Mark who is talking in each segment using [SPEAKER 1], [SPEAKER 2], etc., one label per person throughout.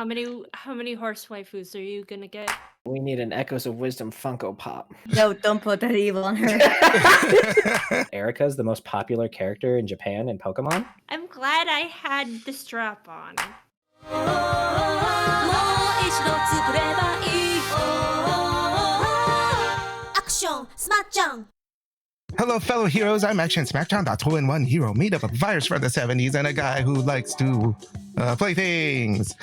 [SPEAKER 1] How many horse waifus are you gonna get?
[SPEAKER 2] We need an Echoes of Wisdom Funko Pop.
[SPEAKER 3] No, don't put that evil on her.
[SPEAKER 2] Erica's the most popular character in Japan in Pokemon.
[SPEAKER 1] I'm glad I had the strap on.
[SPEAKER 4] Action Smacchan.
[SPEAKER 5] Hello, fellow heroes. I'm Action Smacchan, that 2-in-1 hero made up of a virus from the 70s and a guy who likes to play things.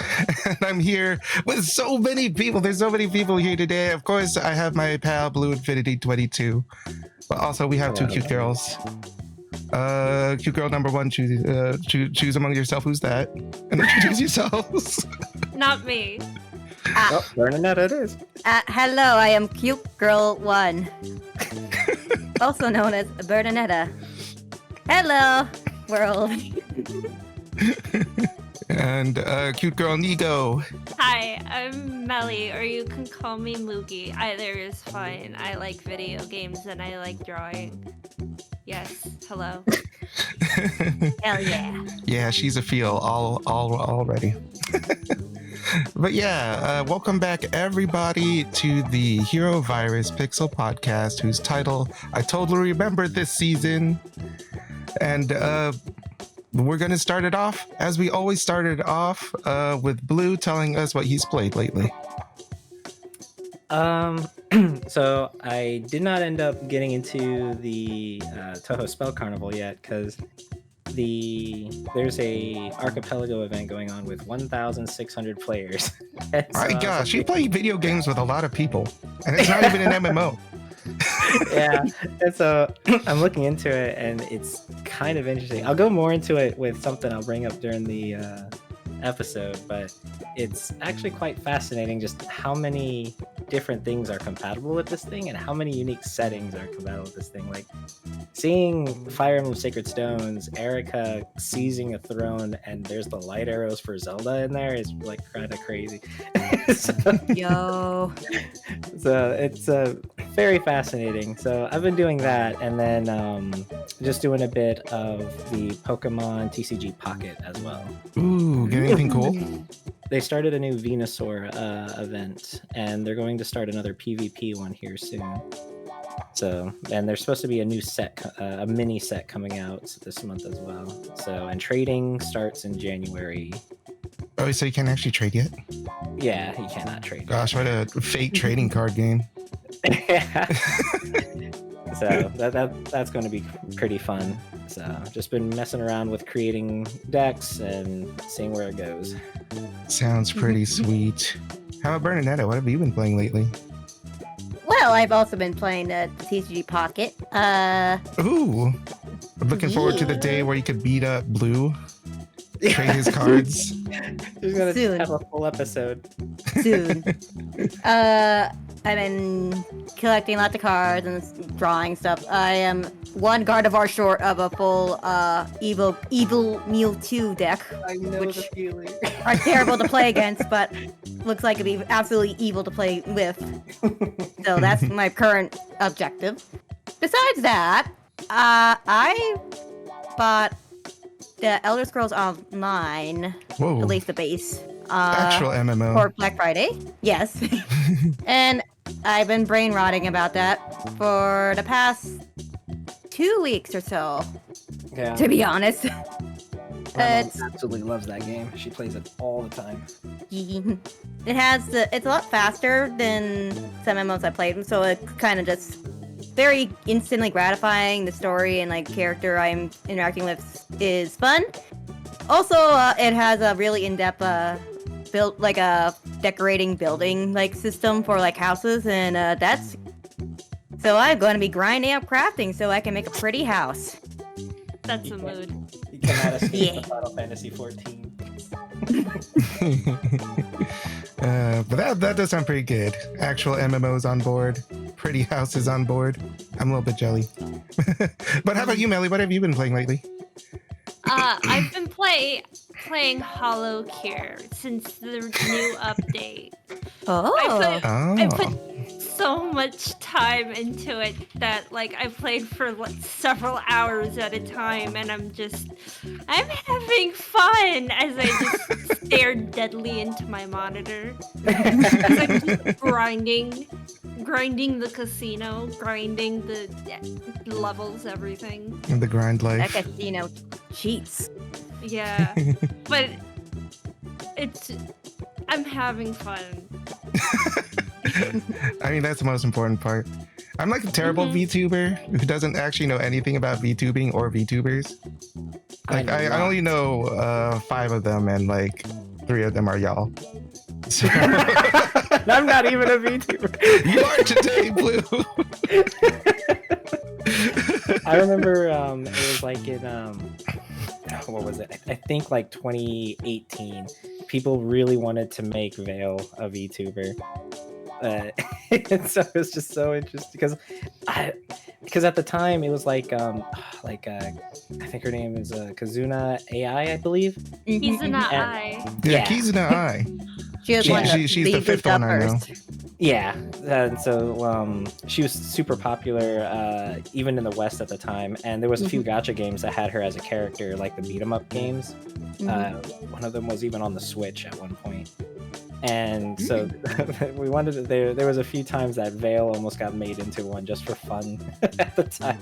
[SPEAKER 5] And I'm here with so many people. There's so many people here today. Of course, I have my pal Blue Infinity 22, but also we have two cute girls. Cute girl number one, choose among yourself who's that, and introduce yourselves.
[SPEAKER 1] Not me.
[SPEAKER 2] Bernaneta it is.
[SPEAKER 3] Hello, I am Cute Girl 1. Also known as Bernaneta. Hello, world.
[SPEAKER 5] And cute girl Nigo.
[SPEAKER 1] Hi, I'm Mellie, or you can call me Moogie. Either is fine. I like video games and I like drawing. Yes, hello.
[SPEAKER 3] Hell yeah.
[SPEAKER 5] Yeah, she's a feel already. But yeah, welcome back everybody to the Hero Virus Pixel podcast, whose title I totally remembered this season. And we're going to start it off as we always started off with Blue telling us what he's played lately.
[SPEAKER 2] So I did not end up getting into the Toho Spell Carnival yet because there's a archipelago event going on with 1,600 players.
[SPEAKER 5] My gosh, you play video games with a lot of people, and it's not even an MMO.
[SPEAKER 2] Yeah, and so I'm looking into it, and it's kind of interesting. I'll go more into it with something I'll bring up during the episode, but it's actually quite fascinating just how many different things are compatible with this thing and how many unique settings are compatible with this thing. Like seeing Fire Emblem Sacred Stones, Erica seizing a throne, and there's the light arrows for Zelda in there is like kind of crazy.
[SPEAKER 3] Yo.
[SPEAKER 2] So it's very fascinating. So I've been doing that, and then just doing a bit of the Pokemon TCG Pocket as well.
[SPEAKER 5] Ooh, get anything cool?
[SPEAKER 2] They started a new Venusaur event, and they're going to start another PvP one here soon. So, and there's supposed to be a new set, a mini set coming out this month as well. So, and trading starts in January.
[SPEAKER 5] Oh, so you can't actually trade yet?
[SPEAKER 2] Yeah, you cannot trade.
[SPEAKER 5] Gosh, what a fake trading card game.
[SPEAKER 2] Yeah. So that's going to be pretty fun. So just been messing around with creating decks and seeing where it goes.
[SPEAKER 5] Sounds pretty sweet. How about Bernaneta? What have you been playing lately?
[SPEAKER 3] Well, I've also been playing the TCG Pocket.
[SPEAKER 5] Ooh. I'm looking forward to the day where you could beat up Blue. Trade his cards.
[SPEAKER 2] She's gonna
[SPEAKER 3] Soon.
[SPEAKER 2] have a full episode.
[SPEAKER 3] Soon. I've been collecting lots of cards and drawing stuff. I am one Gardevoir short of a full Evil Mewtwo deck,
[SPEAKER 2] I know
[SPEAKER 3] which
[SPEAKER 2] the feeling.
[SPEAKER 3] are terrible to play against, but looks like it'd be absolutely evil to play with. So that's my current objective. Besides that, I bought the Elder Scrolls Online,
[SPEAKER 5] Whoa.
[SPEAKER 3] at least the base.
[SPEAKER 5] Actual MMO.
[SPEAKER 3] For Black Friday, yes. And I've been brain rotting about that for the past 2 weeks or so,
[SPEAKER 2] Yeah.
[SPEAKER 3] to be honest.
[SPEAKER 2] My mom absolutely loves that game. She plays it all the time.
[SPEAKER 3] It's a lot faster than some MMOs I played, so it's kind of just very instantly gratifying. The story and like character I'm interacting with is fun. Also, it has a really in-depth built like a decorating building like system for like houses, and that's so I'm going to be grinding up crafting so I can make a pretty house.
[SPEAKER 1] That's a mood.
[SPEAKER 2] You cannot escape
[SPEAKER 3] Yeah.
[SPEAKER 2] the Final Fantasy 14.
[SPEAKER 5] But that does sound pretty good. Actual MMOs on board. Pretty houses on board. I'm a little bit jelly. But how about you, Mellie? What have you been playing lately?
[SPEAKER 1] I've been playing Hollow Cure since the new update.
[SPEAKER 3] Oh,
[SPEAKER 1] I put so much time into it that like I played for like, several hours at a time, and I'm having fun as I just stare deadly into my monitor. I'm just grinding the casino, grinding the levels, everything.
[SPEAKER 5] And the grind
[SPEAKER 3] That
[SPEAKER 5] life.
[SPEAKER 3] casino cheats.
[SPEAKER 1] Yeah, but I'm having fun.
[SPEAKER 5] I mean, that's the most important part. I'm like a terrible VTuber who doesn't actually know anything about VTubing or VTubers. Like, I only know 5 of them, and like 3 of them are y'all. So
[SPEAKER 2] I'm not even a VTuber.
[SPEAKER 5] you are today, Blue.
[SPEAKER 2] I remember it was like in what was it? I think like 2018. People really wanted to make Vale a VTuber. And so it was just so interesting because at the time it was like I think her name is Kazuna AI, I believe.
[SPEAKER 1] He's an
[SPEAKER 2] And-
[SPEAKER 1] eye.
[SPEAKER 5] Yeah, keys in the eye.
[SPEAKER 3] She was
[SPEAKER 2] Yeah.
[SPEAKER 3] one that
[SPEAKER 5] She's the
[SPEAKER 3] lead
[SPEAKER 5] 5th
[SPEAKER 3] up
[SPEAKER 5] one I know.
[SPEAKER 3] first.
[SPEAKER 2] Yeah, and so she was super popular even in the West at the time, and there was a few gacha games that had her as a character, like the beat 'em up games. One of them was even on the Switch at one point. And so we wanted to, there was a few times that Vale almost got made into one just for fun at the time.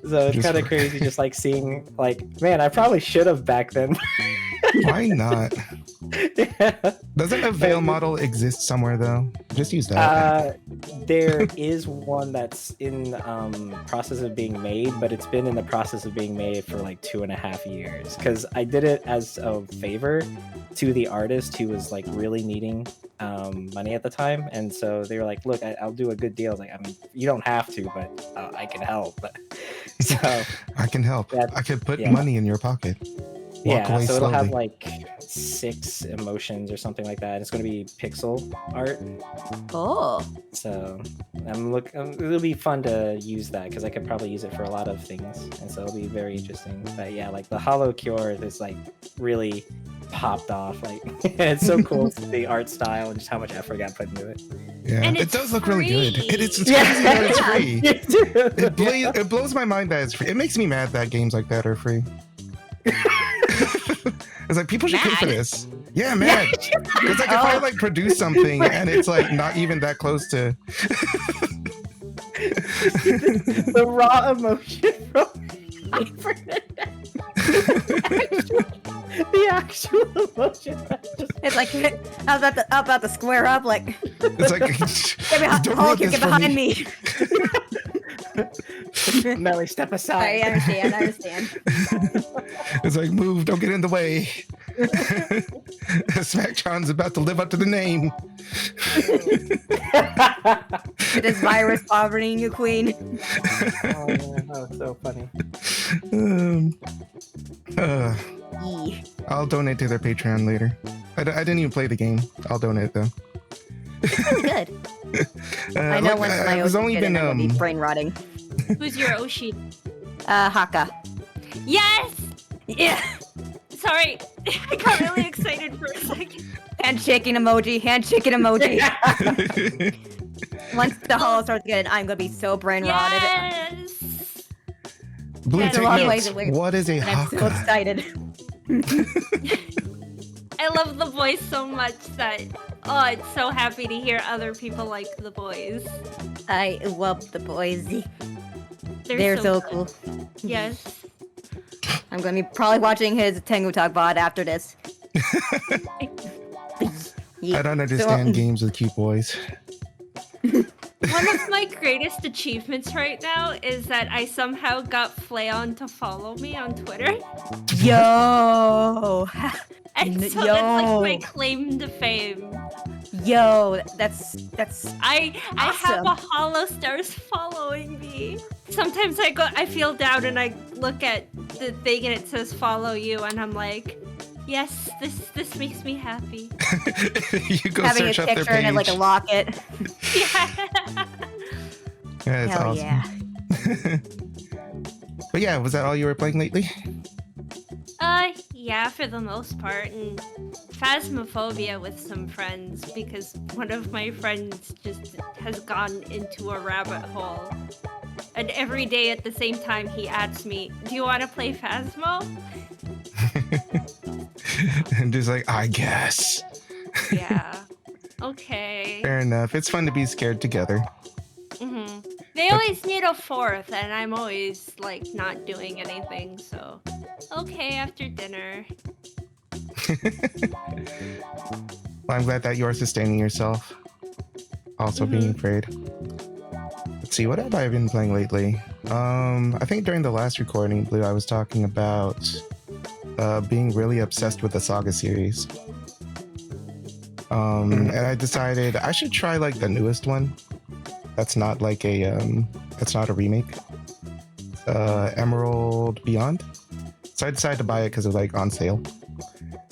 [SPEAKER 2] So it's
[SPEAKER 5] Just
[SPEAKER 2] kind of
[SPEAKER 5] for-
[SPEAKER 2] crazy just like seeing like, man, I probably should have back then.
[SPEAKER 5] Why not?
[SPEAKER 2] Yeah.
[SPEAKER 5] Doesn't a Veil model exist somewhere though? Just use that.
[SPEAKER 2] There is one that's in process of being made, but it's been in the process of being made for like 2.5 years. Because I did it as a favor to the artist who was like really needing money at the time, and so they were like, "Look, I'll do a good deal." I was like, "I mean, you don't have to, but I can help." So
[SPEAKER 5] I can help.
[SPEAKER 2] that-
[SPEAKER 5] I can put
[SPEAKER 2] yeah.
[SPEAKER 5] money in your pocket. Walk
[SPEAKER 2] yeah,
[SPEAKER 5] away
[SPEAKER 2] so it'll
[SPEAKER 5] slowly.
[SPEAKER 2] have like 6 emotions or something like that. It's going to be pixel art.
[SPEAKER 3] Oh.
[SPEAKER 2] So it'll be fun to use that because I could probably use it for a lot of things, and so it'll be very interesting. But yeah, like the Hollow Cure is like really popped off. Like it's so cool to see the art style and just how much effort got put into it.
[SPEAKER 5] Yeah,
[SPEAKER 1] And
[SPEAKER 5] it
[SPEAKER 1] it's
[SPEAKER 5] does look really good.
[SPEAKER 1] free.
[SPEAKER 5] It's crazy that it's free.
[SPEAKER 2] Yeah.
[SPEAKER 5] It blows my mind that it's free. It makes me mad that games like that are free. It's like people should pay for
[SPEAKER 3] Mad?
[SPEAKER 5] this. Yeah, man. Because like if I like produce something and it's like not even that close to
[SPEAKER 2] The raw emotion from the actual emotion.
[SPEAKER 3] It's like I'm about to square up. Like,
[SPEAKER 5] it's like
[SPEAKER 3] get behind,
[SPEAKER 5] don't
[SPEAKER 3] oh,
[SPEAKER 5] ruin
[SPEAKER 3] get
[SPEAKER 5] this for
[SPEAKER 3] behind me.
[SPEAKER 2] Mellie, step
[SPEAKER 3] I
[SPEAKER 2] aside.
[SPEAKER 3] understand. I understand.
[SPEAKER 5] It's like move, don't get in the way. Smacchan's about to live up to the name.
[SPEAKER 3] It is virus poverty, you queen.
[SPEAKER 2] Oh, man, that was so funny.
[SPEAKER 3] Yee.
[SPEAKER 5] I'll donate to their Patreon later. I didn't even play the game. I'll donate though.
[SPEAKER 3] It's really good. I know
[SPEAKER 5] like,
[SPEAKER 3] once my
[SPEAKER 5] there's
[SPEAKER 3] Oshi
[SPEAKER 5] only
[SPEAKER 3] kid
[SPEAKER 5] been
[SPEAKER 3] and I'm gonna be brain rotting.
[SPEAKER 1] Who's your Oshi?
[SPEAKER 3] Haka.
[SPEAKER 1] Yes!
[SPEAKER 3] Yeah.
[SPEAKER 1] Sorry, I got really excited for a second.
[SPEAKER 3] Handshaking emoji. Handshaking emoji. Once the holo starts getting, I'm gonna be so brain rotted.
[SPEAKER 1] Yes!
[SPEAKER 5] Blue,
[SPEAKER 1] There's a
[SPEAKER 5] take
[SPEAKER 1] lot of
[SPEAKER 5] notes.
[SPEAKER 3] ways it works.
[SPEAKER 5] What is a
[SPEAKER 3] And I'm so
[SPEAKER 5] haka?
[SPEAKER 3] excited.
[SPEAKER 1] I love the voice so much that, oh, it's so happy to hear other people like the boys.
[SPEAKER 3] I love the boys.
[SPEAKER 1] They're,
[SPEAKER 3] They're so
[SPEAKER 1] good.
[SPEAKER 3] cool.
[SPEAKER 1] Yes.
[SPEAKER 3] I'm gonna be probably watching his Tengu Talk VOD after this.
[SPEAKER 5] I don't understand games with cute boys.
[SPEAKER 1] One of my greatest achievements right now is that I somehow got Flayon to follow me on Twitter.
[SPEAKER 3] Yo,
[SPEAKER 1] And so
[SPEAKER 3] Yo.
[SPEAKER 1] that's like my claim to fame.
[SPEAKER 3] yo, that's
[SPEAKER 1] I have
[SPEAKER 3] Awesome.
[SPEAKER 1] a Hollow Stars following me. Sometimes I feel down and I look at the thing and it says follow you and I'm like, yes, this makes me happy.
[SPEAKER 5] You go
[SPEAKER 3] having a
[SPEAKER 5] search up their
[SPEAKER 3] picture in it like a
[SPEAKER 5] page.
[SPEAKER 3] locket.
[SPEAKER 1] Yeah.
[SPEAKER 5] Yeah, it's
[SPEAKER 3] Hell
[SPEAKER 5] awesome.
[SPEAKER 3] yeah.
[SPEAKER 5] But yeah, was that all you were playing lately?
[SPEAKER 1] Yeah, for the most part, and Phasmophobia with some friends because one of my friends just has gone into a rabbit hole. And every day at the same time he asks me, "Do you want to play Phasmo?"
[SPEAKER 5] And just like, I guess.
[SPEAKER 1] Yeah. Okay.
[SPEAKER 5] Fair enough. It's fun to be scared together.
[SPEAKER 1] They always need a fourth, and I'm always like not doing anything. So, okay, after dinner.
[SPEAKER 5] Well, I'm glad that you're sustaining yourself. Also being afraid. Let's see, what have I been playing lately? I think during the last recording, Blue, I was talking about being really obsessed with the Saga series. And I decided I should try like the newest one. That's not like that's not a remake. Emerald Beyond. So I decided to buy it because it was like on sale.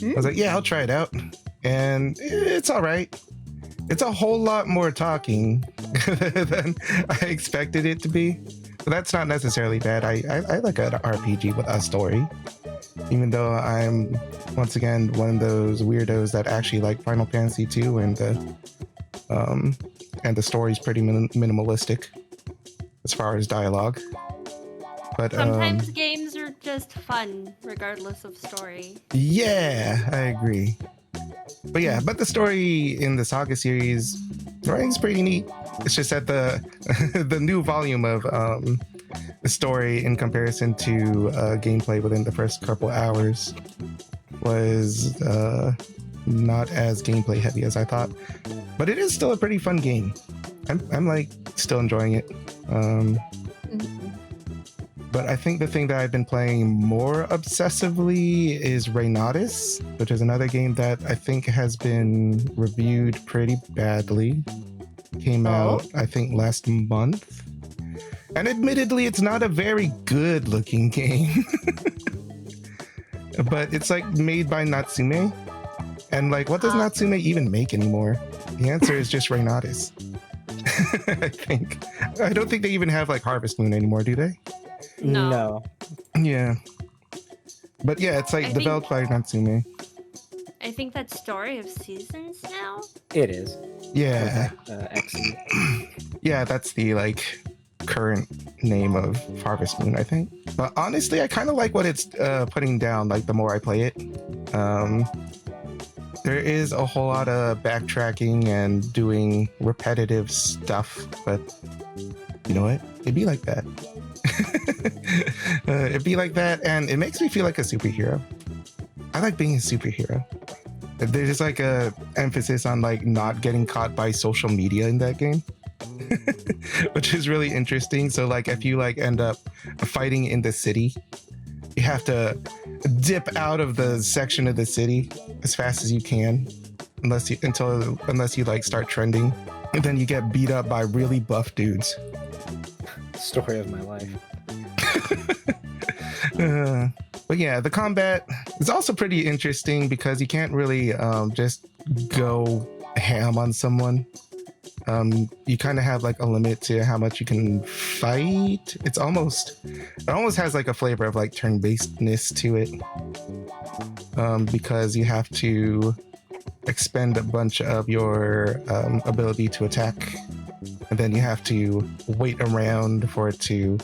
[SPEAKER 5] I was like, yeah, I'll try it out. And it's all right. It's a whole lot more talking than I expected it to be. But that's not necessarily bad. I like an RPG with a story. Even though I'm, once again, one of those weirdos that actually like Final Fantasy 2 and the story's pretty minimalistic as far as dialogue. But
[SPEAKER 1] Sometimes games are just fun, regardless of story.
[SPEAKER 5] Yeah, I agree. But yeah, but the story in the Saga series, writing's pretty neat. It's just that the new volume of the story in comparison to gameplay within the first couple hours was not as gameplay heavy as I thought. But it is still a pretty fun game. I'm like still enjoying it. But I think the thing that I've been playing more obsessively is Reynautis, which is another game that I think has been reviewed pretty badly. Came out, I think, last month. And admittedly, it's not a very good looking game. But it's like made by Natsume. And like, what does Natsume even make anymore? The answer is just Reynautis. I think. I don't think they even have like Harvest Moon anymore, do they?
[SPEAKER 1] No.
[SPEAKER 5] Yeah. But yeah, it's like developed by Natsume.
[SPEAKER 1] I think that's Story of Seasons now.
[SPEAKER 2] It is.
[SPEAKER 5] Yeah.
[SPEAKER 2] Excellent.
[SPEAKER 5] Yeah, that's the like current name of Harvest Moon, I think. But honestly, I kind of like what it's putting down, like the more I play it. There is a whole lot of backtracking and doing repetitive stuff, but you know what? It'd be like that. It'd be like that, and it makes me feel like a superhero. I like being a superhero. There's like a emphasis on like not getting caught by social media in that game. Which is really interesting. So like if you like end up fighting in the city, you have to dip out of the section of the city as fast as you can, unless you like start trending, and then you get beat up by really buff dudes.
[SPEAKER 2] Story of my life.
[SPEAKER 5] But yeah, the combat is also pretty interesting because you can't really just go ham on someone. You kind of have like a limit to how much you can fight. It almost has like a flavor of like turn-basedness to it, because you have to expend a bunch of your ability to attack, and then you have to wait around for it to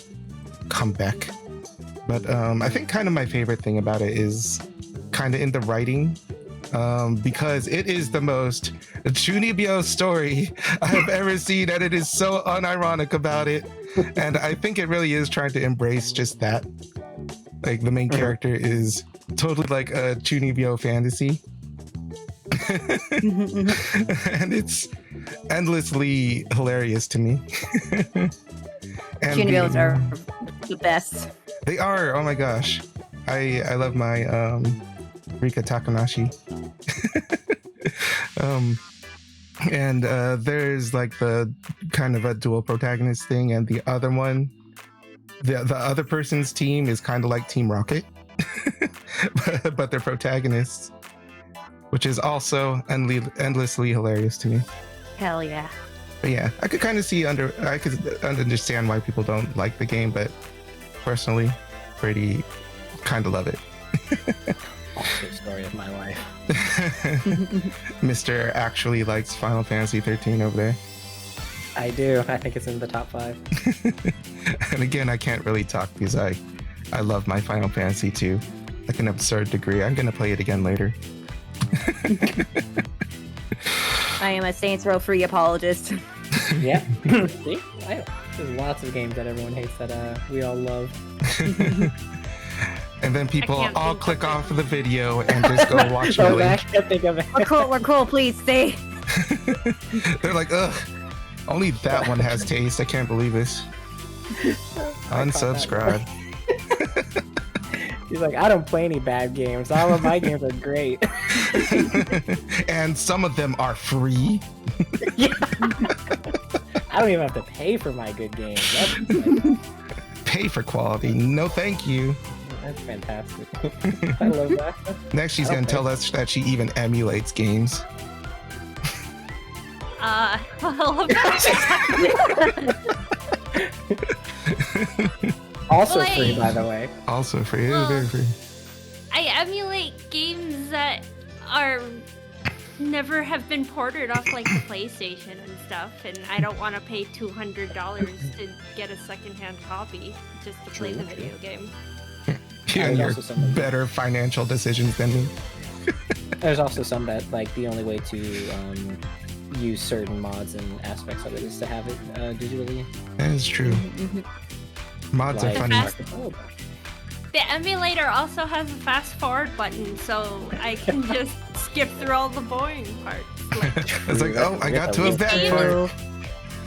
[SPEAKER 5] come back. But I think kind of my favorite thing about it is kind of in the writing. Because it is the most Chunibyo story I've ever seen, and it is so unironic about it. And I think it really is trying to embrace just that. Like the main character is totally like a Chunibyo fantasy. And it's endlessly hilarious to me.
[SPEAKER 3] Chunibyos are the best.
[SPEAKER 5] They are. Oh my gosh. I love my Rika Takanashi. And there's like the kind of a dual protagonist thing, and the other one, the other person's team is kind of like Team Rocket, but they're protagonists, which is also endlessly hilarious to me.
[SPEAKER 3] Hell yeah.
[SPEAKER 5] But yeah, I could kind of I could understand why people don't like the game, but personally, pretty kind of love it.
[SPEAKER 2] the story of my life.
[SPEAKER 5] Mr. actually likes Final Fantasy 13 over there.
[SPEAKER 2] I do. I think it's in the top 5.
[SPEAKER 5] And again, I can't really talk because I love my Final Fantasy 2 like an absurd degree. I'm gonna play it again later.
[SPEAKER 3] I am a Saints Row free apologist.
[SPEAKER 2] Yeah. See? There's lots of games that everyone hates that we all love.
[SPEAKER 5] And then people
[SPEAKER 1] can't
[SPEAKER 5] all
[SPEAKER 1] think
[SPEAKER 5] click
[SPEAKER 1] of it.
[SPEAKER 5] off of the video and just go watch
[SPEAKER 2] Oh,
[SPEAKER 5] Millie.
[SPEAKER 2] I can't think of it.
[SPEAKER 3] We're cool, please stay.
[SPEAKER 5] They're like, ugh, only that one has taste. I can't believe this. Unsubscribe.
[SPEAKER 2] He's like, I don't play any bad games. All of my games are great.
[SPEAKER 5] And some of them are free.
[SPEAKER 2] Yeah. I don't even have to pay for my good games. That's
[SPEAKER 5] Pay for quality. No, thank you.
[SPEAKER 2] fantastic. I love that.
[SPEAKER 5] Next, she's gonna tell us that she even emulates games.
[SPEAKER 1] Well,
[SPEAKER 2] Also
[SPEAKER 1] Wait.
[SPEAKER 2] free, by the way.
[SPEAKER 5] Also free.
[SPEAKER 1] Well,
[SPEAKER 5] Very free.
[SPEAKER 1] I emulate games that are never have been ported off like the PlayStation and stuff, and I don't want to pay $200 to get a secondhand copy just to play the
[SPEAKER 2] True,
[SPEAKER 1] video game.
[SPEAKER 5] You and
[SPEAKER 2] There's
[SPEAKER 5] your
[SPEAKER 2] also some-
[SPEAKER 5] better financial decisions than me.
[SPEAKER 2] There's also some that like the only way to use certain mods and aspects of it is to have it digitally.
[SPEAKER 5] That is true. Mods are
[SPEAKER 2] Like-
[SPEAKER 5] funny.
[SPEAKER 1] The emulator also has a fast forward button, so I can just skip through all the boring parts. Like,
[SPEAKER 5] It's like, oh, I got to a
[SPEAKER 1] This
[SPEAKER 5] bad
[SPEAKER 1] game-
[SPEAKER 5] part.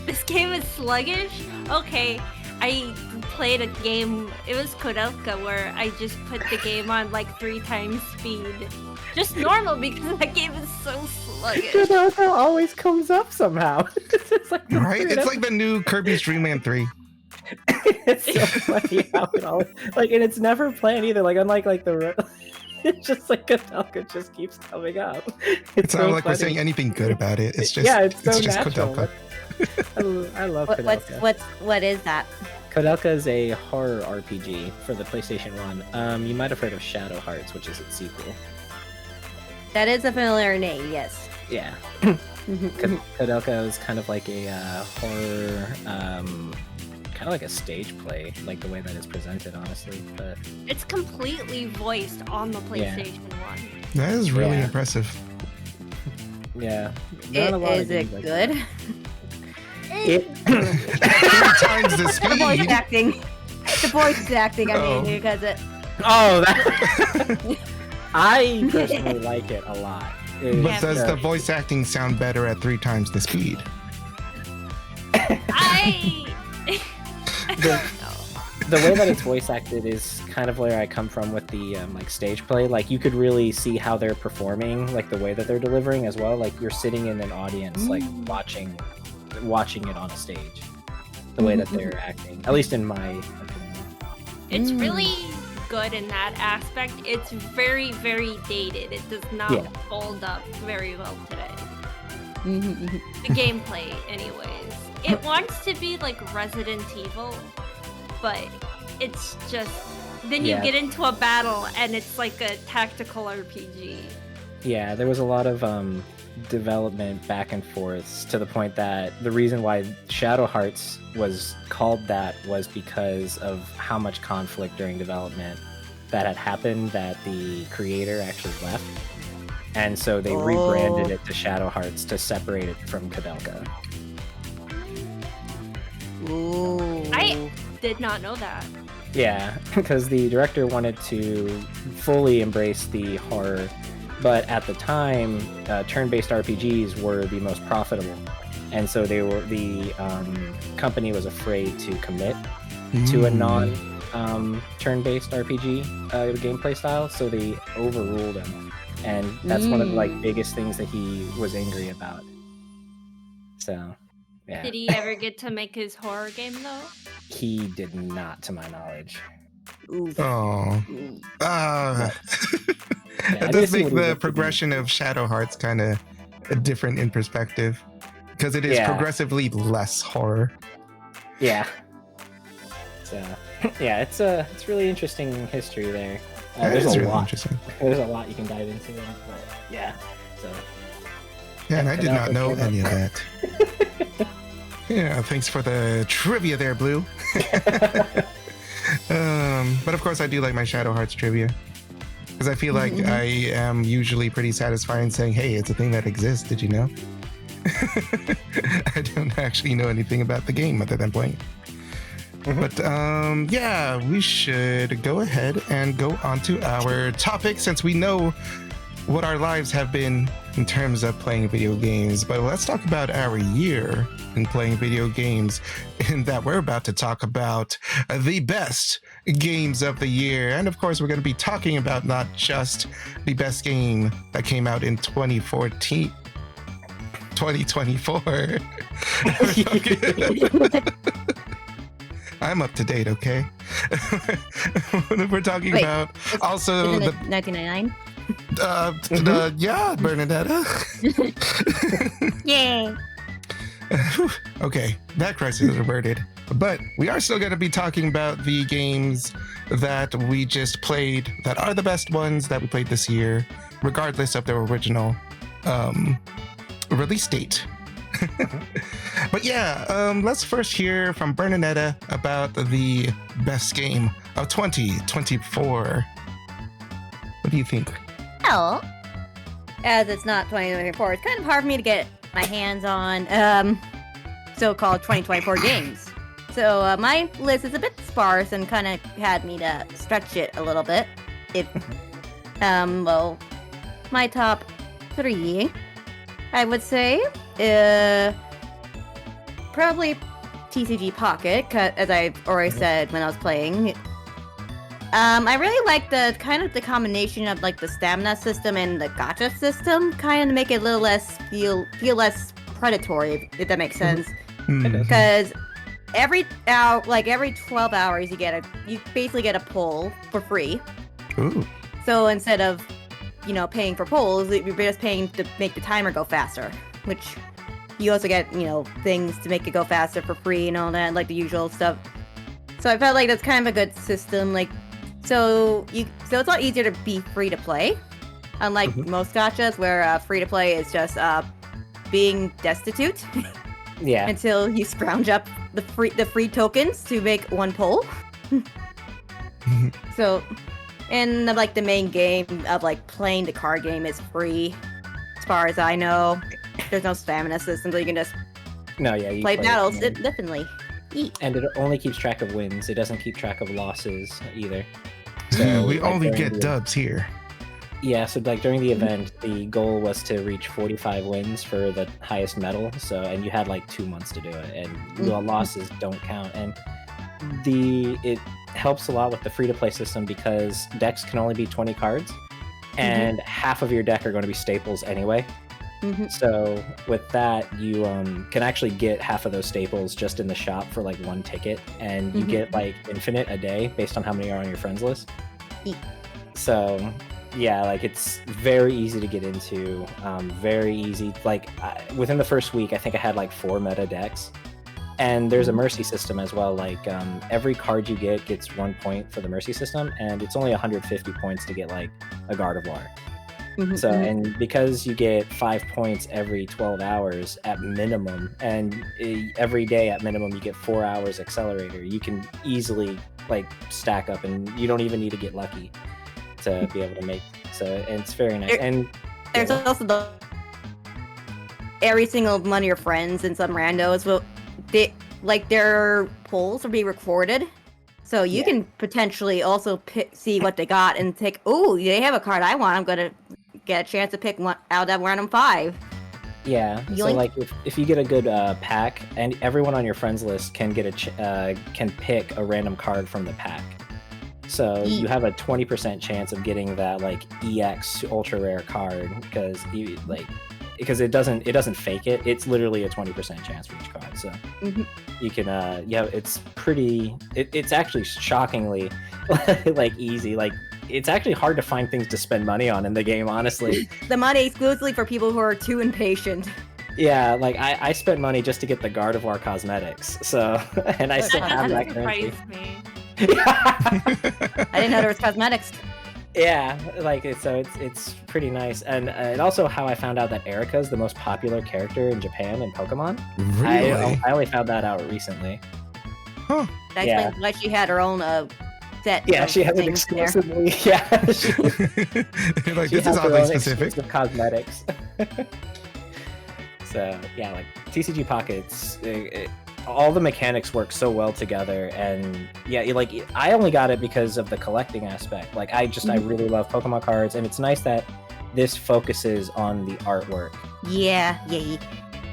[SPEAKER 1] this game is sluggish? Okay, I played a game, it was Kodelka, where I just put the game on like 3 times speed. Just normal, because that game is so sluggish.
[SPEAKER 2] Kodelka always comes up somehow. It's like the
[SPEAKER 5] Right?
[SPEAKER 2] third
[SPEAKER 5] It's like the new Kirby's Dream Land 3.
[SPEAKER 2] It's so funny how it always like, and it's never planned either. Like unlike like it's just like Kodelka just keeps coming up.
[SPEAKER 5] It's not
[SPEAKER 2] so
[SPEAKER 5] like we're
[SPEAKER 2] funny.
[SPEAKER 5] saying anything good about it. It's just
[SPEAKER 2] yeah, it's so
[SPEAKER 5] just
[SPEAKER 2] natural.
[SPEAKER 5] Kodelka.
[SPEAKER 2] I love Kodelka.
[SPEAKER 3] What is that?
[SPEAKER 2] Kodelka is a horror RPG for the PlayStation 1. You might have heard of Shadow Hearts, which is its sequel.
[SPEAKER 3] That is a familiar name, yes.
[SPEAKER 2] Yeah. Kodelka is kind of like a horror, kind of like a stage play, like the way that it's presented, honestly. But
[SPEAKER 1] It's completely voiced on the
[SPEAKER 2] Yeah.
[SPEAKER 1] PlayStation 1.
[SPEAKER 5] That is really
[SPEAKER 2] Yeah.
[SPEAKER 5] impressive.
[SPEAKER 2] yeah, not a lot of
[SPEAKER 3] Is it
[SPEAKER 2] games like
[SPEAKER 3] good?
[SPEAKER 2] It,
[SPEAKER 5] 3 times the
[SPEAKER 3] The voice
[SPEAKER 5] speed.
[SPEAKER 3] acting. The voice acting, I
[SPEAKER 5] Oh.
[SPEAKER 3] mean, because it.
[SPEAKER 2] oh, that. I personally like it a lot.
[SPEAKER 5] But does the voice acting sound better at 3 times the speed?
[SPEAKER 1] I don't know.
[SPEAKER 2] the way that it's voice acted is kind of where I come from with the like stage play. Like you could really see how they're performing, like the way that they're delivering as well. Like you're sitting in an audience, like watching it on a stage. The way that they're acting, at least in my opinion.
[SPEAKER 1] It's really good in that aspect. It's very, very dated. It does not
[SPEAKER 2] Yeah.
[SPEAKER 1] hold up very well today. The gameplay, anyways. It wants to be like Resident Evil, but it's just. Then you
[SPEAKER 2] Yeah.
[SPEAKER 1] get into a battle and it's like a tactical RPG.
[SPEAKER 2] Yeah, there was a lot of development back and forth to the point that the reason why Shadow Hearts was called that was because of how much conflict during development that had happened, that the creator actually left. And so they rebranded it to Shadow Hearts to separate it from Kodelka.
[SPEAKER 3] Ooh.
[SPEAKER 1] I did not know that.
[SPEAKER 2] Yeah, because the director wanted to fully embrace the horror, but at the time, turn-based RPGs were the most profitable, and so the company was afraid to commit to a non-turn-based RPG gameplay style, so they overruled him, and that's one of the like biggest things that he was angry about. So, yeah,
[SPEAKER 1] Did he ever get to make his horror game though?
[SPEAKER 2] he did not, to my knowledge.
[SPEAKER 5] Oh.
[SPEAKER 2] Yeah, I
[SPEAKER 5] That
[SPEAKER 2] did
[SPEAKER 5] does
[SPEAKER 2] see
[SPEAKER 5] make
[SPEAKER 2] what he was
[SPEAKER 5] the
[SPEAKER 2] up to.
[SPEAKER 5] progression of Shadow Hearts kind of different in perspective. Because it is
[SPEAKER 2] Yeah.
[SPEAKER 5] progressively less horror.
[SPEAKER 2] Yeah. So, yeah, it's really interesting history there. There's
[SPEAKER 5] is
[SPEAKER 2] a
[SPEAKER 5] really
[SPEAKER 2] lot.
[SPEAKER 5] interesting.
[SPEAKER 2] There's a lot you can dive into, but yeah. So
[SPEAKER 5] Yeah, and I did not know any of that. Yeah, thanks for the trivia there, Blue. But of course, I do like my Shadow Hearts trivia. Because I feel like I am usually pretty satisfying saying, hey, it's a thing that exists, did you know? I don't actually know anything about the game other than playing. But yeah, we should go ahead and go on to our topic since we know what our lives have been in terms of playing video games. But let's talk about our year in playing video games, in that we're about to talk about the best games of the year. And of course, we're going to be talking about not just the best game that came out in 2014. 2024. I'm up to date, okay? We're talking about also
[SPEAKER 3] Isn't
[SPEAKER 5] the
[SPEAKER 3] it 1999?
[SPEAKER 5] yeah, Bernaneta.
[SPEAKER 3] Yay!
[SPEAKER 5] Okay, that crisis is averted. But we are still going to be talking about the games that we just played that are the best ones that we played this year, regardless of their original release date. But yeah, let's first hear from Bernaneta about the best game of 2024. What do you think?
[SPEAKER 3] Well, as it's not 2024, it's kind of hard for me to get my hands on so-called 2024 games. So my list is a bit sparse and kind of had me to stretch it a little bit. Well, my top 3, I would say, probably TCG Pocket, as I already said when I was playing. I really like the combination of like the stamina system and the gacha system, kind of make it a little less feel less predatory, if that makes sense. Because every 12 hours you basically get a pull for free.
[SPEAKER 5] Ooh.
[SPEAKER 3] So instead of paying for pulls, you're just paying to make the timer go faster, which you also get things to make it go faster for free and all that, like the usual stuff. So I felt like that's kind of a good system, so it's a lot easier to be free to play, unlike most gachas where free to play is just being destitute.
[SPEAKER 2] Yeah.
[SPEAKER 3] Until you scrounge up the free tokens to make one pull. So, and the main game of playing the card game is free, as far as I know. There's no stamina system, so you can just
[SPEAKER 2] you
[SPEAKER 3] play battles indefinitely.
[SPEAKER 2] And it only keeps track of wins. It doesn't keep track of losses either. So
[SPEAKER 5] we only get dubs here.
[SPEAKER 2] Yeah, so during the event, the goal was to reach 45 wins for the highest medal. So, and you had 2 months to do it, and the losses don't count. And it helps a lot with the free-to-play system because decks can only be 20 cards, and half of your deck are going to be staples anyway. So with that, you can actually get half of those staples just in the shop for 1 ticket, and you get infinite a day based on how many are on your friends list. So yeah, it's very easy to get into, very easy. Within the first week, I think I had 4 meta decks, and there's a mercy system as well. Every card you get gets 1 point for the mercy system, and it's only 150 points to get a Gardevoir. So, and because you get 5 points every 12 hours at minimum, and every day at minimum you get 4 hours accelerator, you can easily stack up, and you don't even need to get lucky to be able to make. So, and it's very nice. And
[SPEAKER 3] there's also every single one of your friends and some randos their polls will be recorded. So you can potentially also see what they got and pick, they have a card I want, I'm gonna get a chance to pick one out of that random 5.
[SPEAKER 2] Yeah, so if you get a good pack, and everyone on your friends list can get can pick a random card from the pack. So you have a 20% chance of getting that EX ultra rare card because it doesn't fake it. It's literally a 20% chance for each card. So you can it's pretty. It's actually shockingly easy. It's actually hard to find things to spend money on in the game, honestly.
[SPEAKER 3] The money exclusively for people who are too impatient.
[SPEAKER 2] Yeah, I spent money just to get the Gardevoir cosmetics. So, and I still have that currency.
[SPEAKER 1] Surprised me.
[SPEAKER 3] I didn't know there was cosmetics.
[SPEAKER 2] Yeah, like it's pretty nice, and it also how I found out that Erica is the most popular character in Japan in Pokemon.
[SPEAKER 5] Really?
[SPEAKER 2] I only found that out recently.
[SPEAKER 5] Huh.
[SPEAKER 3] That
[SPEAKER 2] Yeah.
[SPEAKER 3] explains why she had her own set.
[SPEAKER 2] Yeah,
[SPEAKER 3] of
[SPEAKER 2] she has it
[SPEAKER 3] things there.
[SPEAKER 2] exclusively. Yeah,
[SPEAKER 5] Like
[SPEAKER 2] she
[SPEAKER 5] this
[SPEAKER 2] has
[SPEAKER 5] is
[SPEAKER 2] her
[SPEAKER 5] oddly
[SPEAKER 2] own
[SPEAKER 5] specific.
[SPEAKER 2] exclusive cosmetics. So yeah, like TCG Pockets, all the mechanics work so well together, and yeah, like I only got it because of the collecting aspect. Like I really love Pokemon cards, and it's nice that this focuses on the artwork.
[SPEAKER 3] Yeah.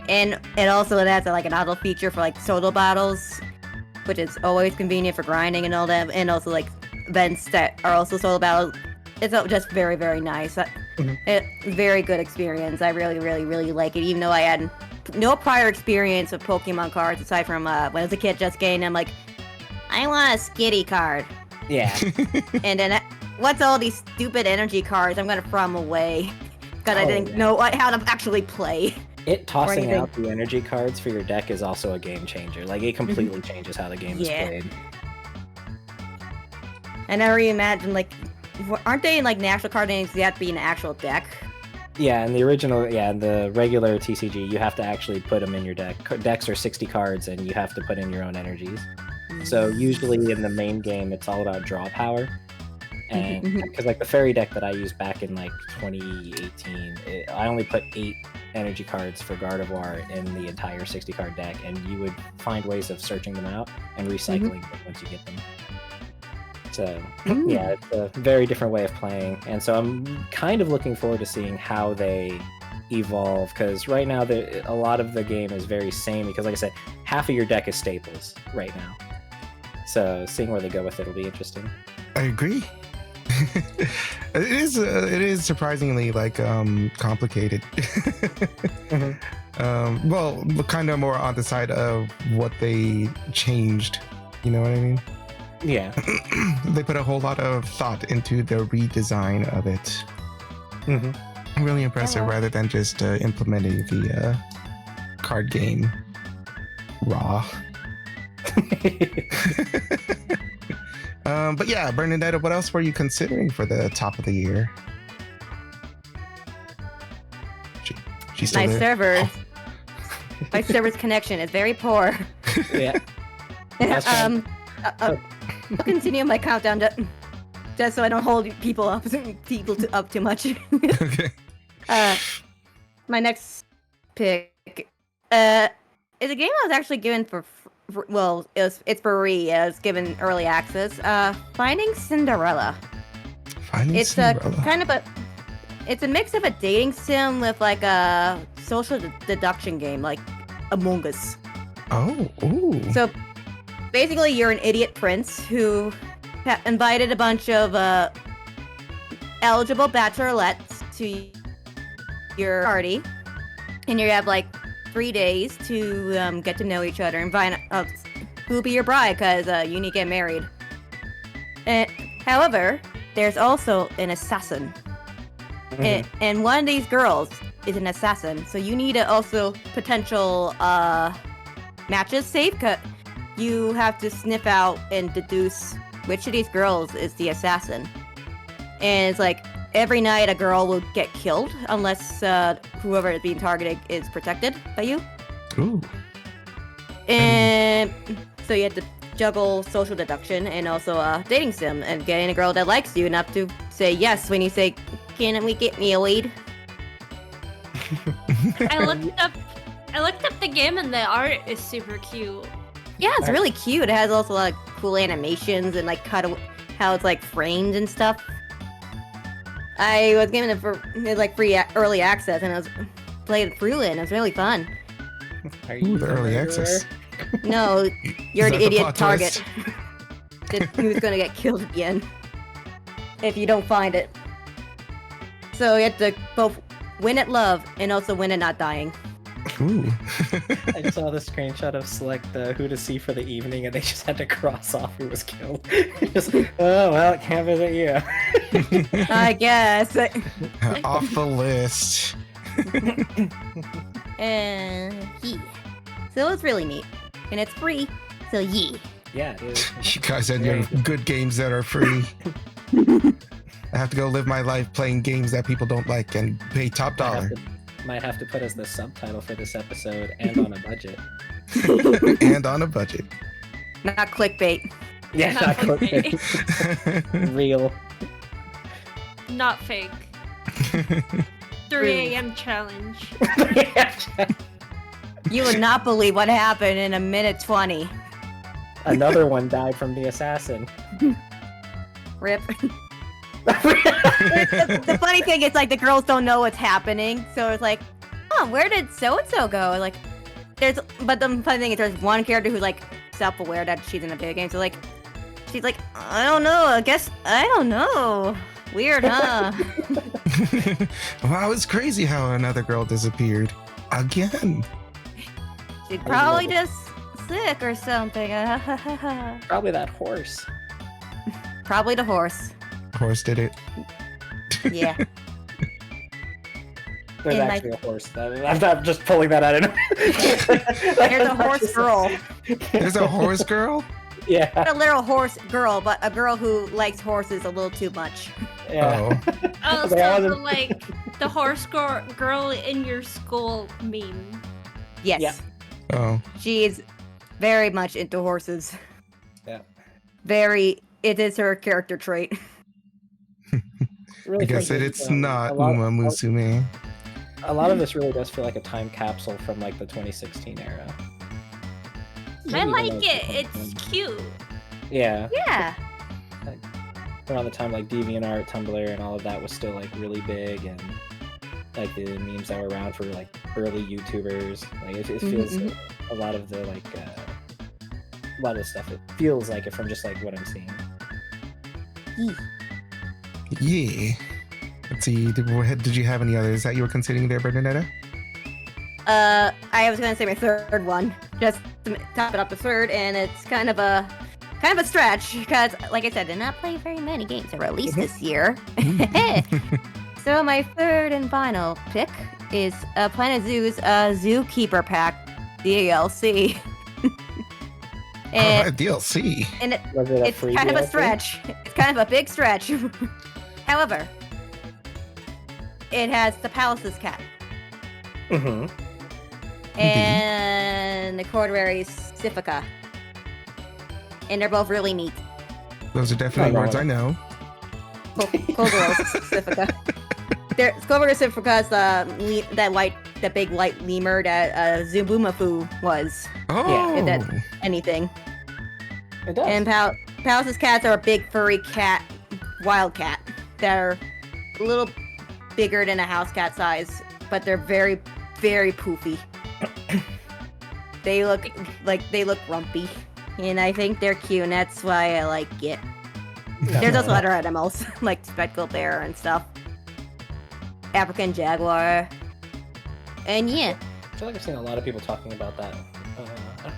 [SPEAKER 3] And it also has like an auto feature for like solo battles, which is always convenient for grinding and all that, and also like events that are also solo battles. It's just very, very nice. It's a very good experience. I really, really, really like it, even though I had no prior experience with Pokemon cards aside from when I was a kid just getting them. Like, I want a Skitty card.
[SPEAKER 2] Yeah,
[SPEAKER 3] And then what's all these stupid energy cards? I'm gonna throw them away because I
[SPEAKER 2] Oh,
[SPEAKER 3] didn't
[SPEAKER 2] yeah.
[SPEAKER 3] know how to actually play.
[SPEAKER 2] tossing
[SPEAKER 3] anything.
[SPEAKER 2] out the energy cards for your deck is also a game changer. Like it completely changes how the game is
[SPEAKER 3] Yeah.
[SPEAKER 2] played.
[SPEAKER 3] I never even imagined like, aren't they in like national card games? They have to be in an actual deck.
[SPEAKER 2] Yeah, in the original, in the regular TCG, you have to actually put them in your deck. Decks are 60 cards, and you have to put in your own energies. So usually in the main game, it's all about draw power. And because like the fairy deck that I used back in like 2018, I only put 8 energy cards for Gardevoir in the entire 60 card deck, and you would find ways of searching them out and recycling them once you get them. So yeah, it's a very different way of playing, and so I'm kind of looking forward to seeing how they evolve, because right now a lot of the game is very same, because like I said, half of your deck is staples right now. So seeing where they go with it will be interesting.
[SPEAKER 5] I agree. It is surprisingly like complicated. Well, kind of more on the side of what they changed. You know what I mean?
[SPEAKER 2] Yeah.
[SPEAKER 5] They put a whole lot of thought into the redesign of it. Really impressive,
[SPEAKER 3] Yeah.
[SPEAKER 5] rather than just implementing the card game raw. But yeah, Bernadetta, what else were you considering for the top of the year? She's still
[SPEAKER 3] My
[SPEAKER 5] there.
[SPEAKER 3] server, my server's connection is very poor.
[SPEAKER 2] Yeah. That's fine.
[SPEAKER 3] I'll continue my countdown just so I don't hold people up too much.
[SPEAKER 5] Okay.
[SPEAKER 3] My next pick is a game I was actually given it's free. It was given early access. Finding Cinderella.
[SPEAKER 5] Finding
[SPEAKER 3] It's
[SPEAKER 5] Cinderella.
[SPEAKER 3] it's a mix of a dating sim with like a social deduction game, like Among Us.
[SPEAKER 5] Oh, ooh.
[SPEAKER 3] So basically, you're an idiot prince who invited a bunch of eligible bachelorettes to your party, and you have like 3 days to get to know each other and find out who'll be your bride, because you need to get married. However, there's also an assassin, and one of these girls is an assassin, so you need to also potential matches saved. You have to sniff out and deduce which of these girls is the assassin. And it's like every night a girl will get killed unless whoever is being targeted is protected by you.
[SPEAKER 5] Ooh.
[SPEAKER 3] And so you have to juggle social deduction and also dating sim and getting a girl that likes you enough to say yes when you say, "Can we get married?"
[SPEAKER 1] I looked up the game and the art is super cute.
[SPEAKER 3] Yeah, it's really cute. It has also like cool animations and like how it's like framed and stuff. I was given it for like free early access, and I was playing through it, and it was really fun.
[SPEAKER 5] Ooh, the early access.
[SPEAKER 3] No, you're
[SPEAKER 5] Is
[SPEAKER 3] an
[SPEAKER 5] that the
[SPEAKER 3] idiot
[SPEAKER 5] plot
[SPEAKER 3] target. Who's gonna get killed at the end if you don't find it. So you have to both win at love and also win at not dying.
[SPEAKER 5] Ooh.
[SPEAKER 2] I just saw the screenshot of select who to see for the evening, and they just had to cross off who was killed. Just, oh well, it can't visit you.
[SPEAKER 3] I guess.
[SPEAKER 5] Off the list.
[SPEAKER 3] Yeah. So it's really neat, and it's free. So yeah.
[SPEAKER 2] Yeah, it is.
[SPEAKER 5] You guys and your good games that are free. I have to go live my life playing games that people don't like and pay top dollar.
[SPEAKER 2] Might have to put as the subtitle for this episode, and on a budget.
[SPEAKER 5] And on a budget.
[SPEAKER 3] Not clickbait.
[SPEAKER 2] Yeah,
[SPEAKER 1] Not
[SPEAKER 2] not
[SPEAKER 1] clickbait.
[SPEAKER 2] real.
[SPEAKER 1] Not fake. 3 a.m. challenge.
[SPEAKER 3] You would not believe what happened in a minute 20.
[SPEAKER 2] Another one died from the assassin.
[SPEAKER 3] Rip. The funny thing is, like, the girls don't know what's happening, so it's like, oh, where did so-and-so go? Like, but the funny thing is, there's one character who's, like, self-aware that she's in a video game, so, like, she's like, I don't know, I don't know. Weird, huh?
[SPEAKER 5] Wow, it's crazy how another girl disappeared. Again.
[SPEAKER 3] She's probably just sick or something.
[SPEAKER 2] Probably that horse.
[SPEAKER 3] Probably the horse.
[SPEAKER 5] Horse did it.
[SPEAKER 3] Yeah.
[SPEAKER 2] There's
[SPEAKER 3] And
[SPEAKER 2] actually a horse. I'm just pulling that out of
[SPEAKER 3] There's a horse girl.
[SPEAKER 5] There's a horse girl?
[SPEAKER 2] Yeah.
[SPEAKER 3] Not a little horse girl, but a girl who likes horses a little too much.
[SPEAKER 2] Yeah.
[SPEAKER 5] Oh.
[SPEAKER 1] Oh,
[SPEAKER 2] They all
[SPEAKER 1] so
[SPEAKER 2] just-
[SPEAKER 1] like the horse girl in your school meme.
[SPEAKER 3] Yes.
[SPEAKER 2] Yeah.
[SPEAKER 5] Oh.
[SPEAKER 3] She is very much into horses.
[SPEAKER 2] Yeah.
[SPEAKER 3] It is her character trait.
[SPEAKER 2] Really
[SPEAKER 5] I guess
[SPEAKER 2] think
[SPEAKER 5] it's not
[SPEAKER 2] a lot-
[SPEAKER 5] Uma Musume.
[SPEAKER 2] A lot of this really does feel like a time capsule from like the 2016 era.
[SPEAKER 1] I
[SPEAKER 2] Maybe
[SPEAKER 1] like
[SPEAKER 2] even
[SPEAKER 1] it.
[SPEAKER 2] though
[SPEAKER 1] It's cute.
[SPEAKER 2] Yeah.
[SPEAKER 3] Yeah.
[SPEAKER 2] Around the time like DeviantArt, Tumblr, and all of that was still like really big, and like the memes that were around for like early YouTubers. Like it feels
[SPEAKER 3] Mhm.
[SPEAKER 2] a lot of the like a lot of the stuff. It feels like it from just like what I'm seeing.
[SPEAKER 5] Yeah. Let's see. Did you have any others that you were considering there, Bernaneta?
[SPEAKER 3] I was gonna say my third one, just to top it up the third, and it's kind of a stretch because, like I said, I did not play very many games that were released this year. So my third and final pick is Planet Zoo's Zookeeper Pack DLC.
[SPEAKER 5] Oh, DLC.
[SPEAKER 3] And
[SPEAKER 2] Was it a
[SPEAKER 3] it's
[SPEAKER 2] free
[SPEAKER 3] kind of a
[SPEAKER 2] DLC?
[SPEAKER 3] stretch. It's kind of a big stretch. However, it has the Palace's cat
[SPEAKER 2] Mhm.
[SPEAKER 3] and the Corduary's Sifica. And they're both really neat.
[SPEAKER 5] Those are definitely
[SPEAKER 2] No,
[SPEAKER 5] words I know.
[SPEAKER 3] Corduroy's Sifica. Corduroy's Sifica is that big white lemur that Zubumafu was.
[SPEAKER 5] Oh.
[SPEAKER 3] that- Anything.
[SPEAKER 2] It does.
[SPEAKER 3] And Palace's cats are a big furry cat, wild cat. They're a little bigger than a house cat size, but they're very, very poofy. They look grumpy, and I think they're cute, and that's why I like it. There's also other animals like speckled bear and stuff, African jaguar, and yeah.
[SPEAKER 2] I feel like I've seen a lot of people talking about that.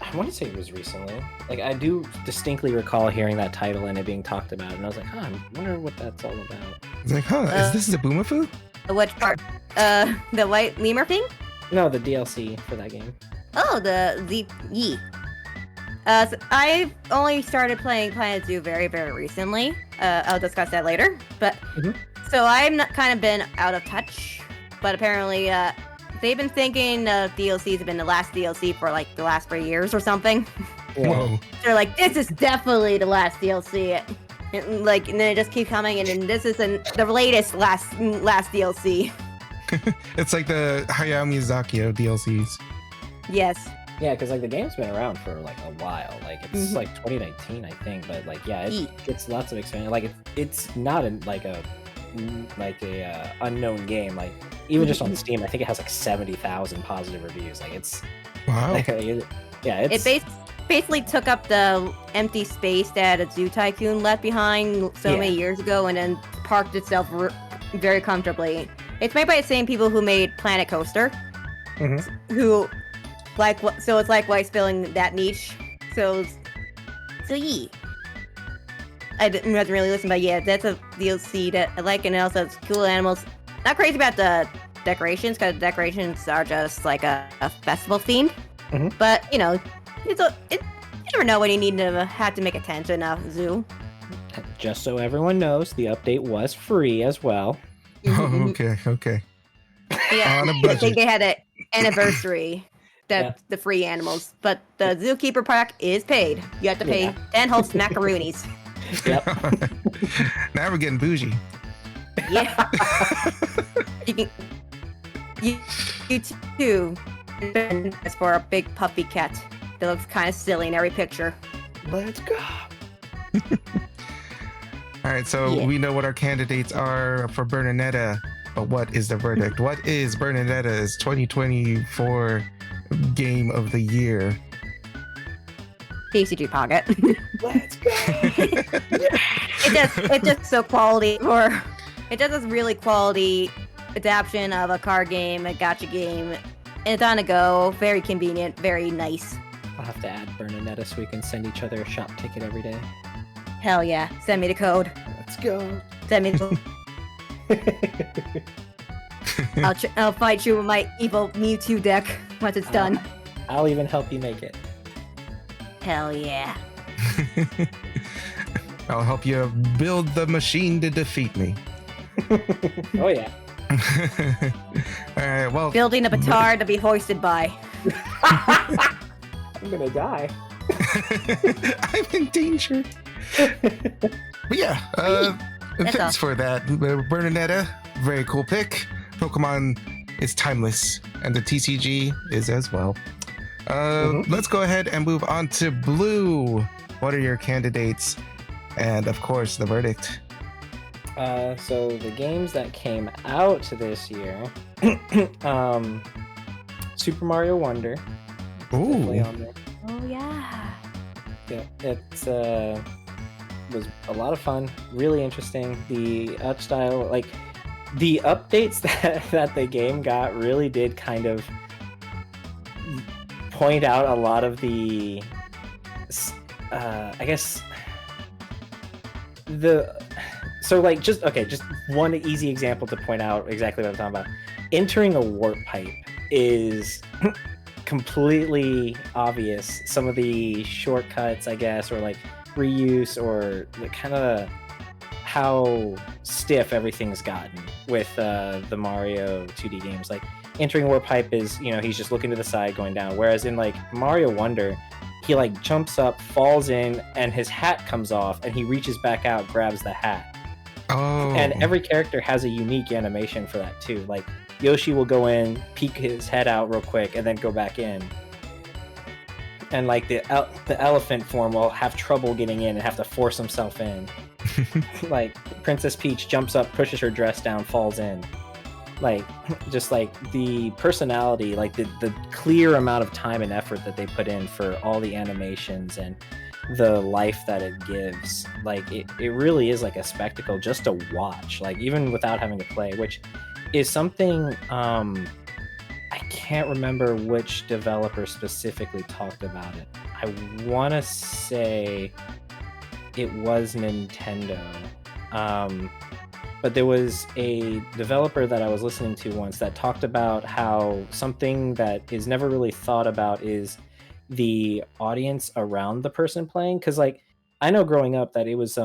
[SPEAKER 2] I want to say it was recently. Like, I do distinctly recall hearing that title and it being talked about, and I was like, I wonder what that's all about.
[SPEAKER 5] It's like, is this Zabumafu?
[SPEAKER 3] Which part? The white lemur thing?
[SPEAKER 2] No, the DLC for that game.
[SPEAKER 3] Oh, the Yi. So I've only started playing Planet Zoo very, very recently. I'll discuss that later. But so I've kind of been out of touch. But apparently, they've been thinking DLCs have been the last DLC for like the last 3 years or something.
[SPEAKER 5] Whoa.
[SPEAKER 3] They're like, this is definitely the last DLC. And then it just keeps coming, and then this is the latest last DLC.
[SPEAKER 5] It's like the Hayao Miyazaki DLCs.
[SPEAKER 3] Yes.
[SPEAKER 2] Yeah, because like the game's been around for like a while. Like it's like 2019, I think. But like, yeah, it gets lots of expansion. Like it's not like a unknown game. Like even just on Steam, I think it has like 70,000 positive reviews. Like it's
[SPEAKER 5] Wow.
[SPEAKER 2] like, yeah, it's
[SPEAKER 3] Basically took up the empty space that a Zoo Tycoon left behind many years ago, and then parked itself very comfortably. It's made by the same people who made Planet Coaster, who so it's like why it's filling that niche. So yeah. I didn't really listen, but yeah, that's a DLC that I like, and it also has cool animals. Not crazy about the decorations, because the decorations are just like a festival theme. But you know, you never know when you need to have to make a tent in a zoo.
[SPEAKER 2] just so everyone knows, the update was free as well.
[SPEAKER 5] Oh, okay.
[SPEAKER 3] Yeah,
[SPEAKER 5] On a
[SPEAKER 3] I
[SPEAKER 5] budget.
[SPEAKER 3] think they had an anniversary that
[SPEAKER 2] Yeah.
[SPEAKER 3] the free animals, but the Zookeeper pack is paid. You have to pay
[SPEAKER 2] Yeah.
[SPEAKER 3] 10 whole macaroonies.
[SPEAKER 2] Yep.
[SPEAKER 5] Now we're getting bougie.
[SPEAKER 3] Yeah. you too. As for a big puppy cat that looks kind of silly in every picture.
[SPEAKER 2] Let's go.
[SPEAKER 5] All right, so
[SPEAKER 3] Yeah.
[SPEAKER 5] we know what our candidates are for Bernaneta, but what is the verdict? What is Bernanetta's 2024 Game of the Year?
[SPEAKER 3] TCG Pocket.
[SPEAKER 2] Let's go.
[SPEAKER 3] It's just so quality for. It does this really quality adaptation of a card game, a gacha game, and it's on the go. Very convenient, very nice.
[SPEAKER 2] I'll have to add Bernanetta so we can send each other a shop ticket every day.
[SPEAKER 3] Hell yeah! Send me the code.
[SPEAKER 2] Let's go.
[SPEAKER 3] Send me. I'll fight you with my evil Mewtwo deck once it's done.
[SPEAKER 2] I'll even help you make it.
[SPEAKER 3] Hell yeah!
[SPEAKER 5] I'll help you build the machine to defeat me.
[SPEAKER 2] Oh yeah.
[SPEAKER 5] All right, well,
[SPEAKER 3] Building a petard to be hoisted by.
[SPEAKER 2] I'm gonna die.
[SPEAKER 5] I'm in danger. But yeah,
[SPEAKER 3] That's
[SPEAKER 5] thanks for that, Bernadetta. Very cool pick. Pokemon is timeless, and the TCG is as well. Let's go ahead and move on to Blue. What are your candidates? And of course, the verdict.
[SPEAKER 2] So the games that came out this year, Super Mario Wonder, definitely
[SPEAKER 5] Ooh,
[SPEAKER 2] on there.
[SPEAKER 3] Oh yeah.
[SPEAKER 2] Yeah, it's was a lot of fun, really interesting. The art style, like the updates that the game got, really did kind of point out a lot of the, I guess just one easy example to point out exactly what I'm talking about. Entering a warp pipe is completely obvious. Some of the shortcuts, I guess, or like reuse, or the kind of how stiff everything's gotten with the Mario 2D games. Like entering warp pipe is, he's just looking to the side going down, whereas in like Mario Wonder, he like jumps up, falls in, and his hat comes off, and he reaches back out, grabs the hat.
[SPEAKER 5] oh,
[SPEAKER 2] And every character has a unique animation for that too. Like Yoshi will go in, peek his head out real quick, and then go back in. And like the elephant form will have trouble getting in and have to force himself in. Like Princess Peach jumps up, pushes her dress down, falls in. Like just like the personality, like the clear amount of time and effort that they put in for all the animations and the life that it gives. Like it really is like a spectacle just to watch, like even without having to play, which is something I can't remember which developer specifically talked about it. I want to say it was Nintendo. But there was a developer that I was listening to once that talked about how something that is never really thought about is the audience around the person playing. Because like I know growing up that it was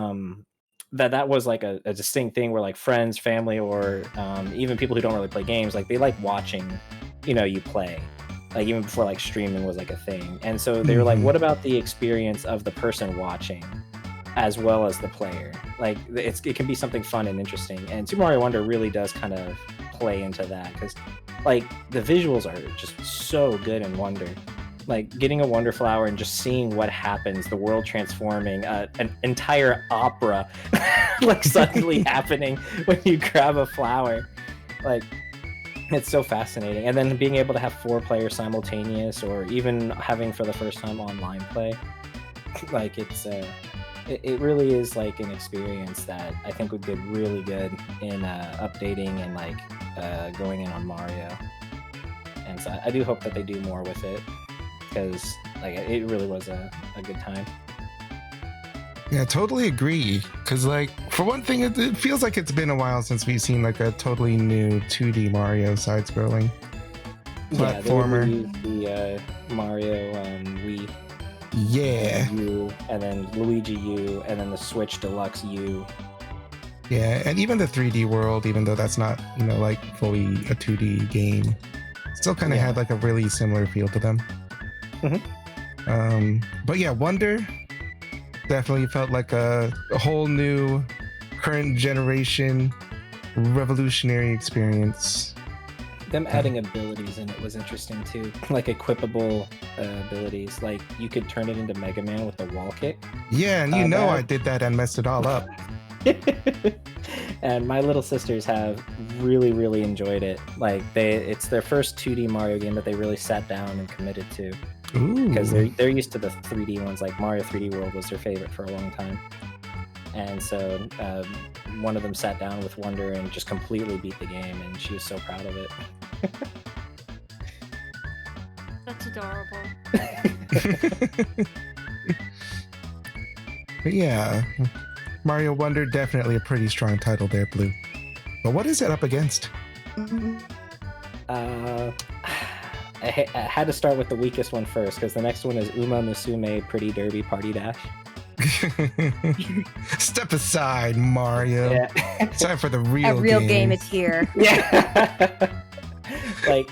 [SPEAKER 2] that was like a distinct thing where like friends, family, or even people who don't really play games, like they like watching you play, like even before like streaming was like a thing. And so they were like, what about the experience of the person watching as well as the player? Like it can be something fun and interesting, and Super Mario Wonder really does kind of play into that, because like the visuals are just so good in Wonder. Like getting a Wonder Flower and just seeing what happens, the world transforming, an entire opera like suddenly happening when you grab a flower. Like it's so fascinating. And then being able to have 4 players simultaneous, or even having for the first time online play, like it really is like an experience that I think would get really good in updating and like going in on Mario. And so I do hope that they do more with it, because like it really was a good time.
[SPEAKER 5] yeah, totally agree. Because like for one thing, it feels like it's been a while since we've seen like a totally new 2D Mario side-scrolling platformer.
[SPEAKER 2] Yeah, they reused the Mario Wii
[SPEAKER 5] Yeah.
[SPEAKER 2] U, and then Luigi U, and then the Switch Deluxe U.
[SPEAKER 5] Yeah, and even the 3D world, even though that's not, like fully a 2D game, still kind of had like a really similar feel to them. But yeah, Wonder definitely felt like a whole new current generation revolutionary experience.
[SPEAKER 2] Them adding abilities in it was interesting too, like equipable abilities. Like you could turn it into Mega Man with the wall kick.
[SPEAKER 5] Yeah, and I did that and messed it all up.
[SPEAKER 2] And my little sisters have really enjoyed it. Like it's their first 2D Mario game that they really sat down and committed to. Because they're used to the 3D ones. Like Mario 3D World was their favorite for a long time. And so one of them sat down with Wonder and just completely beat the game, and she was so proud of it.
[SPEAKER 1] That's adorable.
[SPEAKER 5] But yeah, Mario Wonder, definitely a pretty strong title there, Blue. But what is it up against?
[SPEAKER 2] I had to start with the weakest one first, because the next one is Uma Musume Pretty Derby Party Dash.
[SPEAKER 5] Step aside, Mario.
[SPEAKER 2] Yeah.
[SPEAKER 5] It's time for the real
[SPEAKER 3] game is here.
[SPEAKER 2] Yeah. Like,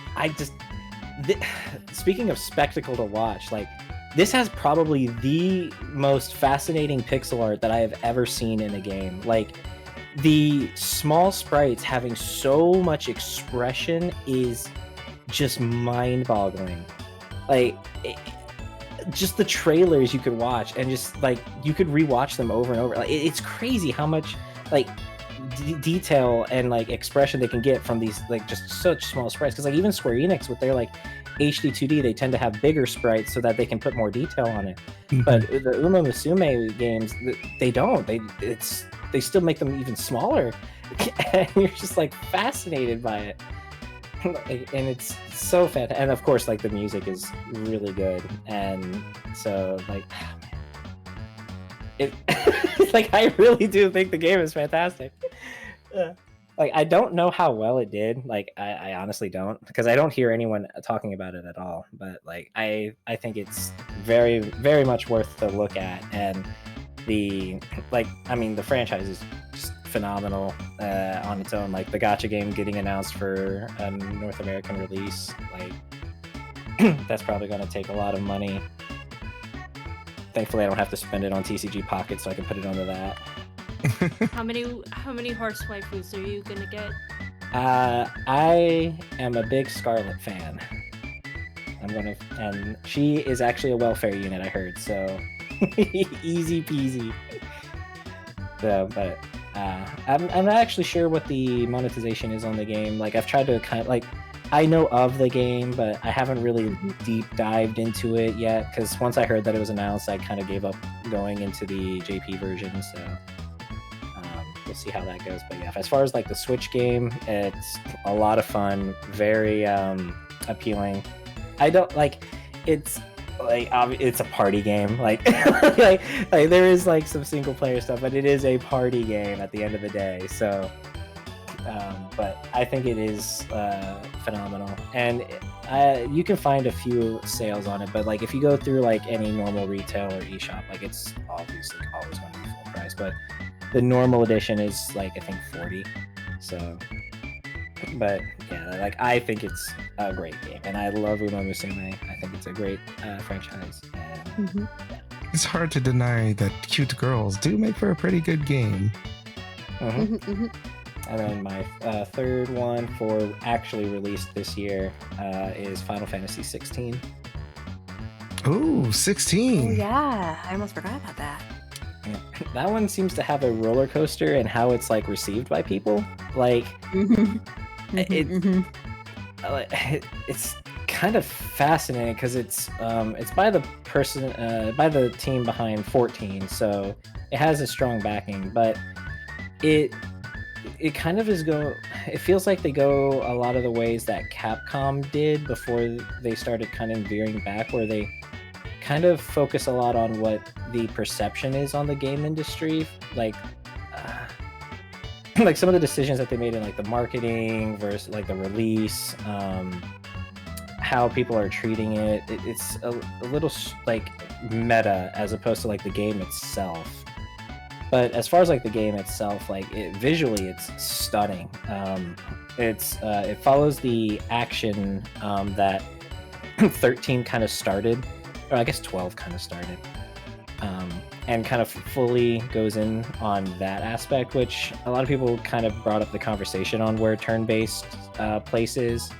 [SPEAKER 2] speaking of spectacle to watch, like, this has probably the most fascinating pixel art that I have ever seen in a game. Like, the small sprites having so much expression is just mind-boggling. Like, just the trailers you could watch, and just like you could rewatch them over and over. Like, it's crazy how much like detail and like expression they can get from these like just such small sprites. Because like even Square Enix with their like HD 2D, they tend to have bigger sprites so that they can put more detail on it. But the Uma Musume games, they don't. They still make them even smaller, and you're just like fascinated by it. And it's so fantastic. And of course, like the music is really good, and so like, oh, man. Like I really do think the game is fantastic. Like I don't know how well it did. Like I honestly don't, because I don't hear anyone talking about it at all. But like I think it's very much worth the look at, and the franchise is just phenomenal on its own. Like the gacha game getting announced for a North American release, like that's probably going to take a lot of money. Thankfully I don't have to spend it on TCG Pocket, so I can put it onto that.
[SPEAKER 1] How many horse waifus are you gonna get?
[SPEAKER 2] I am a big Scarlet fan. And she is actually a welfare unit, I heard, so easy peasy. So, but I'm not actually sure what the monetization is on the game. Like I've tried to I know of the game, but I haven't really deep dived into it yet, because once I heard that it was announced, I kind of gave up going into the JP version. So we'll see how that goes. But yeah, as far as like the Switch game, it's a lot of fun, very appealing. I don't like it's a party game, like like there is like some single player stuff, but it is a party game at the end of the day. So but I think it is phenomenal, and you can find a few sales on it, but like if you go through like any normal retail or eShop, like it's obviously always going to be full price, but the normal edition is like I think $40. So but yeah, like I think it's a great game, and I love Uma Musume. I think it's a great franchise, and
[SPEAKER 5] It's hard to deny that cute girls do make for a pretty good game.
[SPEAKER 2] And then my third one for actually released this year is Final Fantasy 16.
[SPEAKER 5] Ooh, 16.
[SPEAKER 3] Oh, yeah, I almost forgot about that.
[SPEAKER 2] Yeah. That one seems to have a roller coaster in how it's like received by people. Like it's kind of fascinating, because it's by the by the team behind 14, so it has a strong backing, but it kind of it feels like they go a lot of the ways that Capcom did before they started kind of veering back, where they kind of focus a lot on what the perception is on the game industry, like like some of the decisions that they made in like the marketing versus like the release, how people are treating it. It's a little like meta as opposed to like the game itself. But as far as like the game itself, like visually, it's stunning. It follows the action that 13 kind of started, or I guess 12 kind of started, and kind of fully goes in on that aspect, which a lot of people kind of brought up the conversation on where turn-based places.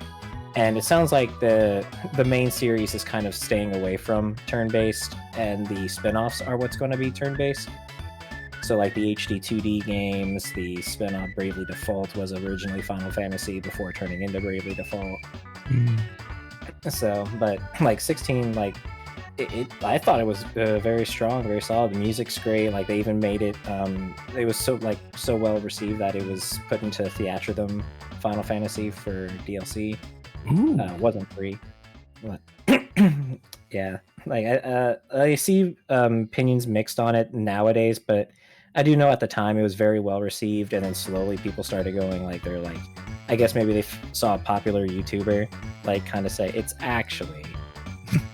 [SPEAKER 2] And it sounds like the main series is kind of staying away from turn-based, and the spin-offs are what's going to be turn-based. So like the HD 2D games, the spin-off Bravely Default was originally Final Fantasy before turning into Bravely Default. So, but like 16, like I thought it was very strong, very solid. The music's great. Like they even made it. It was so well received that it was put into Theatrhythm Final Fantasy for DLC. Wasn't free. But yeah, like I see opinions mixed on it nowadays, but I do know at the time it was very well received, and then slowly people started going like they're like, I guess maybe they saw a popular YouTuber like kind of say it's actually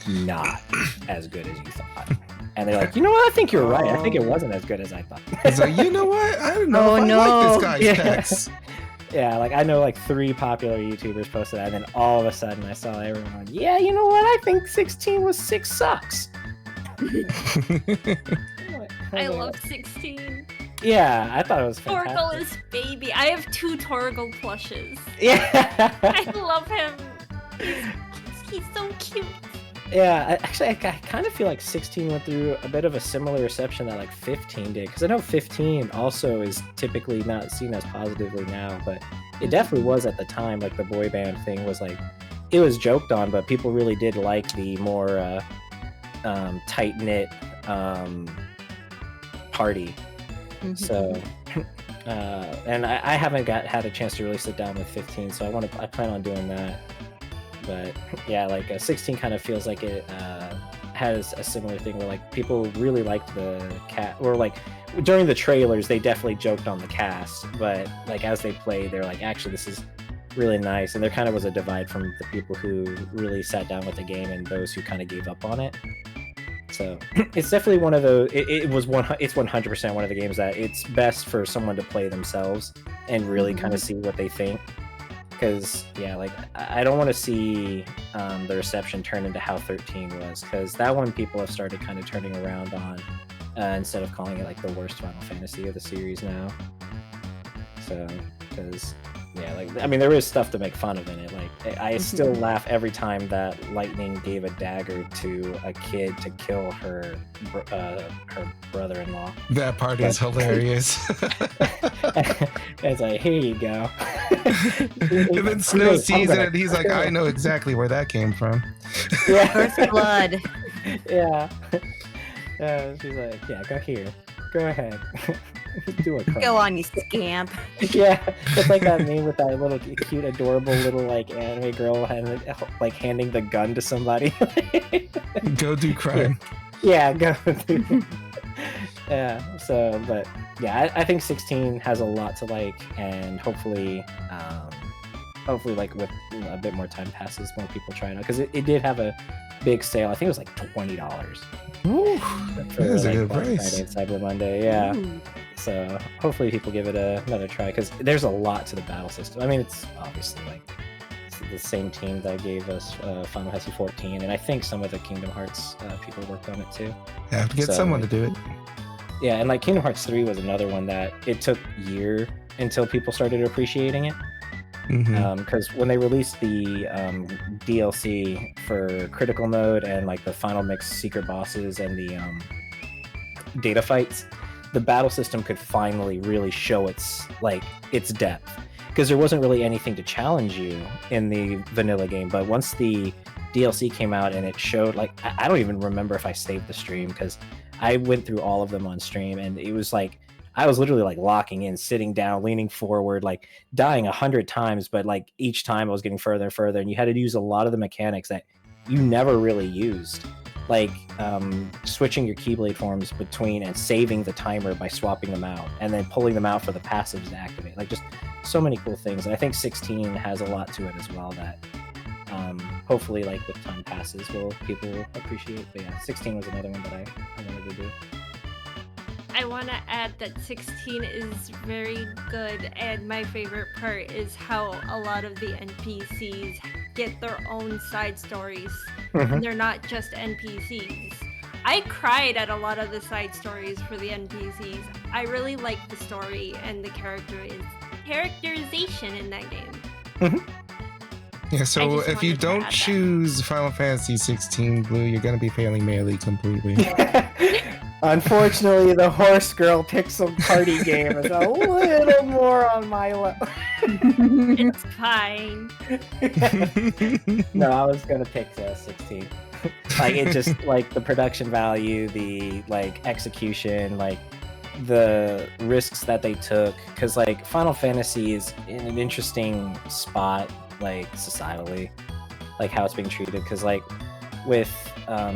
[SPEAKER 2] not as good as you thought, and they're like, you know what, I think you're right. I think it wasn't as good as I thought.
[SPEAKER 5] It's like, you know what? I don't know if I like this guy's text.
[SPEAKER 2] Yeah, like I know like 3 popular YouTubers posted that, and then all of a sudden I saw everyone, yeah, you know what? I think 16 was 6 sucks.
[SPEAKER 1] I love 16.
[SPEAKER 2] Yeah, I thought it was fantastic.
[SPEAKER 1] Torgal is baby. I have 2 Torgal plushes.
[SPEAKER 2] Yeah.
[SPEAKER 1] I love him. He's so cute.
[SPEAKER 2] Yeah, I kind of feel like 16 went through a bit of a similar reception that like 15 did, because I know 15 also is typically not seen as positively now, but it definitely was at the time. Like the boy band thing was like, it was joked on, but people really did like the more tight-knit party. So and I haven't had a chance to really sit down with 15, so I plan on doing that. But yeah, like 16 kind of feels like it has a similar thing where like people really liked the cast, or like during the trailers they definitely joked on the cast, but like as they played they're like, actually this is really nice. And there kind of was a divide from the people who really sat down with the game and those who kind of gave up on it. So it's definitely one of those. It's 100% one of the games that it's best for someone to play themselves and really kind of see what they think. Because yeah, like I don't want to see the reception turn into how 13 was, because that one people have started kind of turning around on, instead of calling it like the worst Final Fantasy of the series now. So because yeah, like I mean there is stuff to make fun of in it. Like I still laugh every time that Lightning gave a dagger to a kid to kill her brother-in-law.
[SPEAKER 5] That part is hilarious.
[SPEAKER 2] It's like, here you go.
[SPEAKER 5] And then Snow sees it and he's like, I know exactly where that came from.
[SPEAKER 2] Yeah.
[SPEAKER 3] First blood.
[SPEAKER 2] Yeah. She's like, yeah, go here. Go ahead. Do a crime.
[SPEAKER 3] Go on, you scamp.
[SPEAKER 2] Yeah, it's like that meme with that little cute, adorable little like anime girl like handing the gun to somebody.
[SPEAKER 5] Go do crime.
[SPEAKER 2] Yeah, go do. Yeah. So, but yeah, I think 16 has a lot to like, and hopefully like with a bit more time passes, more people try it out, because it did have a big sale. I think it was like $20.
[SPEAKER 5] Ooh, that's a good
[SPEAKER 2] Black
[SPEAKER 5] price.
[SPEAKER 2] Friday and Cyber Monday. Yeah.
[SPEAKER 3] Ooh.
[SPEAKER 2] So hopefully people give it another try, because there's a lot to the battle system. I mean, it's obviously like it's the same team that gave us Final Fantasy 14, and I think some of the Kingdom Hearts people worked on it too.
[SPEAKER 5] Yeah, have to get someone to do it.
[SPEAKER 2] Yeah, and like Kingdom Hearts 3 was another one that it took a year until people started appreciating it. Because when they released the DLC for Critical Mode and like the Final Mix secret bosses and the data fights, the battle system could finally really show its depth, because there wasn't really anything to challenge you in the vanilla game. But once the DLC came out and it showed, like, I don't even remember if I saved the stream, because I went through all of them on stream, and it was like I was literally like locking in, sitting down, leaning forward, like dying 100 times, but like each time I was getting further and further, and you had to use a lot of the mechanics that you never really used, like switching your Keyblade forms between and saving the timer by swapping them out, and then pulling them out for the passives to activate. Like just so many cool things. And I think 16 has a lot to it as well that hopefully, like with time passes, people will appreciate. But yeah, 16 was another one that I wanted to do.
[SPEAKER 1] I want to add that 16 is very good, and my favorite part is how a lot of the NPCs get their own side stories, and they're not just NPCs. I cried at a lot of the side stories for the NPCs. I really like the story and the characterization in that game.
[SPEAKER 5] Yeah, so if you don't choose Final Fantasy 16 Blue, you're gonna be failing Mellie completely.
[SPEAKER 2] Unfortunately, the Horse Girl Pixel Party game is a little more on my level.
[SPEAKER 1] It's fine.
[SPEAKER 2] No, I was gonna pick 16. Like it just like the production value, the like execution, like the risks that they took. Because like Final Fantasy is in an interesting spot, like societally, like how it's being treated. Because like with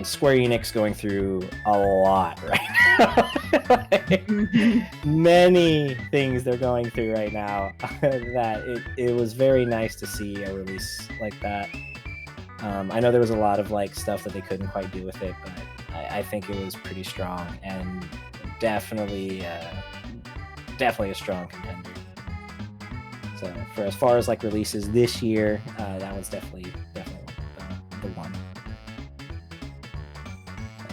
[SPEAKER 2] Square Enix going through a lot right now, like, many things they're going through right now, that it was very nice to see a release like that. I know there was a lot of like stuff that they couldn't quite do with it, but I think it was pretty strong and definitely a strong contender. So for as far as like releases this year, that was definitely the one.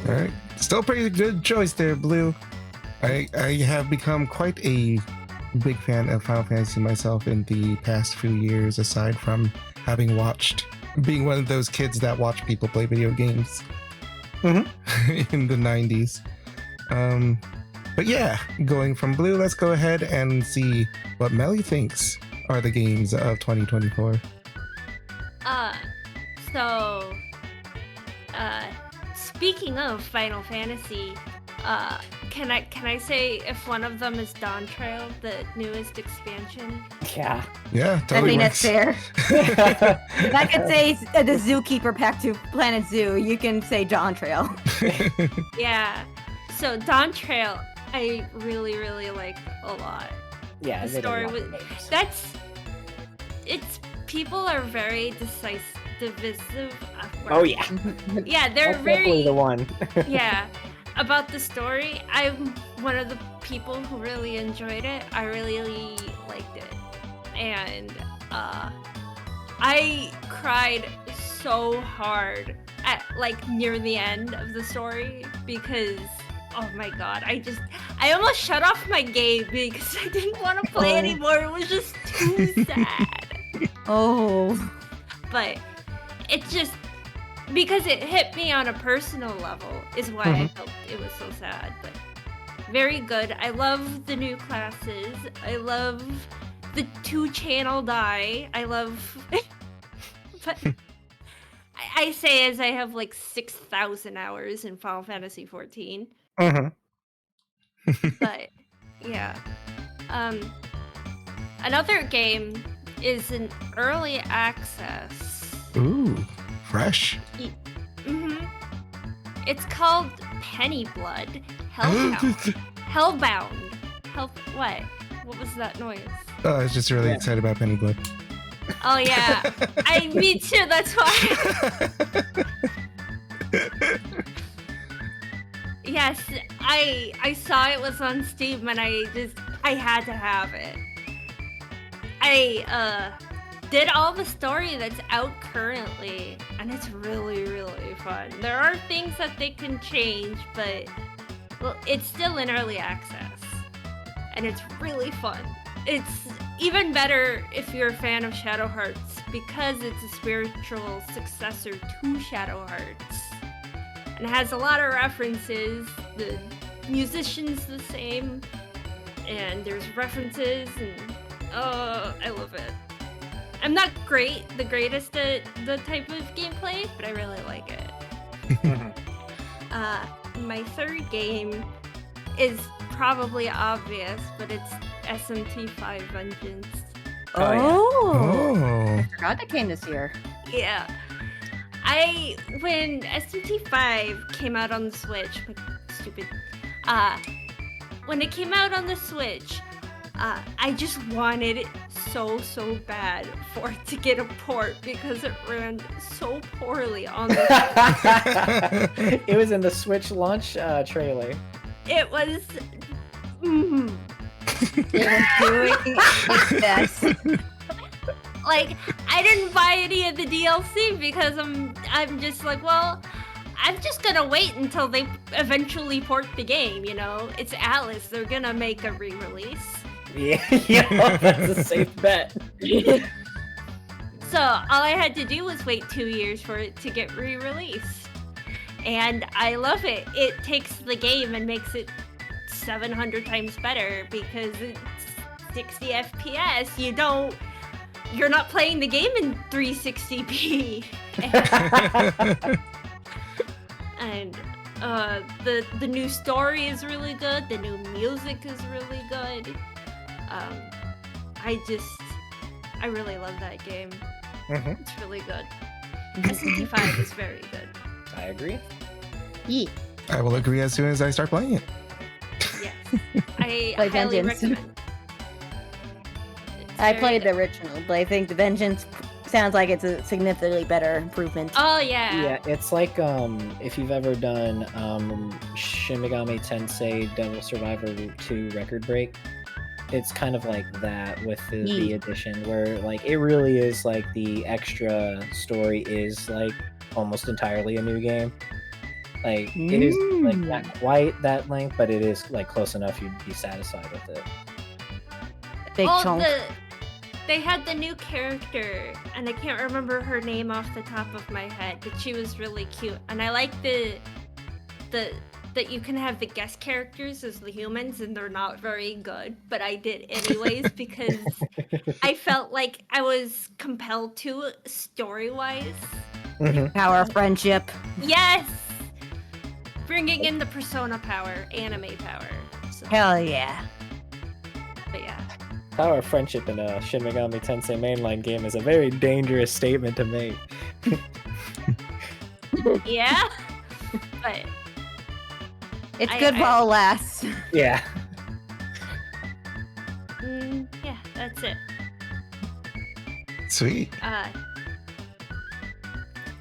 [SPEAKER 5] All right, still pretty good choice there, Blue. I have become quite a big fan of Final Fantasy myself in the past few years, aside from being one of those kids that watch people play video games in the 90s. But yeah, going from Blue, let's go ahead and see what Mellie thinks are the games of 2024.
[SPEAKER 1] Speaking of Final Fantasy, can I say if one of them is Dawn Trail, the newest expansion?
[SPEAKER 2] Yeah,
[SPEAKER 5] totally.
[SPEAKER 3] I think that's fair. If I could say the Zookeeper Pack to Planet Zoo, you can say Dawn Trail.
[SPEAKER 1] Yeah. So Dawn Trail, I really, really liked a lot.
[SPEAKER 2] Yeah,
[SPEAKER 1] the story was people are very divisive.
[SPEAKER 2] Oh yeah.
[SPEAKER 1] Yeah, they're
[SPEAKER 2] That's
[SPEAKER 1] very
[SPEAKER 2] definitely the one.
[SPEAKER 1] yeah. About the story, I'm one of the people who really enjoyed it. I really liked it. And I cried so hard at like near the end of the story because oh my god, I almost shut off my game because I didn't want to play anymore. It was just too sad. But it just because it hit me on a personal level is why I felt it was so sad. But very good. I love the new classes. I love the 2-channel die. I love but I say as I have like 6,000 hours in Final Fantasy 14. But yeah. Another game is an early access.
[SPEAKER 5] Ooh, fresh.
[SPEAKER 1] It's called Penny Blood. Hellbound. What? What was that noise?
[SPEAKER 5] Oh, I was just really excited about Penny Blood.
[SPEAKER 1] Oh yeah, me too. That's why. Yes, I saw it was on Steam and I had to have it. I did all the story that's out currently, and it's really, really fun. There are things that they can change, but well, it's still in early access, and it's really fun. It's even better if you're a fan of Shadow Hearts, because it's a spiritual successor to Shadow Hearts. And it has a lot of references, the musician's the same, and there's references, and I love it. I'm not the greatest at the type of gameplay, but I really like it. My third game is probably obvious, but it's SMT5 Vengeance.
[SPEAKER 3] I forgot that came this year.
[SPEAKER 1] Yeah. When SMT5 came out on the Switch, when it came out on the Switch, I just wanted so bad for it to get a port because it ran so poorly on the
[SPEAKER 2] It was in the Switch launch trailer.
[SPEAKER 1] It was
[SPEAKER 3] Doing its best.
[SPEAKER 1] like I didn't buy any of the DLC because I'm just like, well, I'm just gonna wait until they eventually port the game, you know? It's Alice, they're gonna make a re-release.
[SPEAKER 2] Yeah, that's a safe bet.
[SPEAKER 1] So all I had to do was wait 2 years for it to get re-released. And I love it. It takes the game and makes it 700 times better because it's 60 FPS. You're not playing the game in 360p. And the new story is really good. The new music is really good. I really love that game. It's really good. SMT5 is very good.
[SPEAKER 2] I agree.
[SPEAKER 3] Yeah.
[SPEAKER 5] I will agree as soon as I start playing it.
[SPEAKER 1] Yes, I
[SPEAKER 3] Play
[SPEAKER 1] highly
[SPEAKER 3] Vengeance.
[SPEAKER 1] recommend. It's
[SPEAKER 3] I
[SPEAKER 1] very
[SPEAKER 3] played the
[SPEAKER 1] good.
[SPEAKER 3] original, but I think the Vengeance sounds like it's a significantly better improvement.
[SPEAKER 1] Oh yeah.
[SPEAKER 2] Yeah, it's like if you've ever done Shin Megami Tensei Devil Survivor Route 2 Record Break, it's kind of like that with the addition where like it really is like the extra story is like almost entirely a new game. Like it is like not quite that length, but it is like close enough you'd be satisfied with it.
[SPEAKER 3] Big chunk.
[SPEAKER 1] They had the new character, and I can't remember her name off the top of my head, but she was really cute. And I like that you can have the guest characters as the humans, and they're not very good, but I did anyways because I felt like I was compelled to story-wise.
[SPEAKER 3] Power of friendship.
[SPEAKER 1] Yes, bringing in the persona power, anime power. So,
[SPEAKER 3] Hell yeah.
[SPEAKER 1] but yeah.
[SPEAKER 2] Power of friendship in a Shin Megami Tensei mainline game is a very dangerous statement to make.
[SPEAKER 1] Yeah, but
[SPEAKER 3] It's good while it lasts.
[SPEAKER 2] Yeah.
[SPEAKER 1] yeah, that's it.
[SPEAKER 5] Sweet.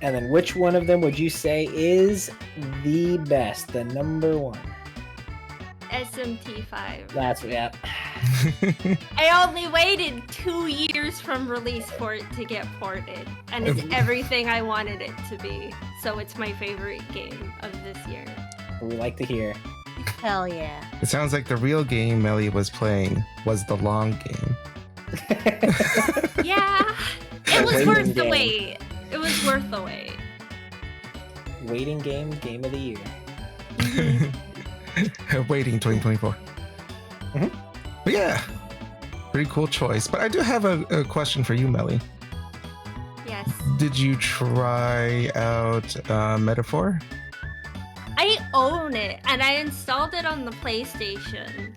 [SPEAKER 2] And then which one of them would you say is the best, the number one?
[SPEAKER 1] SMT5.
[SPEAKER 2] That's yeah.
[SPEAKER 1] I only waited 2 years from release for it to get ported, and it's everything I wanted it to be. So it's my favorite game of this year.
[SPEAKER 2] We like to hear.
[SPEAKER 3] Hell yeah.
[SPEAKER 5] It sounds like the real game Mellie was playing was the long game.
[SPEAKER 1] Yeah, it was
[SPEAKER 2] Waiting
[SPEAKER 1] worth the
[SPEAKER 2] game.
[SPEAKER 1] wait. It was worth the wait.
[SPEAKER 2] Waiting game of the year.
[SPEAKER 5] Waiting 2024. But yeah, pretty cool choice. But I do have a question for you, Mellie.
[SPEAKER 1] Yes.
[SPEAKER 5] Did you try out Metaphor?
[SPEAKER 1] I own it, and I installed it on the PlayStation,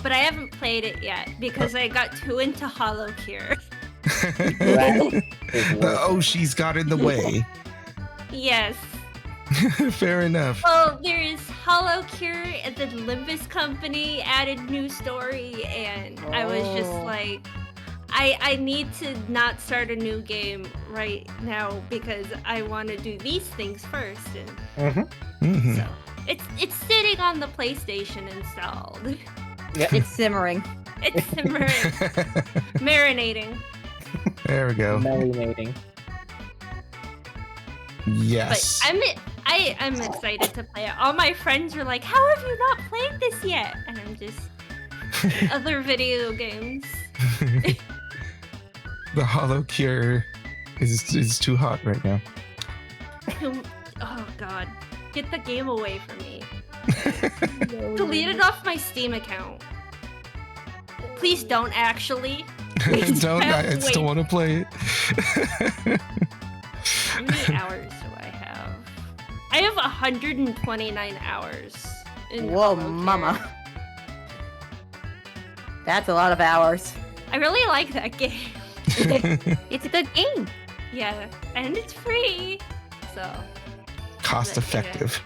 [SPEAKER 1] but I haven't played it yet because I got too into Hollow Cure.
[SPEAKER 2] That is
[SPEAKER 5] The
[SPEAKER 2] worth it.
[SPEAKER 5] Oshi's got in the way.
[SPEAKER 1] Yes.
[SPEAKER 5] Fair enough.
[SPEAKER 1] Well, there is Hollow Cure, and the Limbus Company added new story, and I was just like, I need to not start a new game right now because I want to do these things first, and
[SPEAKER 5] Mhm.
[SPEAKER 1] so it's sitting on the PlayStation installed.
[SPEAKER 3] It's simmering.
[SPEAKER 1] It's simmering, marinating.
[SPEAKER 5] There we go.
[SPEAKER 2] Melinating.
[SPEAKER 5] Yes.
[SPEAKER 1] But I'm excited to play it. All my friends were like, "How have you not played this yet?" And I'm just other video games.
[SPEAKER 5] The Hollow Cure is too hot right now.
[SPEAKER 1] Oh God, get the game away from me. Delete it off my Steam account. Please don't actually. Please
[SPEAKER 5] Don't. I
[SPEAKER 1] wait.
[SPEAKER 5] still want to play it.
[SPEAKER 1] How many hours do I have? I have 129 hours. In
[SPEAKER 3] Whoa,
[SPEAKER 1] Hollow Cure.
[SPEAKER 3] mama. That's a lot of hours.
[SPEAKER 1] I really like that game.
[SPEAKER 3] It's a good game.
[SPEAKER 1] Yeah, and it's free. So,
[SPEAKER 5] Cost effective.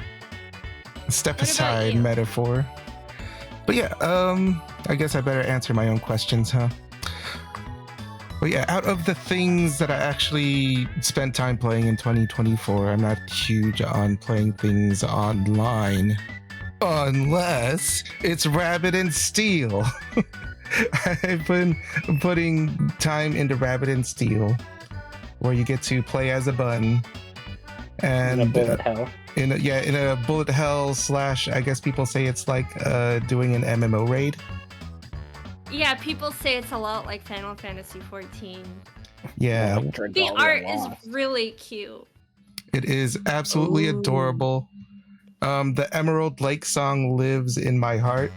[SPEAKER 5] Step
[SPEAKER 1] What about
[SPEAKER 5] aside,
[SPEAKER 1] you?
[SPEAKER 5] Metaphor. But yeah, I guess I better answer my own questions, huh? But yeah, out of the things that I actually spent time playing in 2024, I'm not huge on playing things online. Unless it's Rabbit and Steel. I've been putting time into Rabbit and Steel, where you get to play as a bun. And
[SPEAKER 2] In a bullet hell.
[SPEAKER 5] in a bullet hell / I guess people say it's like doing an MMO raid.
[SPEAKER 1] Yeah, people say it's a lot like Final Fantasy 14.
[SPEAKER 5] Yeah,
[SPEAKER 2] Like
[SPEAKER 1] The
[SPEAKER 2] Dragalia
[SPEAKER 1] art
[SPEAKER 2] Lost.
[SPEAKER 1] is really cute.
[SPEAKER 5] it is absolutely
[SPEAKER 3] Ooh.
[SPEAKER 5] adorable. The Emerald Lake song lives in my heart,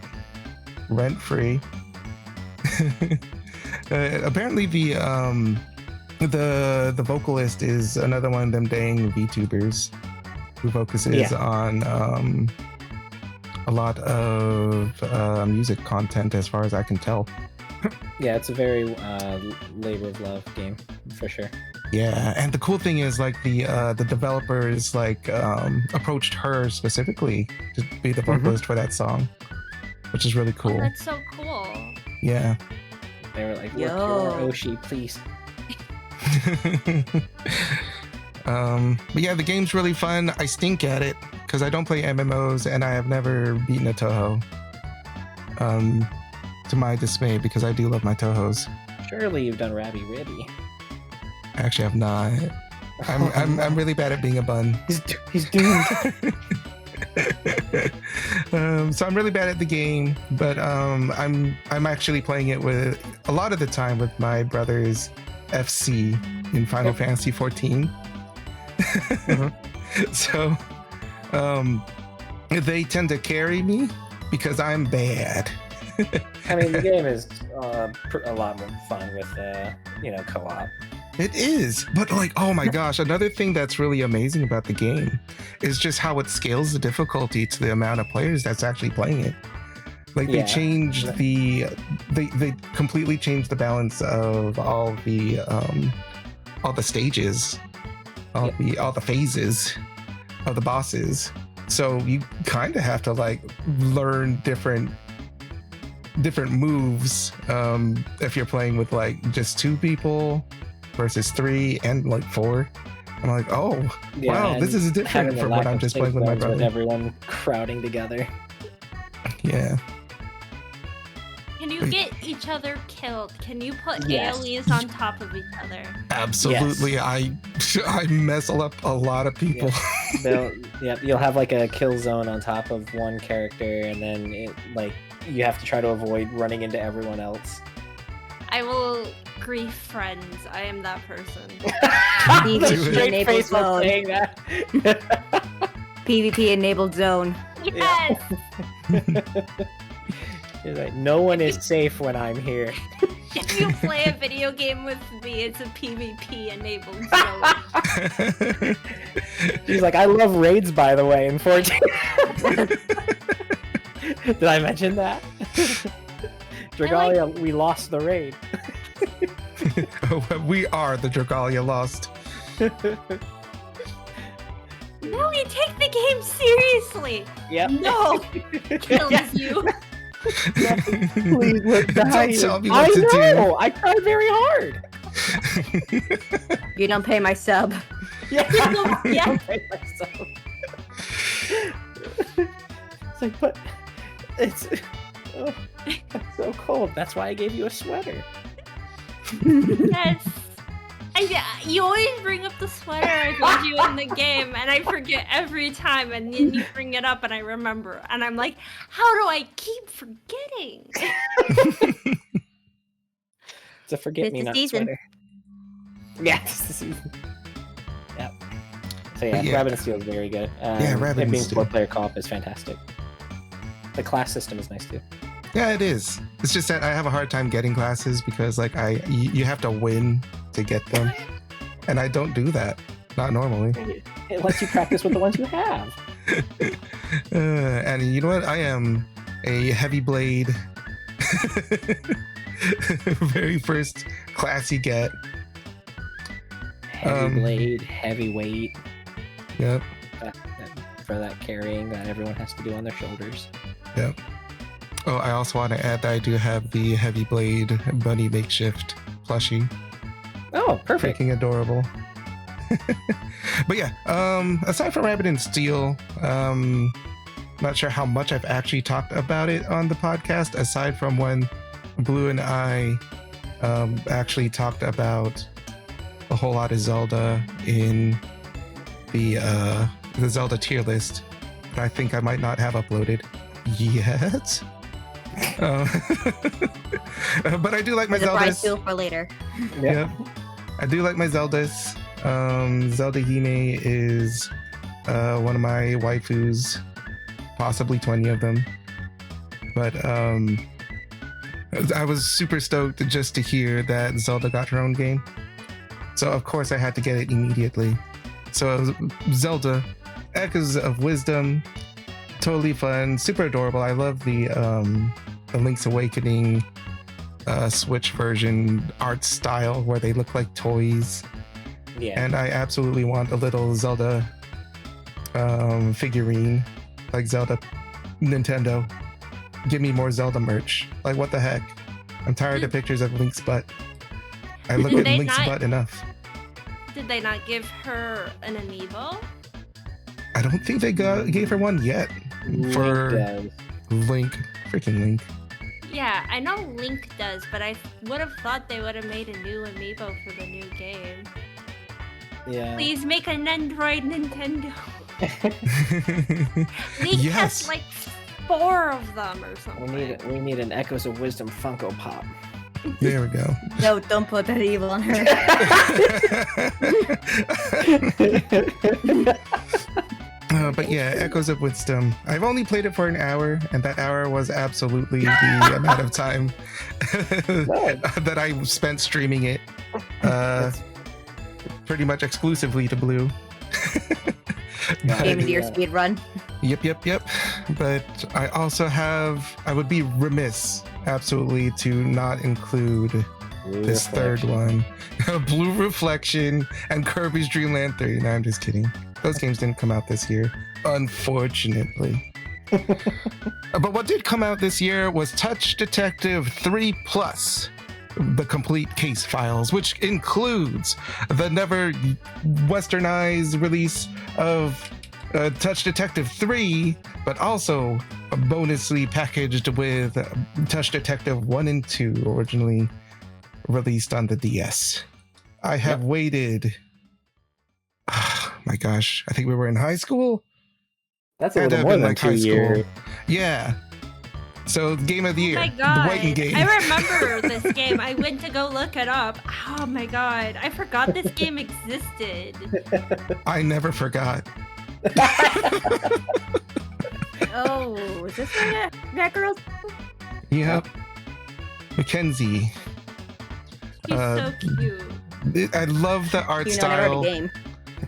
[SPEAKER 5] rent free. Apparently, the vocalist is another one of them dang VTubers who focuses on a lot of music content, as far as I can tell.
[SPEAKER 2] Yeah, it's a very labor of love game for sure.
[SPEAKER 5] Yeah, and the cool thing is like the developers like approached her specifically to be the vocalist for that song, which is really
[SPEAKER 1] Oh,
[SPEAKER 5] cool.
[SPEAKER 1] that's so cool.
[SPEAKER 5] Yeah.
[SPEAKER 2] They were like, look,
[SPEAKER 3] Yo.
[SPEAKER 2] you're Oshi, please.
[SPEAKER 5] But yeah, the game's really fun. I stink at it because I don't play MMOs and I have never beaten a Toho. To my dismay, because I do love my Tohos.
[SPEAKER 2] Surely you've done Rabby Ribby.
[SPEAKER 5] I actually have not. I'm really bad at being a bun.
[SPEAKER 2] He's doomed.
[SPEAKER 5] So I'm really bad at the game, but I'm actually playing it with a lot of the time with my brother's FC in Final Fantasy 14. So they tend to carry me because I'm bad.
[SPEAKER 2] I mean, the game is a lot more fun with, co-op.
[SPEAKER 5] It is, but like, oh my gosh, another thing that's really amazing about the game is just how it scales the difficulty to the amount of players that's actually playing it. Like they changed they completely changed the balance of all the stages, all the phases of the bosses. So you kind of have to like learn different moves if you're playing with like just 2 people versus 3 and like 4. I'm like, oh wow, this is different from when I'm just playing with my brother.
[SPEAKER 2] With everyone crowding together.
[SPEAKER 5] Yeah.
[SPEAKER 1] Can you get each other killed? Can you put
[SPEAKER 2] Yes.
[SPEAKER 1] AoEs on top of each other?
[SPEAKER 5] Absolutely. I mess up a lot of people.
[SPEAKER 2] You'll have like a kill zone on top of one character, and then you have to try to avoid running into everyone else.
[SPEAKER 1] I will grief friends. I am that person.
[SPEAKER 3] PvP enabled zone.
[SPEAKER 2] saying that.
[SPEAKER 3] PvP enabled zone.
[SPEAKER 1] Yes!
[SPEAKER 2] It's like, no one is safe when I'm here.
[SPEAKER 1] If you play a video game with me, it's a PvP enabled zone.
[SPEAKER 2] She's like, I love raids, by the way, in 14. Did I mention that? Dragalia, we lost the raid.
[SPEAKER 5] We are the Dragalia Lost.
[SPEAKER 1] Mellie, take the game seriously.
[SPEAKER 2] Yep.
[SPEAKER 1] No, kills you.
[SPEAKER 2] Please, we're
[SPEAKER 5] Don't
[SPEAKER 2] dying.
[SPEAKER 5] tell me what to do.
[SPEAKER 2] I tried very hard.
[SPEAKER 3] You don't pay my sub.
[SPEAKER 2] Yeah.
[SPEAKER 1] Yeah.
[SPEAKER 2] It's like, but it's so cold. That's why I gave you a sweater.
[SPEAKER 1] Yes. You always bring up the sweater I gave you in the game, and I forget every time, and then you bring it up, and I remember, and I'm like, how do I keep forgetting?
[SPEAKER 2] It's a forget-me-not sweater. Yeah, it's the season. Yep. So yeah, Rabbit and Steel is very good.
[SPEAKER 5] Rabbit and
[SPEAKER 2] being
[SPEAKER 5] Steel.
[SPEAKER 2] 4-player co-op is fantastic. The class system is nice too.
[SPEAKER 5] Yeah, it is. It's just that I have a hard time getting classes because like you have to win to get them, and I don't do that. Not normally.
[SPEAKER 2] It lets you practice with the ones you have.
[SPEAKER 5] And you know what? I am a heavy blade. Very first class you get.
[SPEAKER 2] Heavy blade, heavyweight.
[SPEAKER 5] Yep.
[SPEAKER 2] For that carrying that everyone has to do on their shoulders.
[SPEAKER 5] Yep. Oh, I also want to add that I do have the heavy blade bunny makeshift plushie.
[SPEAKER 2] Oh, perfect.
[SPEAKER 5] Freaking adorable. But yeah, aside from Rabbit and Steel, not sure how much I've actually talked about it on the podcast, aside from when Blue and I actually talked about a whole lot of Zelda in the Zelda tier list that I think I might not have uploaded yet. But I do like my
[SPEAKER 3] Surprise
[SPEAKER 5] Zeldas.
[SPEAKER 3] feel for later.
[SPEAKER 5] Yeah, I do like my Zeldas. Zelda Hime is one of my waifus, possibly 20 of them. But I was super stoked just to hear that Zelda got her own game. So of course I had to get it immediately. So Zelda, Echoes of Wisdom, totally fun, super adorable. I love the Link's Awakening Switch version art style where they look like toys.
[SPEAKER 2] Yeah.
[SPEAKER 5] And I absolutely want a little Zelda figurine, like Zelda Nintendo. Give me more Zelda merch. Like, what the heck? I'm tired of pictures of Link's butt. I look at
[SPEAKER 1] they
[SPEAKER 5] Link's
[SPEAKER 1] not-
[SPEAKER 5] butt enough.
[SPEAKER 1] Did they not give her an amiibo?
[SPEAKER 5] I don't think they gave her one yet for Link. Freaking Link.
[SPEAKER 1] Yeah, I know Link does, but I would have thought they would have made a new amiibo for the new game.
[SPEAKER 2] Yeah.
[SPEAKER 1] Please make an Android Nintendo. Link
[SPEAKER 5] Yes.
[SPEAKER 1] has like 4 of them or something.
[SPEAKER 2] We need an Echoes of Wisdom Funko Pop.
[SPEAKER 5] There we go.
[SPEAKER 3] No, don't put that evil on her.
[SPEAKER 5] But yeah, Echoes of Wisdom. I've only played it for an hour, and that hour was absolutely the amount of time that I spent streaming it. Pretty much exclusively to Blue.
[SPEAKER 3] Game into your speed run.
[SPEAKER 5] Yep. But I also I would be remiss, absolutely, to not include this third one. Blue Reflection and Kirby's Dream Land 3. No, I'm just kidding. Those games didn't come out this year, unfortunately. But what did come out this year was Touch Detective 3 Plus, the complete case files, which includes the never westernized release of Touch Detective 3, but also bonusly packaged with Touch Detective 1 and 2, originally released on the DS. I have waited. Oh, my gosh, I think we were in high school.
[SPEAKER 2] That's a
[SPEAKER 5] Had to
[SPEAKER 2] little
[SPEAKER 5] have
[SPEAKER 2] more
[SPEAKER 5] been
[SPEAKER 2] than
[SPEAKER 5] like
[SPEAKER 2] 2 years.
[SPEAKER 5] Yeah. So Game of the Year,
[SPEAKER 1] Oh my
[SPEAKER 5] the
[SPEAKER 1] god.
[SPEAKER 5] waiting game.
[SPEAKER 1] I remember this game. I went to go look it up. Oh my god. I forgot this game existed.
[SPEAKER 5] I never forgot.
[SPEAKER 3] Oh, is this that girl?
[SPEAKER 5] Yep. Mackenzie.
[SPEAKER 1] He's so cute.
[SPEAKER 5] I love the art
[SPEAKER 3] You know, never heard
[SPEAKER 5] style.
[SPEAKER 3] a game.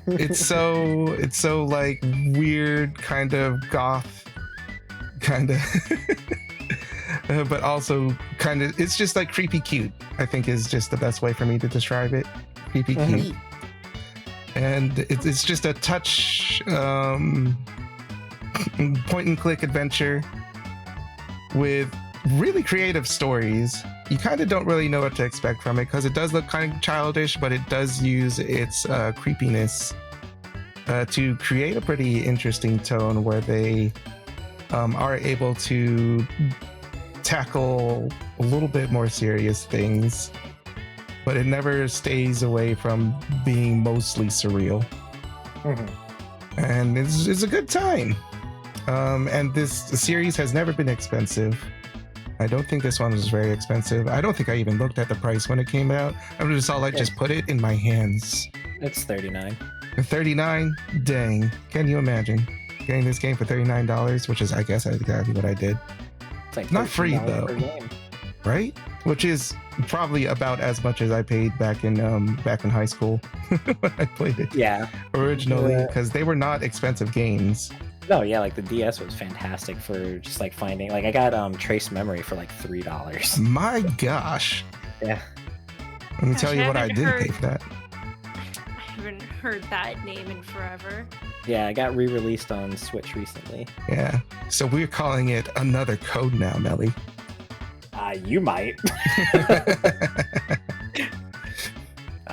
[SPEAKER 5] It's so like weird, kind of goth, kind of, but also kind of. It's just like creepy cute. I think is just the best way for me to describe it. Creepy cute, and it's just a touch point and click adventure with really creative stories. You kind of don't really know what to expect from it because it does look kind of childish, but it does use its creepiness to create a pretty interesting tone where they are able to tackle a little bit more serious things, but it never stays away from being mostly surreal. And it's a good time. And this series has never been expensive. I don't think this one was very expensive. I don't think I even looked at the price when it came out. I just saw just put it in my hands.
[SPEAKER 2] It's $39.
[SPEAKER 5] $39? Dang. Can you imagine getting this game for $39? Which is, I guess, exactly what I did.
[SPEAKER 2] It's like
[SPEAKER 5] Not free,
[SPEAKER 2] $13
[SPEAKER 5] though.
[SPEAKER 2] per game.
[SPEAKER 5] Right? Which is probably about as much as I paid back in high school when I played it
[SPEAKER 2] Yeah.
[SPEAKER 5] originally, because they were not expensive games.
[SPEAKER 2] No, yeah, like the DS was fantastic for just like finding. Like I got Trace Memory for like $3.
[SPEAKER 5] My gosh.
[SPEAKER 2] Yeah.
[SPEAKER 5] Let me
[SPEAKER 1] Gosh,
[SPEAKER 5] tell you
[SPEAKER 1] I
[SPEAKER 5] what I
[SPEAKER 1] haven't
[SPEAKER 5] did
[SPEAKER 1] heard-
[SPEAKER 5] pay for that.
[SPEAKER 1] I haven't heard that name in forever.
[SPEAKER 2] Yeah, I got re-released on Switch recently.
[SPEAKER 5] Yeah. So we're calling it another code now, Mellie.
[SPEAKER 2] You might.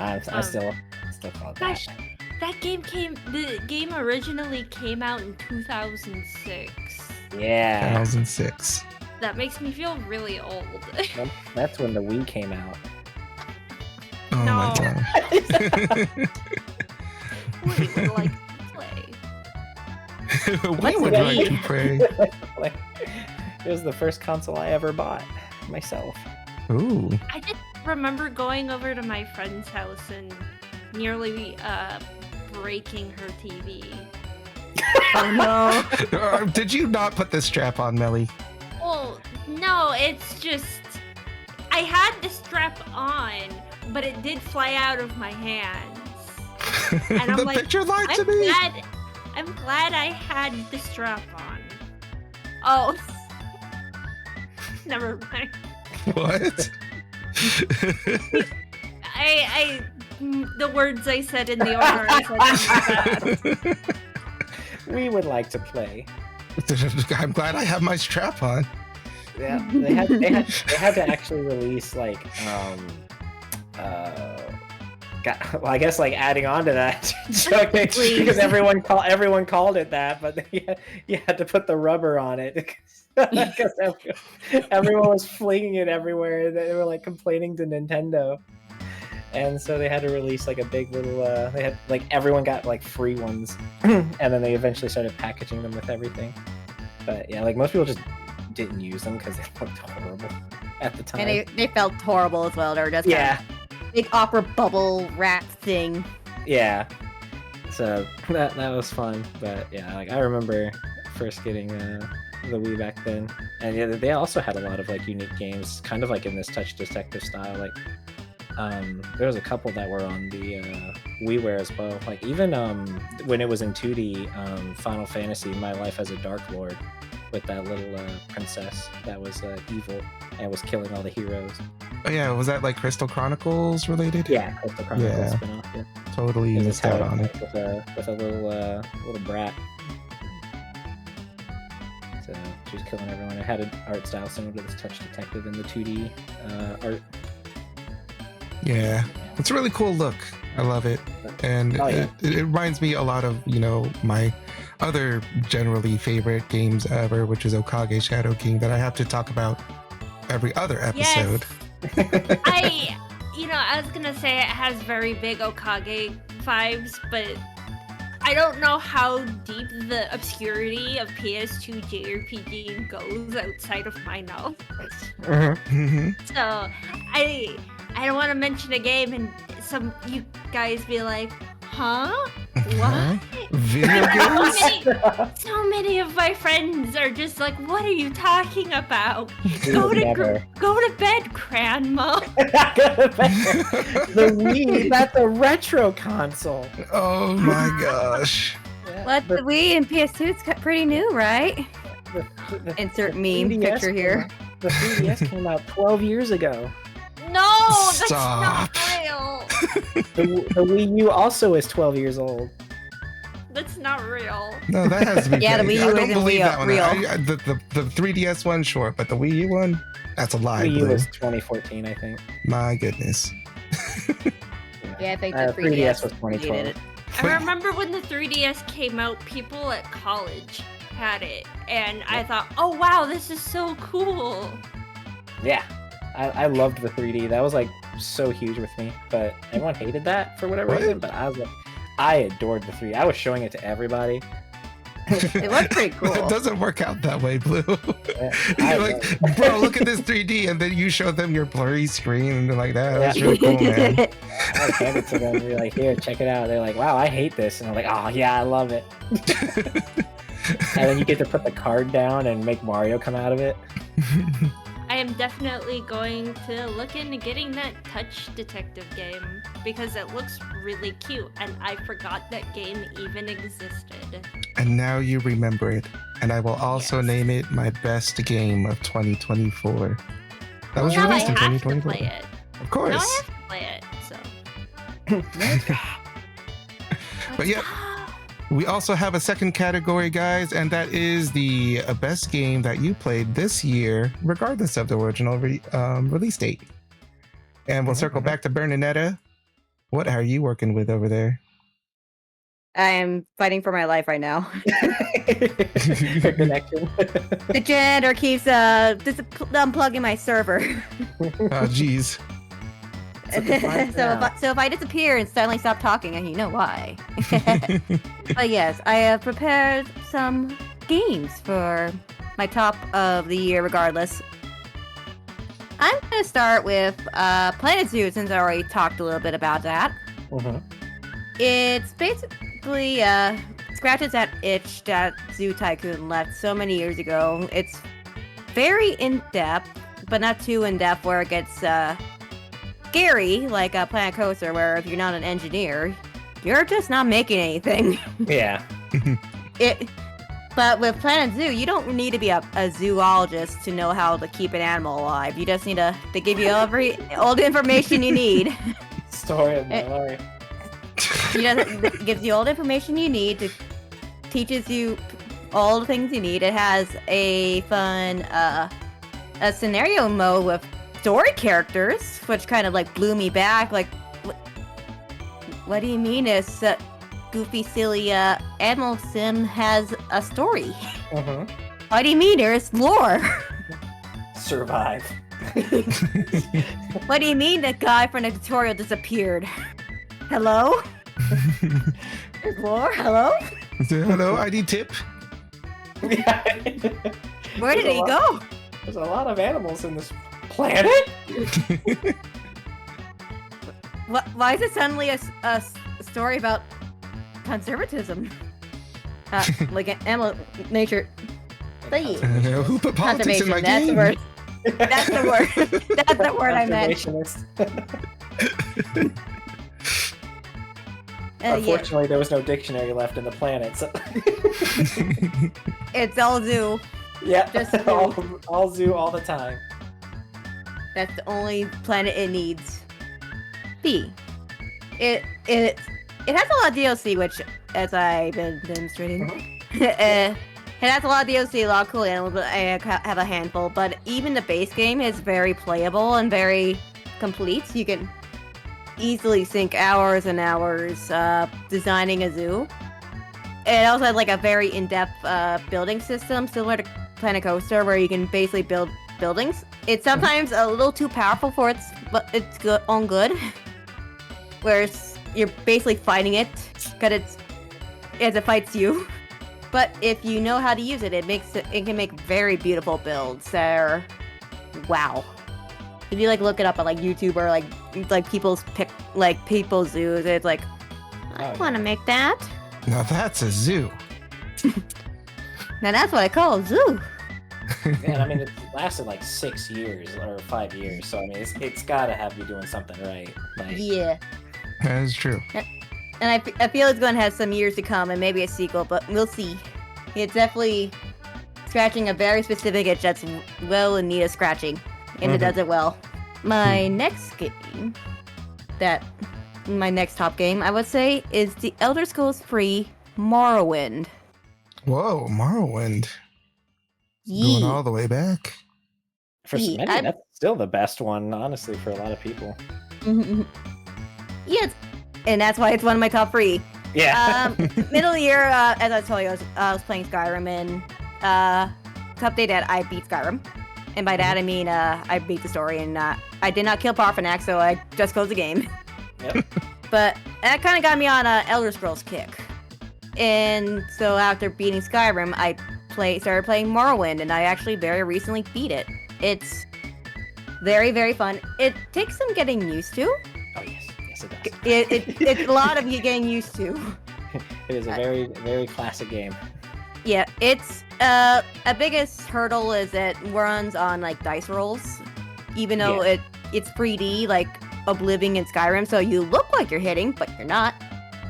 [SPEAKER 2] I still call it that.
[SPEAKER 1] Gosh, the game originally came out in 2006.
[SPEAKER 2] Yeah,
[SPEAKER 5] 2006.
[SPEAKER 1] That makes me feel really old.
[SPEAKER 2] that's when the Wii came out.
[SPEAKER 5] Oh
[SPEAKER 1] No.
[SPEAKER 5] my god.
[SPEAKER 1] We would like to play.
[SPEAKER 5] We would like to pray.
[SPEAKER 2] It was the first console I ever bought myself.
[SPEAKER 5] Ooh.
[SPEAKER 1] I just remember going over to my friend's house and nearly breaking her TV.
[SPEAKER 3] Oh no.
[SPEAKER 5] Did you not put the strap on, Mellie?
[SPEAKER 1] Well, no, it's just I had the strap on, but it did fly out of my hands. And I'm
[SPEAKER 5] The
[SPEAKER 1] like,
[SPEAKER 5] picture lied to me.
[SPEAKER 1] I'm glad I had the strap on. Oh, never mind.
[SPEAKER 5] What?
[SPEAKER 1] The words I said in the order I said.
[SPEAKER 2] We would like to play.
[SPEAKER 5] I'm glad I have my strap on.
[SPEAKER 2] Yeah, they had to actually release like well, I guess like adding on to that because everyone called it that, but you had to put the rubber on it because everyone was flinging it everywhere. They were like complaining to Nintendo, and so they had to release like a big little. They had like everyone got like free ones, and then they eventually started packaging them with everything. But yeah, like most people just didn't use them because they looked horrible at the time.
[SPEAKER 3] And they felt horrible as well. They were just
[SPEAKER 2] Yeah.
[SPEAKER 3] kind of big opera bubble wrap thing.
[SPEAKER 2] Yeah. So that was fun. But yeah, like I remember first getting the Wii back then. And yeah, they also had a lot of like unique games, kind of like in this touch detective style. Like there was a couple that were on the WiiWare as well. Like even when it was in 2D, Final Fantasy My Life as a Dark Lord with that little princess that was evil and was killing all the heroes.
[SPEAKER 5] Oh yeah, was that like Crystal Chronicles related?
[SPEAKER 2] Yeah, Crystal Chronicles
[SPEAKER 5] Yeah.
[SPEAKER 2] spin-off. Yeah.
[SPEAKER 5] Totally
[SPEAKER 2] It was
[SPEAKER 5] missed out
[SPEAKER 2] how
[SPEAKER 5] on it.
[SPEAKER 2] with a little brat. So she was killing everyone. It had an art style similar to this Touch Detective in the 2D art.
[SPEAKER 5] Yeah, it's a really cool look. I love it, and
[SPEAKER 2] Oh, yeah.
[SPEAKER 5] it reminds me a lot of my other generally favorite games ever, which is Okage Shadow King, that I have to talk about every other episode.
[SPEAKER 1] I was gonna say it has very big Okage vibes, but I don't know how deep the obscurity of PS2 JRPG goes outside of my knowledge.
[SPEAKER 5] Mm-hmm.
[SPEAKER 1] So I don't want to mention a game and some you guys be like, huh? What?
[SPEAKER 5] Video games?
[SPEAKER 1] So many of my friends are just like, what are you talking about?
[SPEAKER 2] We
[SPEAKER 1] Go
[SPEAKER 2] would
[SPEAKER 1] to
[SPEAKER 2] never.
[SPEAKER 1] go to bed, grandma.
[SPEAKER 2] The Wii, that's a retro console.
[SPEAKER 5] Oh my gosh.
[SPEAKER 3] What, the Wii and PS2 is pretty new, right?
[SPEAKER 2] The
[SPEAKER 3] Insert
[SPEAKER 2] 3DS
[SPEAKER 3] meme picture
[SPEAKER 2] came
[SPEAKER 3] here.
[SPEAKER 2] out- The 3DS came out 12 years ago.
[SPEAKER 1] No, that's
[SPEAKER 5] Stop.
[SPEAKER 1] not real.
[SPEAKER 2] The Wii U also is 12 years old.
[SPEAKER 1] That's not real.
[SPEAKER 5] No, that has to be.
[SPEAKER 3] Yeah, the
[SPEAKER 5] fake.
[SPEAKER 3] Wii U
[SPEAKER 5] I don't
[SPEAKER 3] isn't
[SPEAKER 5] believe that one.
[SPEAKER 3] real.
[SPEAKER 5] The 3DS one, sure, but the Wii U one, that's a lie.
[SPEAKER 2] Wii U
[SPEAKER 5] Blue.
[SPEAKER 2] was 2014, I think.
[SPEAKER 5] My goodness.
[SPEAKER 3] Yeah, I think the
[SPEAKER 2] 3DS was
[SPEAKER 3] predated
[SPEAKER 2] 2012.
[SPEAKER 3] it.
[SPEAKER 1] I remember when the 3DS came out, people at college had it, and I thought, oh wow, this is so cool.
[SPEAKER 2] Yeah, I loved the 3D. That was like so huge with me, but everyone hated that for whatever
[SPEAKER 5] What?
[SPEAKER 2] reason. But I was like, I adored the 3D. I was showing it to everybody.
[SPEAKER 3] It was pretty cool.
[SPEAKER 5] It doesn't work out that way, Blue.
[SPEAKER 2] I
[SPEAKER 5] You're like, bro, look at this 3D, and then you show them your blurry screen, and they're like, that's
[SPEAKER 2] Yeah.
[SPEAKER 5] really cool, man.
[SPEAKER 2] I would hand it to them and be like, here, check it out. They're like, wow, I hate this. And I'm like, oh, yeah, I love it. And then you get to put the card down and make Mario come out of it.
[SPEAKER 1] I am definitely going to look into getting that Touch Detective game because it looks really cute, and I forgot that game even existed.
[SPEAKER 5] And now you remember it. And I will also
[SPEAKER 1] Yes.
[SPEAKER 5] name it my best game of 2024. That was
[SPEAKER 1] Now I
[SPEAKER 5] released in
[SPEAKER 1] have to
[SPEAKER 5] 2024.
[SPEAKER 1] play it.
[SPEAKER 5] Of course.
[SPEAKER 1] Now I have to play it. So.
[SPEAKER 5] But yeah. We also have a second category, guys, and that is the best game that you played this year, regardless of the original release date. And we'll circle back to Bernaneta What are you working with over there?
[SPEAKER 3] I am fighting for my life right now.
[SPEAKER 2] Her connection.
[SPEAKER 3] The janitor keeps unplugging my server.
[SPEAKER 5] Oh, jeez.
[SPEAKER 3] So if I disappear and suddenly stop talking, and you know why. But yes, I have prepared some games for my top of the year regardless. I'm gonna start with Planet Zoo since I already talked a little bit about that. It's basically scratches that itch that Zoo Tycoon left so many years ago. It's very in-depth, but not too in-depth where it gets scary, like Planet Coaster, where if you're not an engineer, you're just not making anything.
[SPEAKER 2] Yeah.
[SPEAKER 3] But with Planet Zoo, you don't need to be a zoologist to know how to keep an animal alive. You just need to give you all the information you need.
[SPEAKER 2] Story of my life.
[SPEAKER 3] It gives you all the information you need, teaches you all the things you need. It has a fun a scenario mode with story characters, which kind of like blew me back. Like, what do you mean this goofy, silly animal sim has a story? What do you mean there's lore?
[SPEAKER 2] Survive.
[SPEAKER 3] What do you mean the guy from the tutorial disappeared? Hello? There's lore? Hello?
[SPEAKER 5] Hello, I need tip.
[SPEAKER 3] Where did he go?
[SPEAKER 2] There's a lot of animals in this planet.
[SPEAKER 3] Why is it suddenly a story about conservatism? Like animal nature.
[SPEAKER 5] Who put politics in my
[SPEAKER 3] That's
[SPEAKER 5] game?
[SPEAKER 3] the word. That's the word. That's the word I meant.
[SPEAKER 2] Unfortunately, there was no dictionary left in the planet. So...
[SPEAKER 3] It's all zoo.
[SPEAKER 2] Yeah,
[SPEAKER 3] Just
[SPEAKER 2] all zoo all the time.
[SPEAKER 3] That's the only planet it needs. B. It has a lot of DLC, which, as I've been demonstrating, it has a lot of DLC, a lot of cool animals, but I have a handful. But even the base game is very playable and very complete. You can easily sink hours and hours designing a zoo. It also has like a very in-depth building system, similar to Planet Coaster, where you can basically build buildings. It's sometimes a little too powerful for its own good, where you're basically fighting it because it fights you. But if you know how to use it, it can make very beautiful builds that are wow. If you like look it up on like YouTube or like people's zoos, it's like I want to make that.
[SPEAKER 5] Now that's a zoo.
[SPEAKER 3] Now that's what I call a zoo.
[SPEAKER 2] Man, I mean, it lasted like 6 years or 5 years, so I mean, it's gotta have you doing something right. Like...
[SPEAKER 3] Yeah.
[SPEAKER 5] That is true.
[SPEAKER 3] And I feel it's going to have some years to come and maybe a sequel, but we'll see. It's definitely scratching a very specific itch that's well in need of scratching, and it does it well. My next game, my next top game, I would say, is The Elder Scrolls 3 Morrowind.
[SPEAKER 5] Whoa, Morrowind.
[SPEAKER 3] Yee.
[SPEAKER 5] Going all the way back.
[SPEAKER 2] For many, that's still the best one, honestly, for a lot of people.
[SPEAKER 3] Yes, and that's why it's one of my top 3.
[SPEAKER 2] Yeah.
[SPEAKER 3] Middle of the year, as I told you, I was playing Skyrim, and to update that, I beat Skyrim. And by that, I mean I beat the story, and I did not kill Parthenax, so I just closed the game.
[SPEAKER 2] Yep.
[SPEAKER 3] But that kind of got me on an Elder Scrolls kick. And so after beating Skyrim, I started playing Morrowind, and I actually very recently beat it. It's very, very fun. It takes some getting used to.
[SPEAKER 2] Oh, yes. Yes, it does.
[SPEAKER 3] It's a lot of you getting used to.
[SPEAKER 2] It is a very, very classic game.
[SPEAKER 3] Yeah, it's a biggest hurdle is it runs on like dice rolls, even though it's 3D like Oblivion and Skyrim, so you look like you're hitting, but you're not.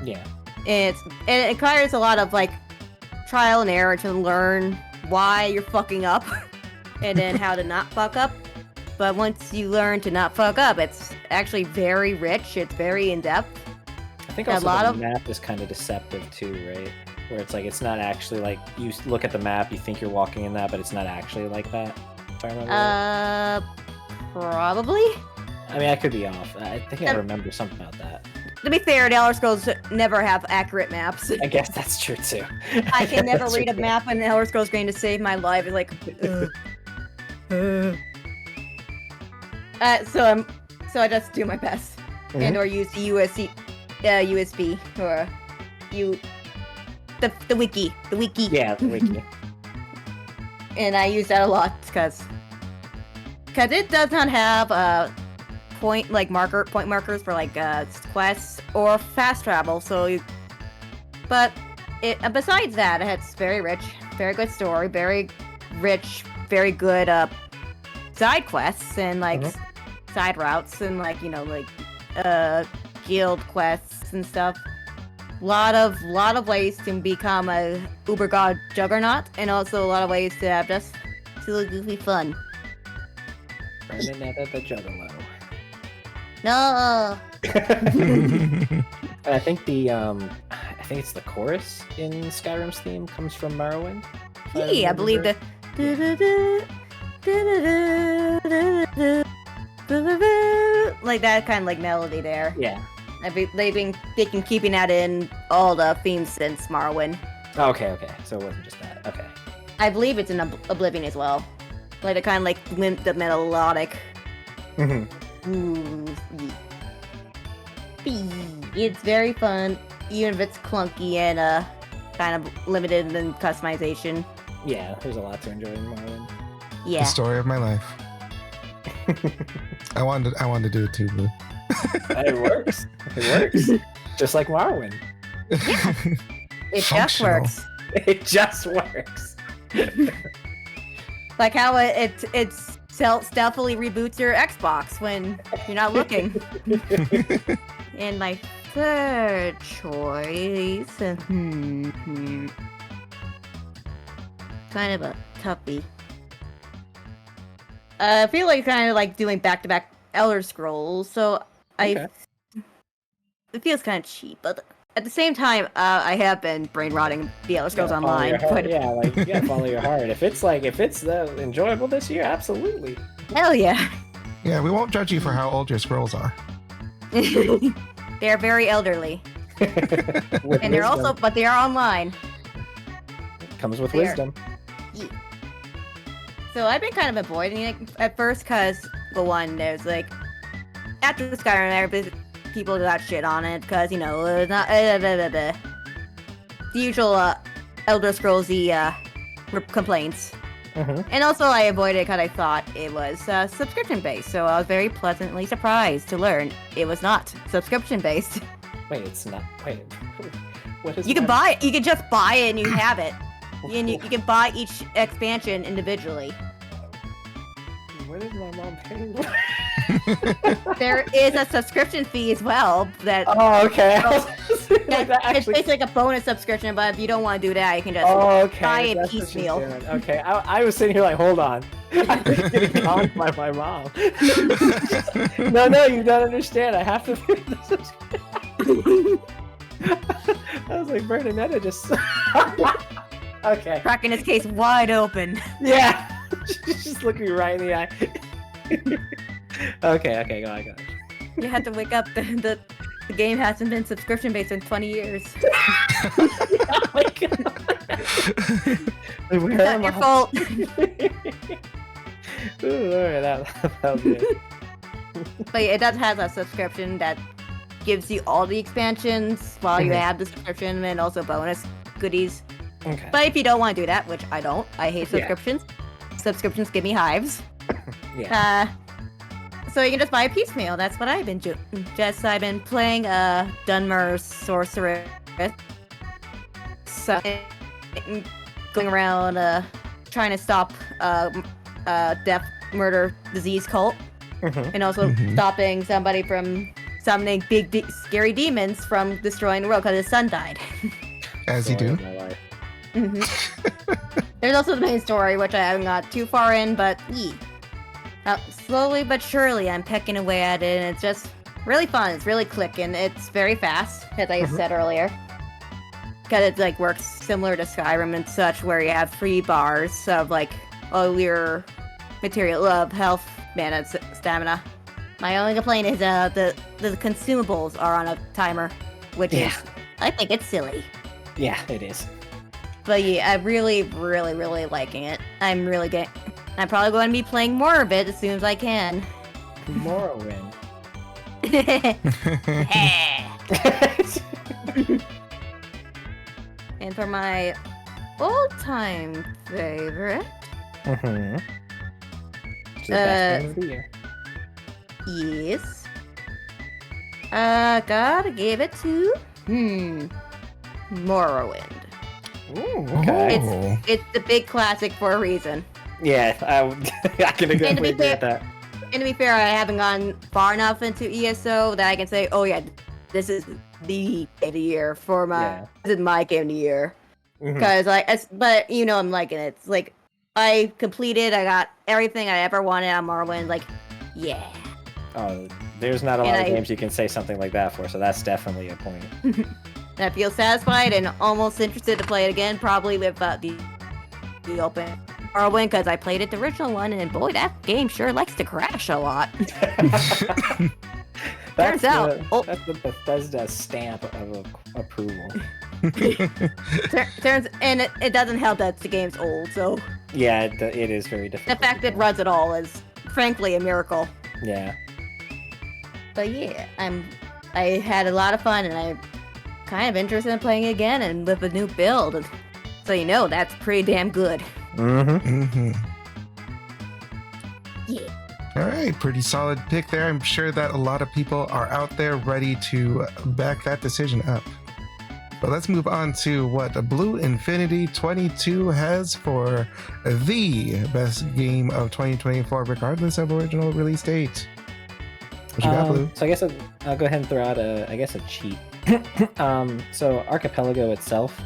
[SPEAKER 2] Yeah.
[SPEAKER 3] It requires a lot of like trial and error to learn why you're fucking up, and then how to not fuck up. But once you learn to not fuck up, it's actually very rich. It's very in depth.
[SPEAKER 2] I think also the map is kind of deceptive too, right? Where it's like it's not actually like you look at the map, you think you're walking in that, but it's not actually like that. If I remember.
[SPEAKER 3] Probably.
[SPEAKER 2] I mean, I could be off. I think I remember something about that.
[SPEAKER 3] To be fair, the Elder Scrolls never have accurate maps.
[SPEAKER 2] I guess that's true too.
[SPEAKER 3] I can never
[SPEAKER 2] That's
[SPEAKER 3] read a
[SPEAKER 2] true.
[SPEAKER 3] map when the Elder Scrolls going to save my life. It's like, so I just do my best, and or use the USB or the wiki.
[SPEAKER 2] Yeah, the wiki.
[SPEAKER 3] And I use that a lot because it does not have point markers for like quests or fast travel. So, but besides that, it's very rich, very good story, very rich, very good side quests and like side routes and like guild quests and stuff. Lot of ways to become a uber god juggernaut, and also a lot of ways to have just silly goofy fun.
[SPEAKER 2] Bernaneta the Juggalo.
[SPEAKER 3] No.
[SPEAKER 2] I think it's the chorus in Skyrim's theme comes from Morrowind.
[SPEAKER 3] Yeah, I believe the like that kind of like melody there.
[SPEAKER 2] Yeah.
[SPEAKER 3] They've been keeping that in all the themes since Morrowind.
[SPEAKER 2] Okay. So it wasn't just that. Okay.
[SPEAKER 3] I believe it's in Oblivion as well. Like the kind of like the melodic. Ooh, it's very fun, even if it's clunky and kind of limited in customization.
[SPEAKER 2] Yeah, there's a lot to enjoy in Morrowind.
[SPEAKER 3] Yeah.
[SPEAKER 5] The story of my life. I wanted to do it too, Blue.
[SPEAKER 2] It works. It works. Just like Morrowind.
[SPEAKER 3] It just
[SPEAKER 5] Functional.
[SPEAKER 3] works.
[SPEAKER 2] It just works.
[SPEAKER 3] Like how it stealthily reboots your Xbox when you're not looking. And my third choice, kind of a toughie. I feel like kind of like doing back-to-back Elder Scrolls, so
[SPEAKER 2] Okay.
[SPEAKER 3] it feels kind of cheap, but at the same time, I have been brain rotting the Elder Scrolls
[SPEAKER 2] Follow
[SPEAKER 3] Online.
[SPEAKER 2] your heart.
[SPEAKER 3] But
[SPEAKER 2] Yeah, like you gotta follow your heart. If it's enjoyable this year, absolutely.
[SPEAKER 3] hell yeah.
[SPEAKER 5] Yeah, we won't judge you for how old your scrolls are.
[SPEAKER 3] They're very elderly,
[SPEAKER 2] With
[SPEAKER 3] and they're
[SPEAKER 2] wisdom.
[SPEAKER 3] also, but they are online.
[SPEAKER 2] Comes with
[SPEAKER 3] There.
[SPEAKER 2] wisdom.
[SPEAKER 3] So I've been kind of avoiding it at first because, for one, there's like, after the Skyrim, people got shit on it because, it's not, the usual Elder Scrollsy complaints. And also I avoided it because I thought it was subscription-based, so I was very pleasantly surprised to learn it was not subscription-based.
[SPEAKER 2] Wait, it's not. Wait. What is
[SPEAKER 3] You can
[SPEAKER 2] that?
[SPEAKER 3] buy it, you can just buy it and you have it. And you can buy each expansion individually.
[SPEAKER 2] What is my mom paying for?
[SPEAKER 3] There is a subscription fee as well that
[SPEAKER 2] Oh, okay.
[SPEAKER 3] it's basically like a bonus subscription, but if you don't want to do that, you can just
[SPEAKER 2] okay.
[SPEAKER 3] buy it
[SPEAKER 2] That's what she's
[SPEAKER 3] piecemeal.
[SPEAKER 2] doing. Okay, I was sitting here like, hold on. I'm getting conned by my mom. No, you don't understand. I have to pay the subscription. I was like, Bernaneta just... Okay.
[SPEAKER 3] Cracking his case wide open.
[SPEAKER 2] Yeah. She's just looking me right in the eye. Okay, go on.
[SPEAKER 3] You have to wake up. The game hasn't been subscription based in 20 years.
[SPEAKER 2] Oh my god. Where
[SPEAKER 3] It's not
[SPEAKER 2] am
[SPEAKER 3] your
[SPEAKER 2] I?
[SPEAKER 3] fault.
[SPEAKER 2] Ooh, alright, that was good.
[SPEAKER 3] But it does have a subscription that gives you all the expansions while you have the subscription, and also bonus goodies.
[SPEAKER 2] Okay.
[SPEAKER 3] But if you don't want to do that, which I don't, I hate
[SPEAKER 2] Yeah.
[SPEAKER 3] subscriptions. Subscriptions give me hives.
[SPEAKER 2] Yeah.
[SPEAKER 3] So you can just buy a piecemeal. That's what I've been doing. I've been playing Dunmer's Sorceress. So going around trying to stop death, murder, disease cult, and also stopping somebody from summoning big scary demons from destroying the world because his son died.
[SPEAKER 5] As you do.
[SPEAKER 2] My life.
[SPEAKER 3] There's also the main story, which I haven't got too far in, but slowly but surely I'm pecking away at it, and it's just really fun. It's really clicking. It's very fast, as I said earlier. Because it like works similar to Skyrim and such, where you have 3 bars of like all your material of health, mana, stamina, My only complaint is the consumables are on a timer, which is I think it's silly.
[SPEAKER 2] Yeah, it is.
[SPEAKER 3] But yeah, I'm really liking it. I'm probably going to be playing more of it as soon as I can.
[SPEAKER 2] Morrowind.
[SPEAKER 3] And for my all-time favorite,
[SPEAKER 2] Mm-hmm. It's the best game of the year.
[SPEAKER 3] yes, gotta give it to Morrowind.
[SPEAKER 2] Ooh, okay.
[SPEAKER 5] Oh.
[SPEAKER 3] It's the big classic for a reason.
[SPEAKER 2] Yeah, I can agree with that.
[SPEAKER 3] And to be fair, I haven't gone far enough into ESO that I can say, oh yeah, this is the game of the year for this is my game of the year. Because but you know I'm liking it. It's like I got everything I ever wanted on Morrowind. Like, yeah.
[SPEAKER 2] Oh, there's not a lot of games you can say something like that for, so that's definitely a point.
[SPEAKER 3] And I feel satisfied and almost interested to play it again, probably with the open Morrowind, because I played it the original one, and boy, that game sure likes to crash a lot.
[SPEAKER 2] That's the Bethesda stamp of approval.
[SPEAKER 3] And it doesn't help that the game's old, so
[SPEAKER 2] Yeah, it is very difficult.
[SPEAKER 3] the fact that it runs it all is frankly a miracle.
[SPEAKER 2] Yeah.
[SPEAKER 3] But yeah, I had a lot of fun, and I'm kind of interested in playing it again and with a new build. So you know that's pretty damn good.
[SPEAKER 2] Mm-hmm.
[SPEAKER 3] Yeah.
[SPEAKER 5] All right, pretty solid pick there. I'm sure that a lot of people are out there ready to back that decision up. But let's move on to what Blue Infinity 22 has for the best game of 2024, regardless of original release date. What you got, Blue?
[SPEAKER 2] So I guess I'll go ahead and throw out a cheat. So Archipelago itself,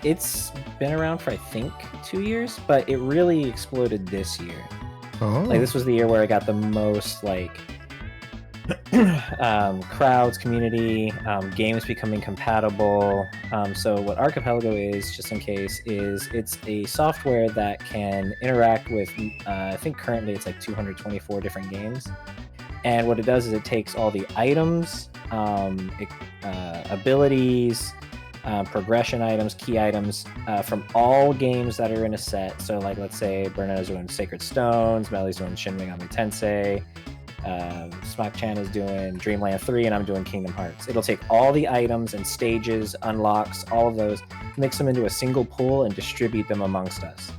[SPEAKER 2] it's been around for I think 2 years, but it really exploded this year.
[SPEAKER 5] Oh.
[SPEAKER 2] Like this was the year where I got the most like crowds, community, games becoming compatible. So what Archipelago is, just in case, is it's a software that can interact with I think currently it's like 224 different games. And what it does is it takes all the items, abilities, progression items, key items from all games that are in a set. So like let's say Bernaneta's doing Sacred Stones, Mellie's doing Shin Megami Tensei, Smacchan is doing Dreamland 3, and I'm doing Kingdom Hearts. It'll take all the items and stages, unlocks, all of those, mix them into a single pool and distribute them amongst us.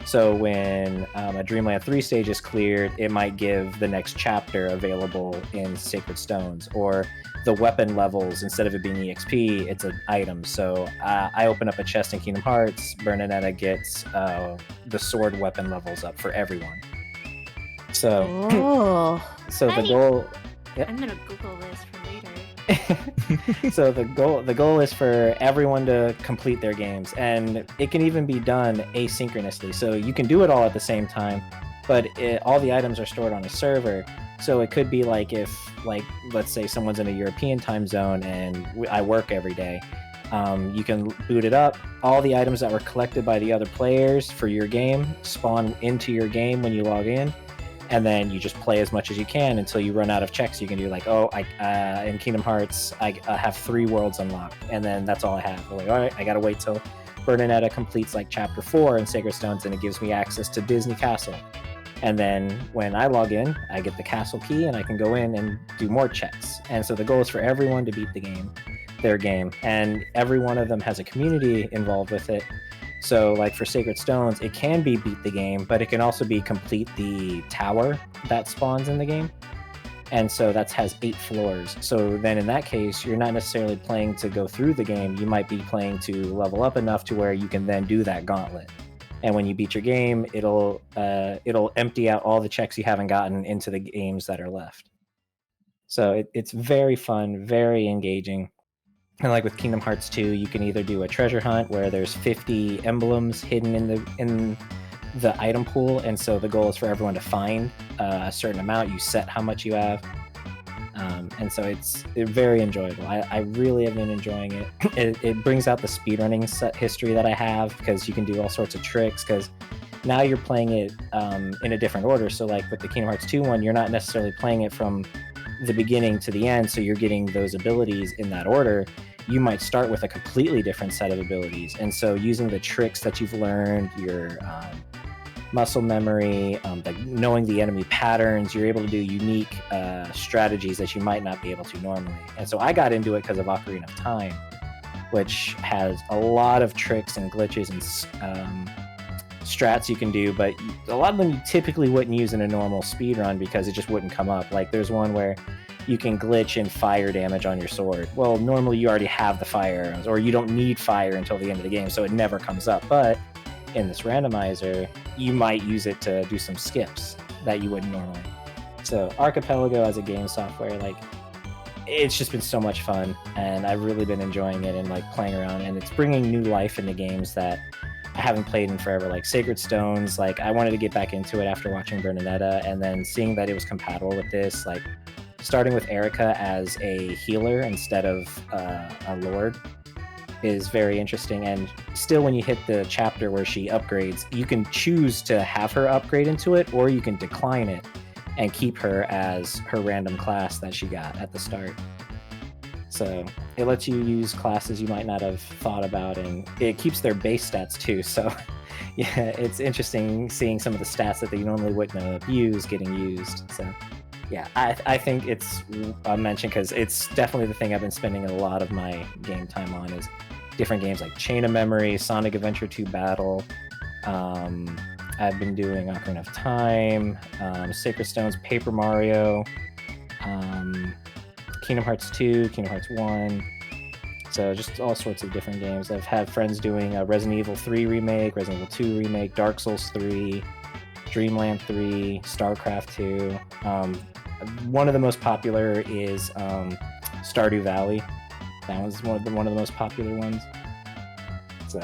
[SPEAKER 2] So when a Dreamland 3 stage is cleared, it might give the next chapter available in Sacred Stones, or the weapon levels, instead of it being EXP, it's an item. So I open up a chest in Kingdom Hearts, Bernaneta gets the sword weapon levels up for everyone. So, the goal... Yep.
[SPEAKER 1] I'm gonna Google this for later.
[SPEAKER 2] So the goal is for everyone to complete their games, and it can even be done asynchronously. So you can do it all at the same time, but all the items are stored on a server. So it could be like if, like, let's say someone's in a European time zone and I work every day. You can boot it up. All the items that were collected by the other players for your game spawn into your game when you log in. And then you just play as much as you can until you run out of checks. You can do like, in Kingdom Hearts, I have 3 worlds unlocked, and then that's all I have. I'm like, all right, I gotta wait till Bernaneta completes like Chapter 4 in Sacred Stones, and it gives me access to Disney Castle. And then when I log in, I get the castle key, and I can go in and do more checks. And so the goal is for everyone to beat their game, and every one of them has a community involved with it. So like for Sacred Stones, it can be beat the game, but it can also be complete the tower that spawns in the game. And so that has 8 floors. So then in that case, you're not necessarily playing to go through the game. You might be playing to level up enough to where you can then do that gauntlet. And when you beat your game, it'll empty out all the checks you haven't gotten into the games that are left. So it's very fun, very engaging. And like with Kingdom Hearts 2, you can either do a treasure hunt where there's 50 emblems hidden in the item pool, and so the goal is for everyone to find a certain amount. You set how much you have, and so it's very enjoyable. I really have been enjoying it. It brings out the speedrunning history that I have, because you can do all sorts of tricks. Because now you're playing it in a different order. So like with the Kingdom Hearts 2 one, you're not necessarily playing it from the beginning to the end, so you're getting those abilities in that order. You might start with a completely different set of abilities, and so using the tricks that you've learned, your muscle memory, knowing the enemy patterns, you're able to do unique strategies that you might not be able to normally. And so I got into it because of Ocarina of Time, which has a lot of tricks and glitches and strats you can do, but a lot of them you typically wouldn't use in a normal speedrun because it just wouldn't come up. Like there's one where you can glitch in fire damage on your sword. Well, normally you already have the fire arrows, or you don't need fire until the end of the game, so it never comes up. But in this randomizer, you might use it to do some skips that you wouldn't normally. So Archipelago as a game software, like it's just been so much fun, and I've really been enjoying it and like playing around, and it's bringing new life into games that I haven't played in forever, like Sacred Stones. Like I wanted to get back into it after watching Bernaneta, and then seeing that it was compatible with this, like starting with Erica as a healer instead of a lord is very interesting. And still, when you hit the chapter where she upgrades, you can choose to have her upgrade into it, or you can decline it and keep her as her random class that she got at the start. So it lets you use classes you might not have thought about, and it keeps their base stats too. So yeah, it's interesting seeing some of the stats that they normally wouldn't have used getting used. So yeah, I think it's a mention because it's definitely the thing I've been spending a lot of my game time on is different games like Chain of Memory, Sonic Adventure 2 Battle. I've been doing Ocarina of Time, Sacred Stones, Paper Mario, Kingdom Hearts 2, Kingdom Hearts 1. So just all sorts of different games. I've had friends doing a Resident Evil 3 remake, Resident Evil 2 remake, Dark Souls 3, Dreamland 3, StarCraft 2. One of the most popular is Stardew Valley. That was one of the most popular ones. So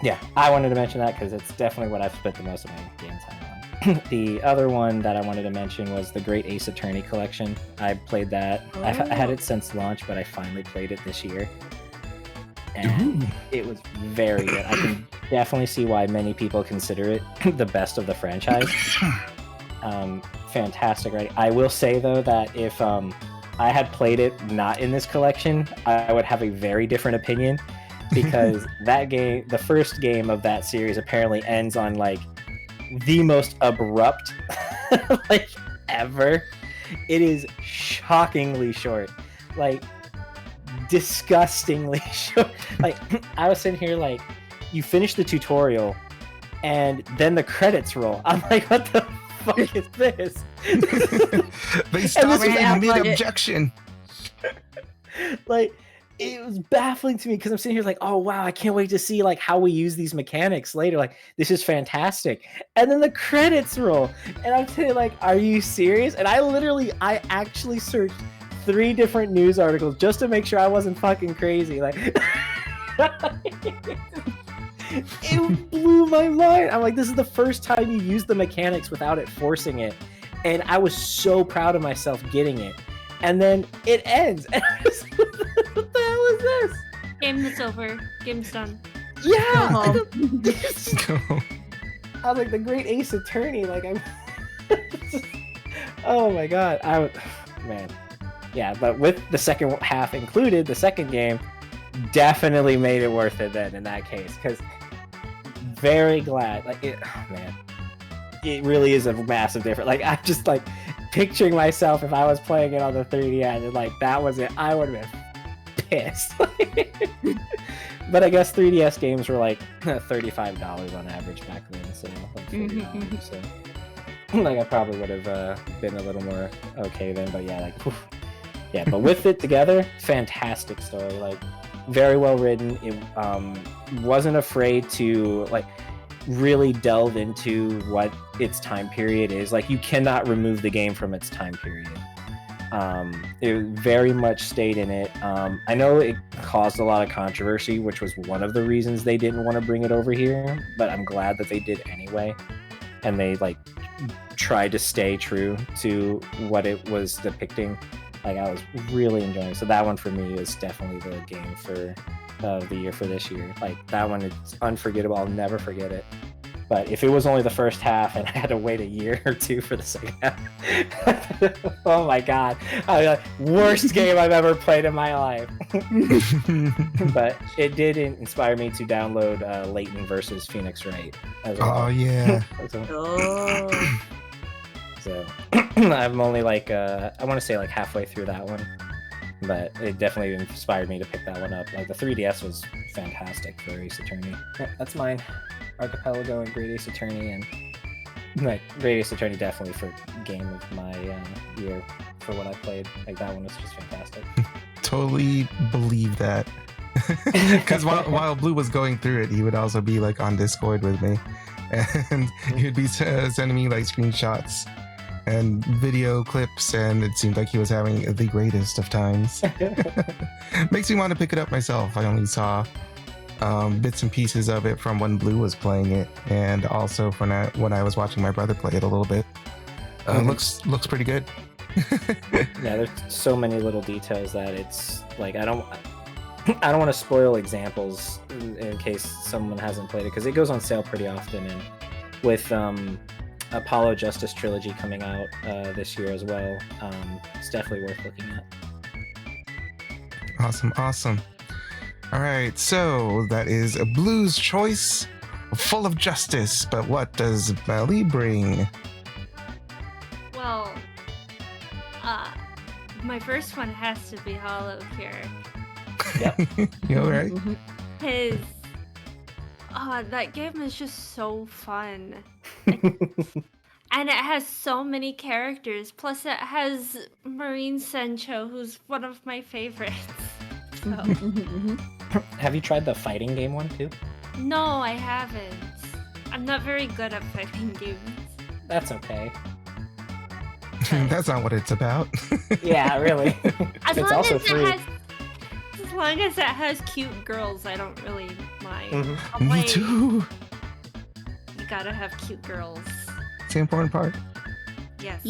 [SPEAKER 2] yeah, I wanted to mention that because it's definitely what I've spent the most of my game time on. The other one that I wanted to mention was the Great Ace Attorney Collection. I played that. I had it since launch, but I finally played it this year. And it was very good. I can definitely see why many people consider it the best of the franchise. Fantastic, right? I will say, though, that if I had played it not in this collection, I would have a very different opinion, because that game, the first game of that series, apparently ends on like the most abrupt like ever. It is shockingly short, like disgustingly short. Like I was sitting here like, you finish the tutorial and then the credits roll. I'm like, what the fuck is this?
[SPEAKER 5] They stopped me mid-objection.
[SPEAKER 2] Like, it was baffling to me because I'm sitting here like, oh wow, I can't wait to see like how we use these mechanics later. Like, this is fantastic. And then the credits roll, and I'm saying like, are you serious? And I actually searched 3 different news articles just to make sure I wasn't fucking crazy. Like, it blew my mind. I'm like, this is the first time you use the mechanics without it forcing it, and I was so proud of myself getting it. And then it ends. And I was like, what the hell is this?
[SPEAKER 1] Game is over. Game's done.
[SPEAKER 2] Yeah.
[SPEAKER 3] Uh-huh.
[SPEAKER 2] I was like, the Great Ace Attorney. Like, I'm. Oh my god. Man. Yeah, but with the second half included, the second game definitely made it worth it then in that case. Because very glad. Like, man. It really is a massive difference. Like, I'm just like picturing myself if I was playing it on the 3DS and like that was it, I would have been pissed. But I guess 3DS games were like $35 on average back then, so like $40. So like I probably would have been a little more okay then. But yeah, like whew. Yeah, but with it together, fantastic story. Like very well written. It wasn't afraid to like really delve into what its time period is. Like, you cannot remove the game from its time period. It very much stayed in it. I know it caused a lot of controversy, which was one of the reasons they didn't want to bring it over here, but I'm glad that they did anyway, and they like tried to stay true to what it was depicting. Like, I was really enjoying it. So that one for me is definitely the game for the year for this year. Like, that one is unforgettable. I'll never forget it. But if it was only the first half and I had to wait a year or two for the second half, oh my god, worst game I've ever played in my life. But it did inspire me to download Leighton versus Phoenix Wright as well.
[SPEAKER 5] Oh yeah.
[SPEAKER 2] So I'm only like I want to say like halfway through that one, but it definitely inspired me to pick that one up. Like the 3DS was fantastic for Ace Attorney. That's mine. Archipelago and Great Ace Attorney, and like Great Ace Attorney definitely for game of my year for what I played. Like that one was just fantastic.
[SPEAKER 5] Totally believe that. Because while Blue was going through it, he would also be like on Discord with me, and he would be sending me like screenshots and video clips, and it seemed like he was having the greatest of times. Makes me want to pick it up myself. I only saw bits and pieces of it from when Blue was playing it, and also when I was watching my brother play it a little bit. Looks pretty good.
[SPEAKER 2] Yeah, there's so many little details that it's like I don't want to spoil examples in case someone hasn't played it, because it goes on sale pretty often, and with Apollo Justice Trilogy coming out this year as well, it's definitely worth looking at.
[SPEAKER 5] Awesome. All right, so that is a Blue's choice, full of justice, but what does Mellie bring?
[SPEAKER 1] Well, my first one has to be Hollow here.
[SPEAKER 2] Yep.
[SPEAKER 5] You all right?
[SPEAKER 1] His that game is just so fun. And it has so many characters. Plus it has Marine Sencho, who's one of my favorites. So.
[SPEAKER 2] Have you tried the fighting game one too?
[SPEAKER 1] No, I haven't. I'm not very good at fighting games.
[SPEAKER 2] That's okay.
[SPEAKER 5] That's not what it's about.
[SPEAKER 2] Yeah, really.
[SPEAKER 1] As
[SPEAKER 2] It's
[SPEAKER 1] long
[SPEAKER 2] also
[SPEAKER 1] as
[SPEAKER 2] free.
[SPEAKER 1] as long as it has cute girls, I don't really mind.
[SPEAKER 2] Mhm.
[SPEAKER 1] I'll
[SPEAKER 5] Me
[SPEAKER 1] play-
[SPEAKER 5] too.
[SPEAKER 1] You gotta have cute girls.
[SPEAKER 5] It's the important part.
[SPEAKER 1] Yes.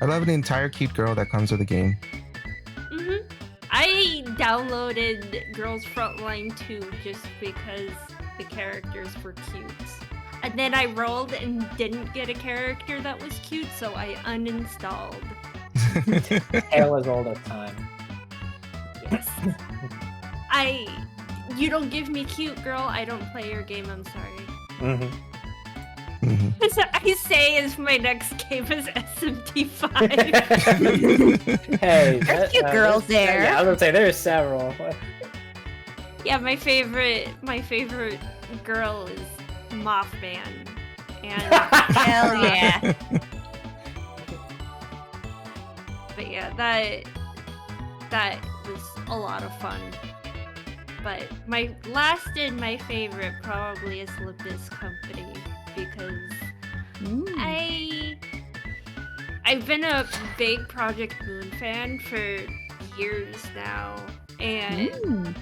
[SPEAKER 5] I love an entire cute girl that comes with the game.
[SPEAKER 1] I downloaded Girls Frontline 2 just because the characters were cute. And then I rolled and didn't get a character that was cute, so I uninstalled.
[SPEAKER 2] Tale as old as time.
[SPEAKER 1] Yes. You don't give me cute girl, I don't play your game, I'm sorry.
[SPEAKER 2] Mm-hmm.
[SPEAKER 1] So I say is my next game is SMT5.
[SPEAKER 2] Hey,
[SPEAKER 3] There's cute girls there.
[SPEAKER 2] Yeah, I was gonna say there's several.
[SPEAKER 1] Yeah, my favorite girl is Mothman. And
[SPEAKER 3] Hell yeah.
[SPEAKER 1] but yeah, that was a lot of fun. But my last and my favorite probably is Libis Company, because I've been a big Project Moon fan for years now, and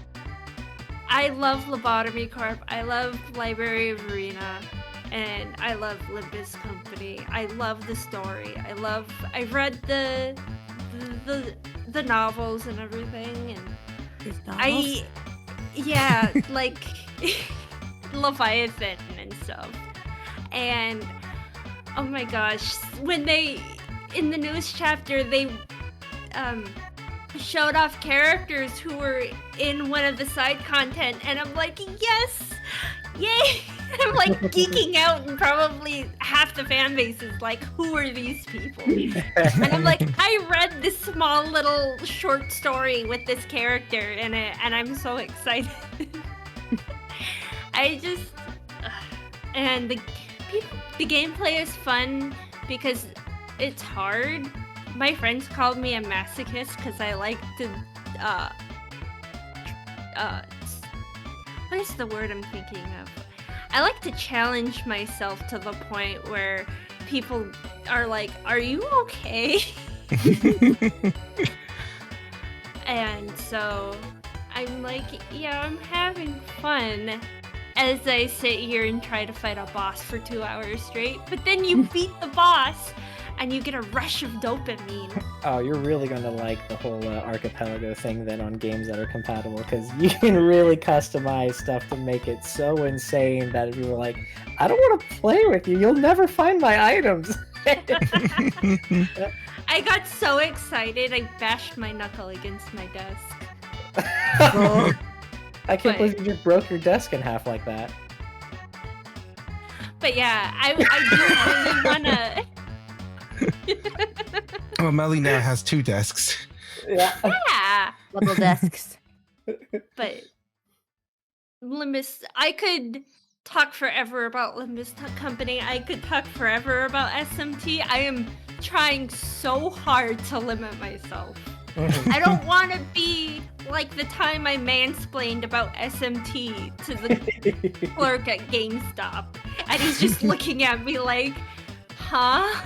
[SPEAKER 1] I love Lobotomy Corp, I love Library of Arena, and I love Libis Company. I love the story. I've read the novels and everything, and like Leviathan and stuff. And oh my gosh, when they in the news chapter they showed off characters who were in one of the side content, and I'm like, yes, yay! I'm like geeking out, and probably half the fan base is like, who are these people? And I'm like, I read this small little short story with this character in it, and I'm so excited. And the gameplay is fun because it's hard. My friends called me a masochist because I like to what is the word I'm thinking of? I like to challenge myself to the point where people are like, are you okay? And so I'm like, yeah, I'm having fun as I sit here and try to fight a boss for 2 hours straight. But then you beat the boss and you get a rush of dopamine.
[SPEAKER 2] Oh, you're really gonna like the whole archipelago thing then on games that are compatible, because you can really customize stuff to make it so insane that if you were like, I don't want to play with you, you'll never find my items.
[SPEAKER 1] I got so excited, I bashed my knuckle against my desk.
[SPEAKER 2] I can't believe you just broke your desk in half like that.
[SPEAKER 1] But yeah, I do really wanna.
[SPEAKER 5] Oh, Mellie now has 2 desks.
[SPEAKER 2] Yeah.
[SPEAKER 1] Yeah,
[SPEAKER 3] Double desks.
[SPEAKER 1] but Limbus, I could talk forever about Limbus Company. I could talk forever about SMT. I am trying so hard to limit myself. I don't want to be like the time I mansplained about SMT to the clerk at GameStop, and he's just looking at me like, huh?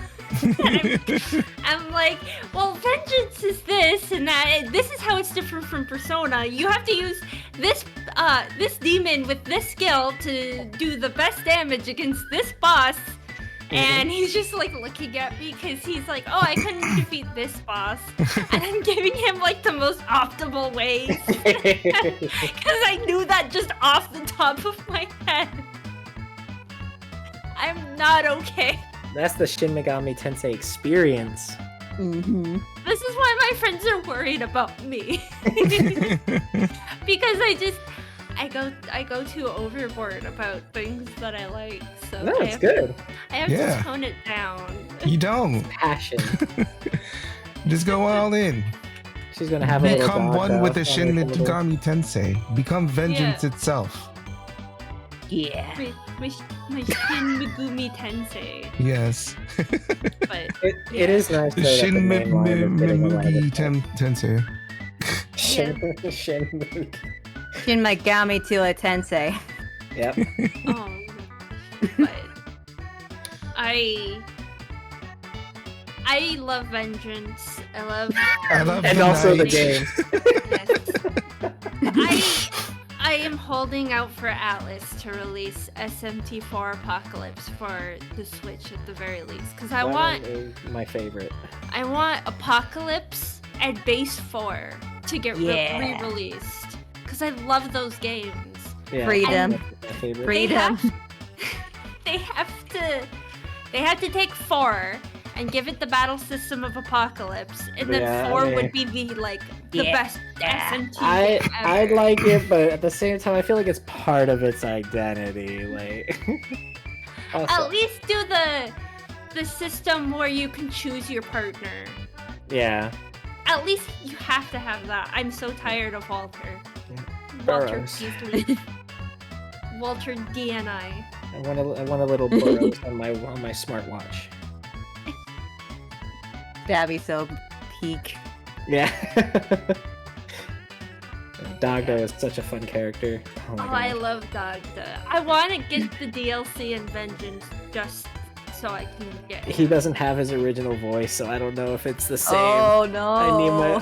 [SPEAKER 1] And I'm like, well, vengeance is this and that. This is how it's different from Persona. You have to use this demon with this skill to do the best damage against this boss. And he's just like looking at me because he's like, oh, I couldn't defeat this boss. And I'm giving him like the most optimal ways. Because I knew that just off the top of my head. I'm not okay.
[SPEAKER 2] That's the Shin Megami Tensei experience.
[SPEAKER 3] Mm-hmm.
[SPEAKER 1] This is why my friends are worried about me. Because I go too overboard about things that I like. So
[SPEAKER 2] No, it's good.
[SPEAKER 1] I have to tone it down.
[SPEAKER 5] You don't.
[SPEAKER 2] Passion.
[SPEAKER 5] Just go all in.
[SPEAKER 2] She's gonna have a little
[SPEAKER 5] Become
[SPEAKER 2] dog,
[SPEAKER 5] one
[SPEAKER 2] though.
[SPEAKER 5] with the
[SPEAKER 2] I'll
[SPEAKER 5] Shin
[SPEAKER 2] make a little-
[SPEAKER 5] Megami Tensei. Become vengeance itself.
[SPEAKER 3] Yeah.
[SPEAKER 1] My Shin Megumi Tensei.
[SPEAKER 5] Yes.
[SPEAKER 1] But
[SPEAKER 2] It is nice though, that
[SPEAKER 5] Shin
[SPEAKER 2] the main line is getting a lot of
[SPEAKER 5] Megami
[SPEAKER 2] attention.
[SPEAKER 5] Tensei.
[SPEAKER 2] Shin Megami.
[SPEAKER 3] Shin Megami Tensei.
[SPEAKER 2] Yep.
[SPEAKER 1] oh, but I love vengeance. I love
[SPEAKER 5] the
[SPEAKER 2] And also the
[SPEAKER 5] night.
[SPEAKER 2] game.
[SPEAKER 1] yes. I am holding out for Atlas to release SMT4 Apocalypse for the Switch at the very least, because I
[SPEAKER 2] That
[SPEAKER 1] want
[SPEAKER 2] one is my favorite.
[SPEAKER 1] Apocalypse and Base 4 to get re-released, because I love those games.
[SPEAKER 2] Yeah,
[SPEAKER 3] Freedom.
[SPEAKER 2] that's my favorite.
[SPEAKER 3] Freedom.
[SPEAKER 1] They have to take 4 and give it the battle system of Apocalypse, and then
[SPEAKER 2] Yeah,
[SPEAKER 1] 4
[SPEAKER 2] I mean-
[SPEAKER 1] would be the best SMT
[SPEAKER 2] I'd
[SPEAKER 1] ever.
[SPEAKER 2] like it, but at the same time, I feel like it's part of its identity. Like, also,
[SPEAKER 1] At least do the system where you can choose your partner.
[SPEAKER 2] yeah.
[SPEAKER 1] At least you have to have that. I'm so tired of Walter.
[SPEAKER 2] Yeah.
[SPEAKER 1] Walter,
[SPEAKER 2] Burrows.
[SPEAKER 1] please leave. Walter DNI.
[SPEAKER 2] I want a little burrows on my smartwatch.
[SPEAKER 3] That'd be so peak.
[SPEAKER 2] Yeah. Dogdo is such a fun character. Oh my
[SPEAKER 1] Oh, I
[SPEAKER 2] god.
[SPEAKER 1] love Dogda. I want to get the DLC and Vengeance just so I can get
[SPEAKER 2] He doesn't have his original voice, so I don't know if it's the same.
[SPEAKER 3] Oh no.
[SPEAKER 2] I need my.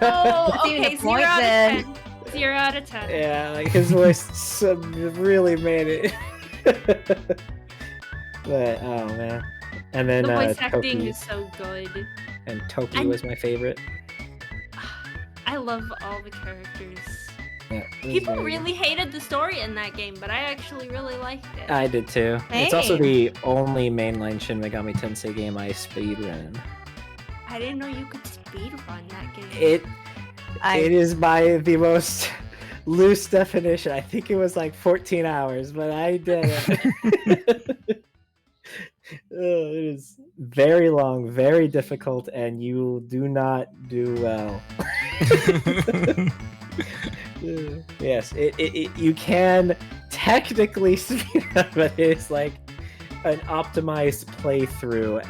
[SPEAKER 1] Oh,
[SPEAKER 3] That's even
[SPEAKER 1] okay,
[SPEAKER 3] the
[SPEAKER 1] 0
[SPEAKER 3] point,
[SPEAKER 1] out
[SPEAKER 3] then.
[SPEAKER 1] of 10. 0 out of 10.
[SPEAKER 2] Yeah, like his voice really made it. But oh man. And then
[SPEAKER 1] The voice acting
[SPEAKER 2] Toki.
[SPEAKER 1] is so good.
[SPEAKER 2] And Toki
[SPEAKER 1] And-
[SPEAKER 2] was my favorite.
[SPEAKER 1] I love all the characters.
[SPEAKER 2] Yeah, it was
[SPEAKER 1] People
[SPEAKER 2] very
[SPEAKER 1] really hated the story in that game, but I actually really liked it.
[SPEAKER 2] good. I did too. It's also
[SPEAKER 3] Same.
[SPEAKER 2] the only mainline Shin Megami Tensei game I speedrun.
[SPEAKER 1] I didn't know you could speedrun that game.
[SPEAKER 2] It is by the most loose definition. I think it was like 14 hours, but I did it. Oh, it is very long, very difficult, and you do not do well. Yes, you can technically speedrun, but it's like an optimized playthrough.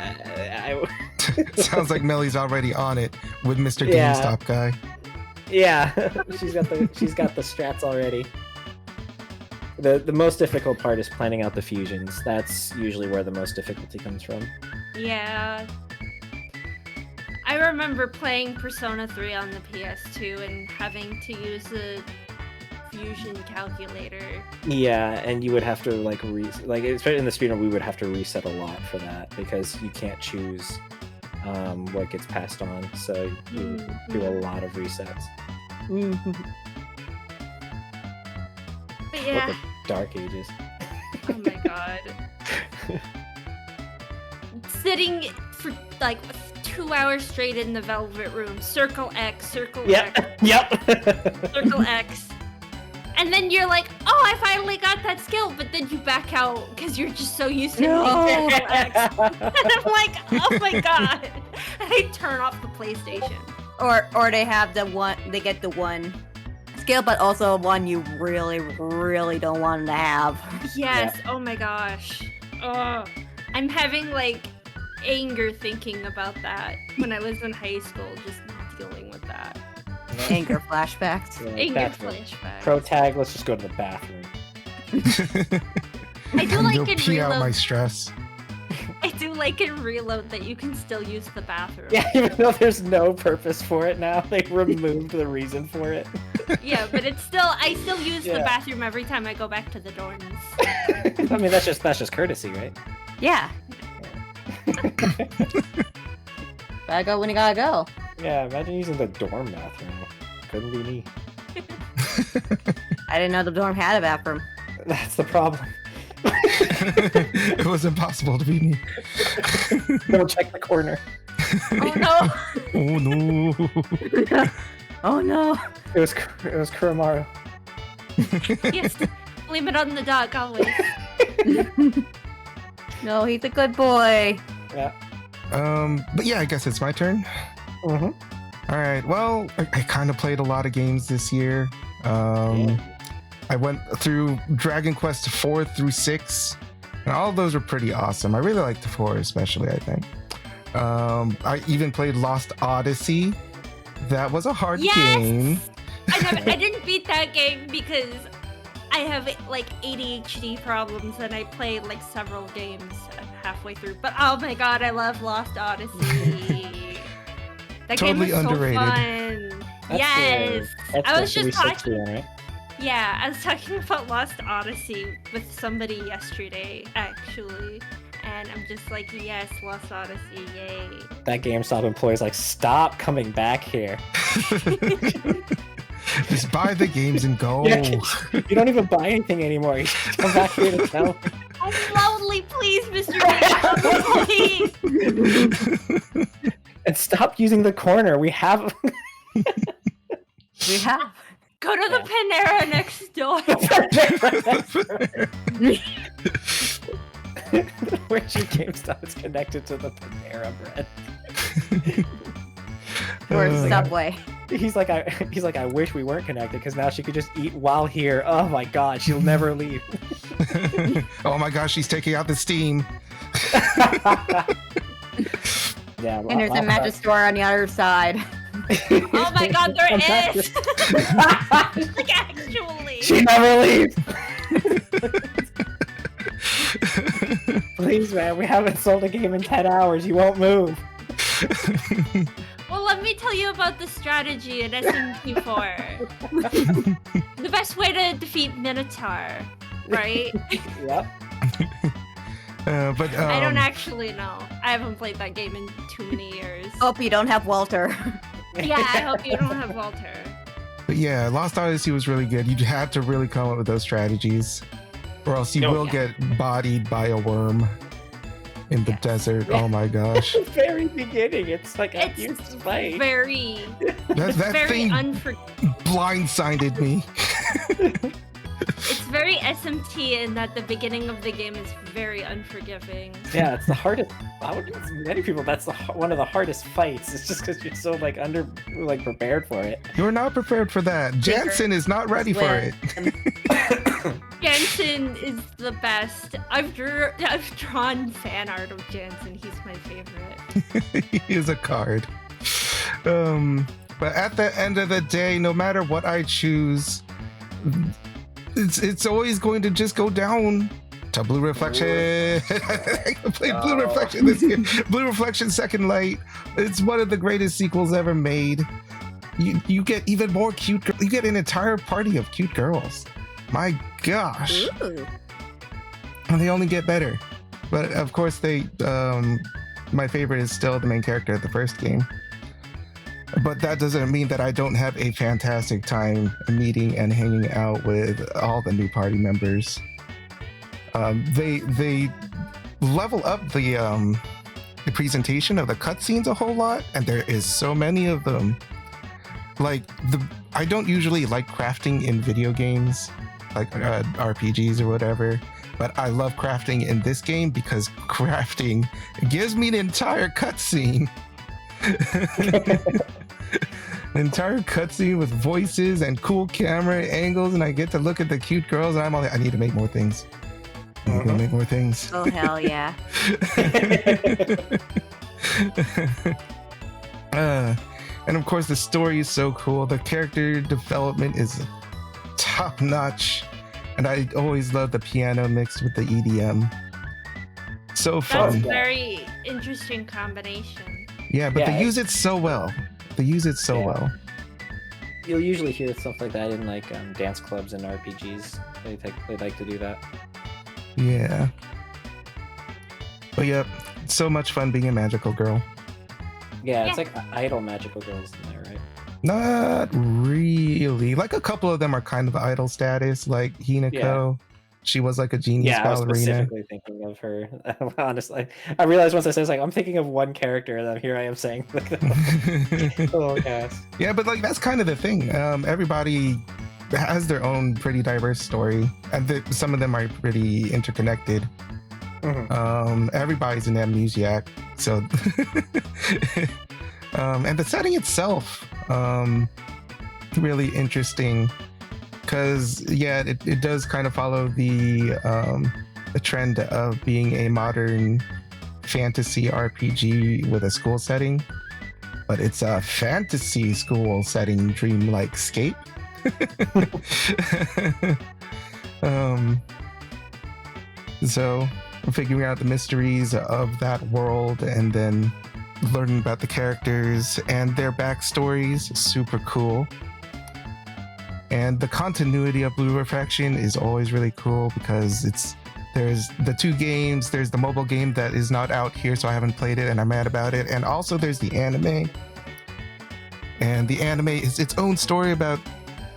[SPEAKER 5] Sounds like Mellie's already on it with Mr.
[SPEAKER 2] Yeah.
[SPEAKER 5] GameStop guy.
[SPEAKER 2] Yeah, she's got the strats already. The most difficult part is planning out the fusions. That's usually where the most difficulty comes from.
[SPEAKER 1] Yeah. I remember playing Persona 3 on the PS2 and having to use the fusion calculator.
[SPEAKER 2] Yeah, and you would have to like especially in the speedrun, we would have to reset a lot for that because you can't choose what gets passed on. So you do a lot of resets.
[SPEAKER 1] But yeah.
[SPEAKER 2] Look at Dark Ages.
[SPEAKER 1] Oh my god. Sitting for like 2 hours straight in the Velvet Room. Circle X, Circle X,
[SPEAKER 2] Yep.
[SPEAKER 1] Circle X. And then you're like, oh, I finally got that skill, but then you back out because you're just so used to hitting Circle X. And I'm like, oh my god. And I turn off the PlayStation.
[SPEAKER 3] Or they have they get the one skill, but also one you really, really don't want to have.
[SPEAKER 1] Yes, oh my gosh. Oh, I'm having like anger thinking about that when I was in high school, just dealing with that.
[SPEAKER 3] Anger flashbacks.
[SPEAKER 2] Yeah,
[SPEAKER 1] Anger
[SPEAKER 2] bathroom.
[SPEAKER 1] flashbacks.
[SPEAKER 2] Pro tag, let's just go to the bathroom.
[SPEAKER 1] I do like
[SPEAKER 5] Go
[SPEAKER 1] in
[SPEAKER 5] pee out
[SPEAKER 1] Reload.
[SPEAKER 5] my stress.
[SPEAKER 1] I do like in Reload that you can still use the bathroom.
[SPEAKER 2] Yeah, even though there's no purpose for it now, they removed the reason for it.
[SPEAKER 1] Yeah, but I still use the
[SPEAKER 2] Yeah.
[SPEAKER 1] bathroom every time I go back to the dorms.
[SPEAKER 2] I mean, that's just courtesy, right?
[SPEAKER 3] Yeah. Gotta go when you gotta go.
[SPEAKER 2] Yeah, imagine using the dorm bathroom. Couldn't be me.
[SPEAKER 3] I didn't know the dorm had a bathroom.
[SPEAKER 2] That's the problem.
[SPEAKER 5] It was impossible to be me.
[SPEAKER 2] Don't check the corner.
[SPEAKER 1] Oh no!
[SPEAKER 5] Oh no.
[SPEAKER 3] Oh no.
[SPEAKER 2] It was Kuromaru.
[SPEAKER 1] Yes, blame it on the dog always.
[SPEAKER 3] No, he's a good boy.
[SPEAKER 2] Yeah.
[SPEAKER 5] But yeah, I guess it's my turn.
[SPEAKER 2] Mm-hmm.
[SPEAKER 5] All right. Well, I kind of played a lot of games this year. I went through Dragon Quest 4 through 6, and all of those were pretty awesome. I really liked 4 especially, I think. I even played Lost Odyssey. That was a hard game.
[SPEAKER 1] I didn't beat that game because I have like ADHD problems and I played like several games halfway through. But oh my god, I love Lost Odyssey. That
[SPEAKER 5] Totally
[SPEAKER 1] game was
[SPEAKER 5] underrated.
[SPEAKER 1] so fun. Yes. I was just talking.
[SPEAKER 2] Right?
[SPEAKER 1] Yeah, I was talking about Lost Odyssey with somebody yesterday, actually. And I'm just like, yes, Lost Odyssey, yay.
[SPEAKER 2] That GameStop employee's like, stop coming back here.
[SPEAKER 5] Just buy the games and go.
[SPEAKER 2] Yeah, you don't even buy anything anymore. You just come back here to tell.
[SPEAKER 1] I'm lonely, please, Mr. Please.
[SPEAKER 2] And stop using the corner. We have.
[SPEAKER 3] We have.
[SPEAKER 1] Go to the Panera next door.
[SPEAKER 2] Where's your GameStop? It's connected to the Panera bread.
[SPEAKER 3] Or Subway.
[SPEAKER 2] He's like, I wish we weren't connected because now she could just eat while here. Oh my god, she'll never leave.
[SPEAKER 5] Oh my gosh, she's taking out the steam.
[SPEAKER 2] Yeah,
[SPEAKER 3] And there's a magic store on the other side.
[SPEAKER 1] Oh my god, there is! Like, actually.
[SPEAKER 2] She never leaves. Please, man, we haven't sold a game in 10 hours. You won't move.
[SPEAKER 1] Well, let me tell you about the strategy in SMP4. The best way to defeat Minotaur, right?
[SPEAKER 2] Yep.
[SPEAKER 5] But
[SPEAKER 1] I don't actually know. I haven't played that game in too many years.
[SPEAKER 3] Hope you don't have Walter.
[SPEAKER 1] Yeah, I hope you don't have Walter.
[SPEAKER 5] But yeah, Lost Odyssey was really good. You had to really come up with those strategies, or else you will get bodied by a worm in the desert.
[SPEAKER 2] Yeah.
[SPEAKER 5] Oh my gosh.
[SPEAKER 2] Very beginning, it's like a huge
[SPEAKER 1] It's
[SPEAKER 2] fight.
[SPEAKER 1] very,
[SPEAKER 5] That
[SPEAKER 1] very
[SPEAKER 5] thing blindsided me.
[SPEAKER 1] It's very SMT in that the beginning of the game is very unforgiving.
[SPEAKER 2] Yeah, it's the hardest. Many people, that's one of the hardest fights. It's just because you're so prepared for it.
[SPEAKER 5] You're not prepared for that. Jansen is not ready for it.
[SPEAKER 1] Jansen is the best. I've drawn fan art of Jansen. He's my favorite.
[SPEAKER 5] He is a card. But at the end of the day, no matter what I choose, it's always going to just go down to Blue Reflection. I played Blue Reflection this year. Blue Reflection Second Light. It's one of the greatest sequels ever made. you get even more cute. You get an entire party of cute girls. My gosh,
[SPEAKER 3] Ooh.
[SPEAKER 5] and they only get better. But of course, my favorite is still the main character of the first game. But that doesn't mean that I don't have a fantastic time meeting and hanging out with all the new party members. They level up the presentation of the cutscenes a whole lot, and there is so many of them. Like I don't usually like crafting in video games, like RPGs or whatever. But I love crafting in this game because crafting gives me an entire cutscene. An entire cutscene with voices and cool camera angles, and I get to look at the cute girls, and I'm all like, I need to make more things. I need to make more things.
[SPEAKER 3] Oh, hell yeah.
[SPEAKER 5] And of course, the story is so cool. The character development is top notch. And I always love the piano mixed with the EDM. So fun.
[SPEAKER 1] That's a very interesting combination.
[SPEAKER 5] Yeah, but
[SPEAKER 2] Yeah,
[SPEAKER 5] they use it so well. They use it so well.
[SPEAKER 2] You'll usually hear stuff like that in like dance clubs and RPGs. They like to do that.
[SPEAKER 5] Yeah. But yep, so much fun being a magical girl.
[SPEAKER 2] Yeah, it's like idol magical girls in there, right?
[SPEAKER 5] Not really. Like a couple of them are kind of idol status, like Hinako.
[SPEAKER 2] Yeah.
[SPEAKER 5] She was like a genius
[SPEAKER 2] Yeah, I was
[SPEAKER 5] ballerina.
[SPEAKER 2] specifically thinking of her. Honestly, I realized once I said, like, I'm thinking of one character, and then here I am saying, like, the whole cast.
[SPEAKER 5] Yeah, but like that's kind of the thing. Everybody has their own pretty diverse story, and some of them are pretty interconnected. Everybody's an amnesiac, so and the setting itself, really interesting. Because it does kind of follow the trend of being a modern fantasy RPG with a school setting, but it's a fantasy school setting, dream-like scape. So figuring out the mysteries of that world and then learning about the characters and their backstories, super cool. And the continuity of Blue Reflection is always really cool because there's the two games. There's the mobile game that is not out here, so I haven't played it and I'm mad about it. And also there's the anime. And the anime is its own story about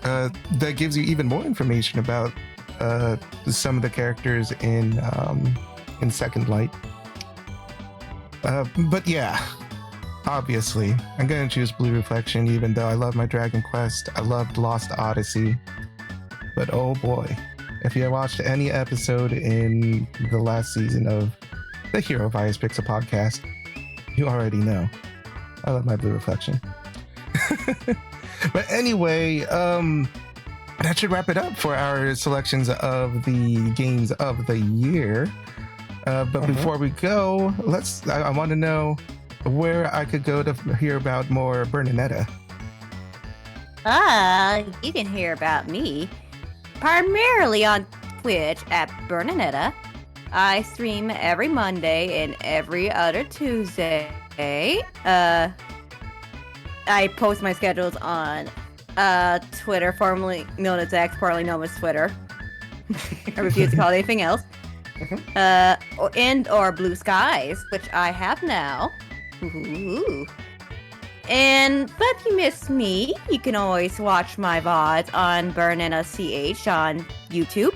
[SPEAKER 5] that gives you even more information about some of the characters in Second Light. But yeah. Obviously, I'm gonna choose Blue Reflection, even though I love my Dragon Quest. I loved Lost Odyssey. But oh boy, if you watched any episode in the last season of the Hero Virus Pixel podcast, you already know I love my Blue Reflection. But anyway, that should wrap it up for our selections of the games of the year. But before we go, I want to know where I could go to hear about more Bernaneta.
[SPEAKER 3] You can hear about me primarily on Twitch at Bernaneta. I stream every Monday and every other Tuesday. I post my schedules on Twitter, formerly known as X, formerly known as Twitter. I refuse to call it anything else. Or Blue Skies, which I have now. Ooh. And but if you miss me, you can always watch my VODs on Bernaneta CH on YouTube.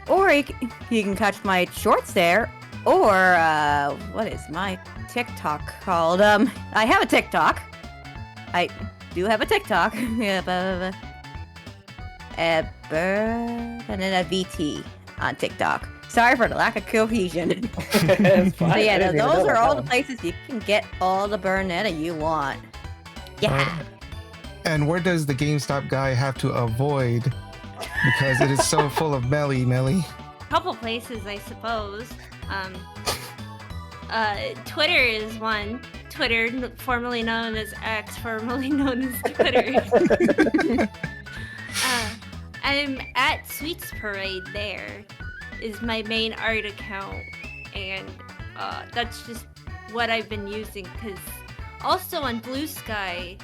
[SPEAKER 3] Or you can catch my shorts there. Or what is my TikTok called? I have a TikTok. I do have a TikTok. Bernaneta VT on TikTok. Sorry for the lack of cohesion. So yeah, those are all the places you can get all the Bernaneta you want. Yeah.
[SPEAKER 5] And where does the GameStop guy have to avoid? Because it is so full of Mellie.
[SPEAKER 1] Couple places, I suppose. Twitter is one. Twitter, formerly known as X, formerly known as Twitter. I'm at Sweets Parade. There is my main art account, and that's just what I've been using. Because also on Blue Sky,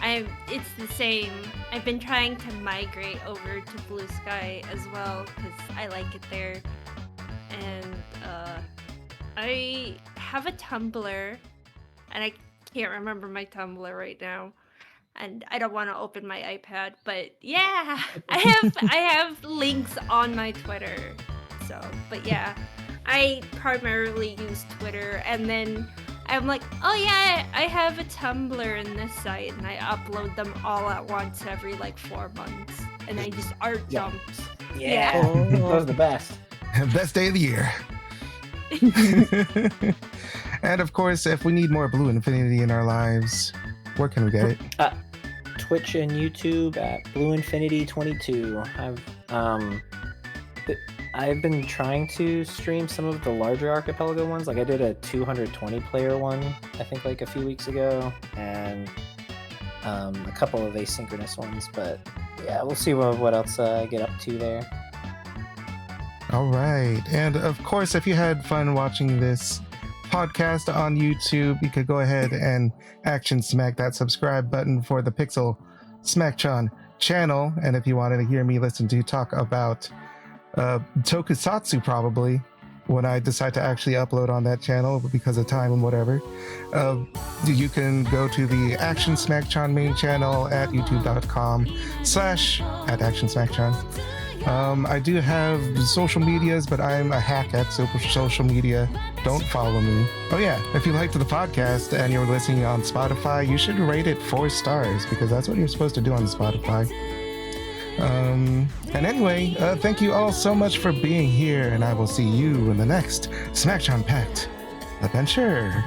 [SPEAKER 1] It's the same. I've been trying to migrate over to Blue Sky as well because I like it there. And I have a Tumblr, and I can't remember my Tumblr right now. And I don't want to open my iPad, but yeah, I have links on my Twitter. So, but yeah, I primarily use Twitter, and then I'm like, oh yeah, I have a Tumblr in this site, and I upload them all at once every like 4 months, and I just art
[SPEAKER 2] Yeah.
[SPEAKER 1] dumps.
[SPEAKER 2] Yeah, those are the best.
[SPEAKER 5] Best day of the year. And of course, if we need more Blue Infinity in our lives, where can we get it?
[SPEAKER 2] Twitch and YouTube at Blue Infinity 22. I've been trying to stream some of the larger archipelago ones. Like I did a 220 player one, I think like a few weeks ago, and a couple of asynchronous ones. But yeah, we'll see what else I get up to there.
[SPEAKER 5] All right. And of course, if you had fun watching this podcast on YouTube, you could go ahead and action smack that subscribe button for the Pixel Smacchan channel. And if you wanted to hear me listen to talk about tokusatsu, probably when I decide to actually upload on that channel because of time and whatever, you can go to the Action Smacchan main channel at youtube.com/@Action Smacchan. I do have social medias, but I'm a hack at social media. Don't follow me. Oh yeah, if you liked the podcast and you're listening on Spotify, you should rate it 4 stars because that's what you're supposed to do on Spotify. And anyway, thank you all so much for being here, and I will see you in the next Smacchan Pact adventure.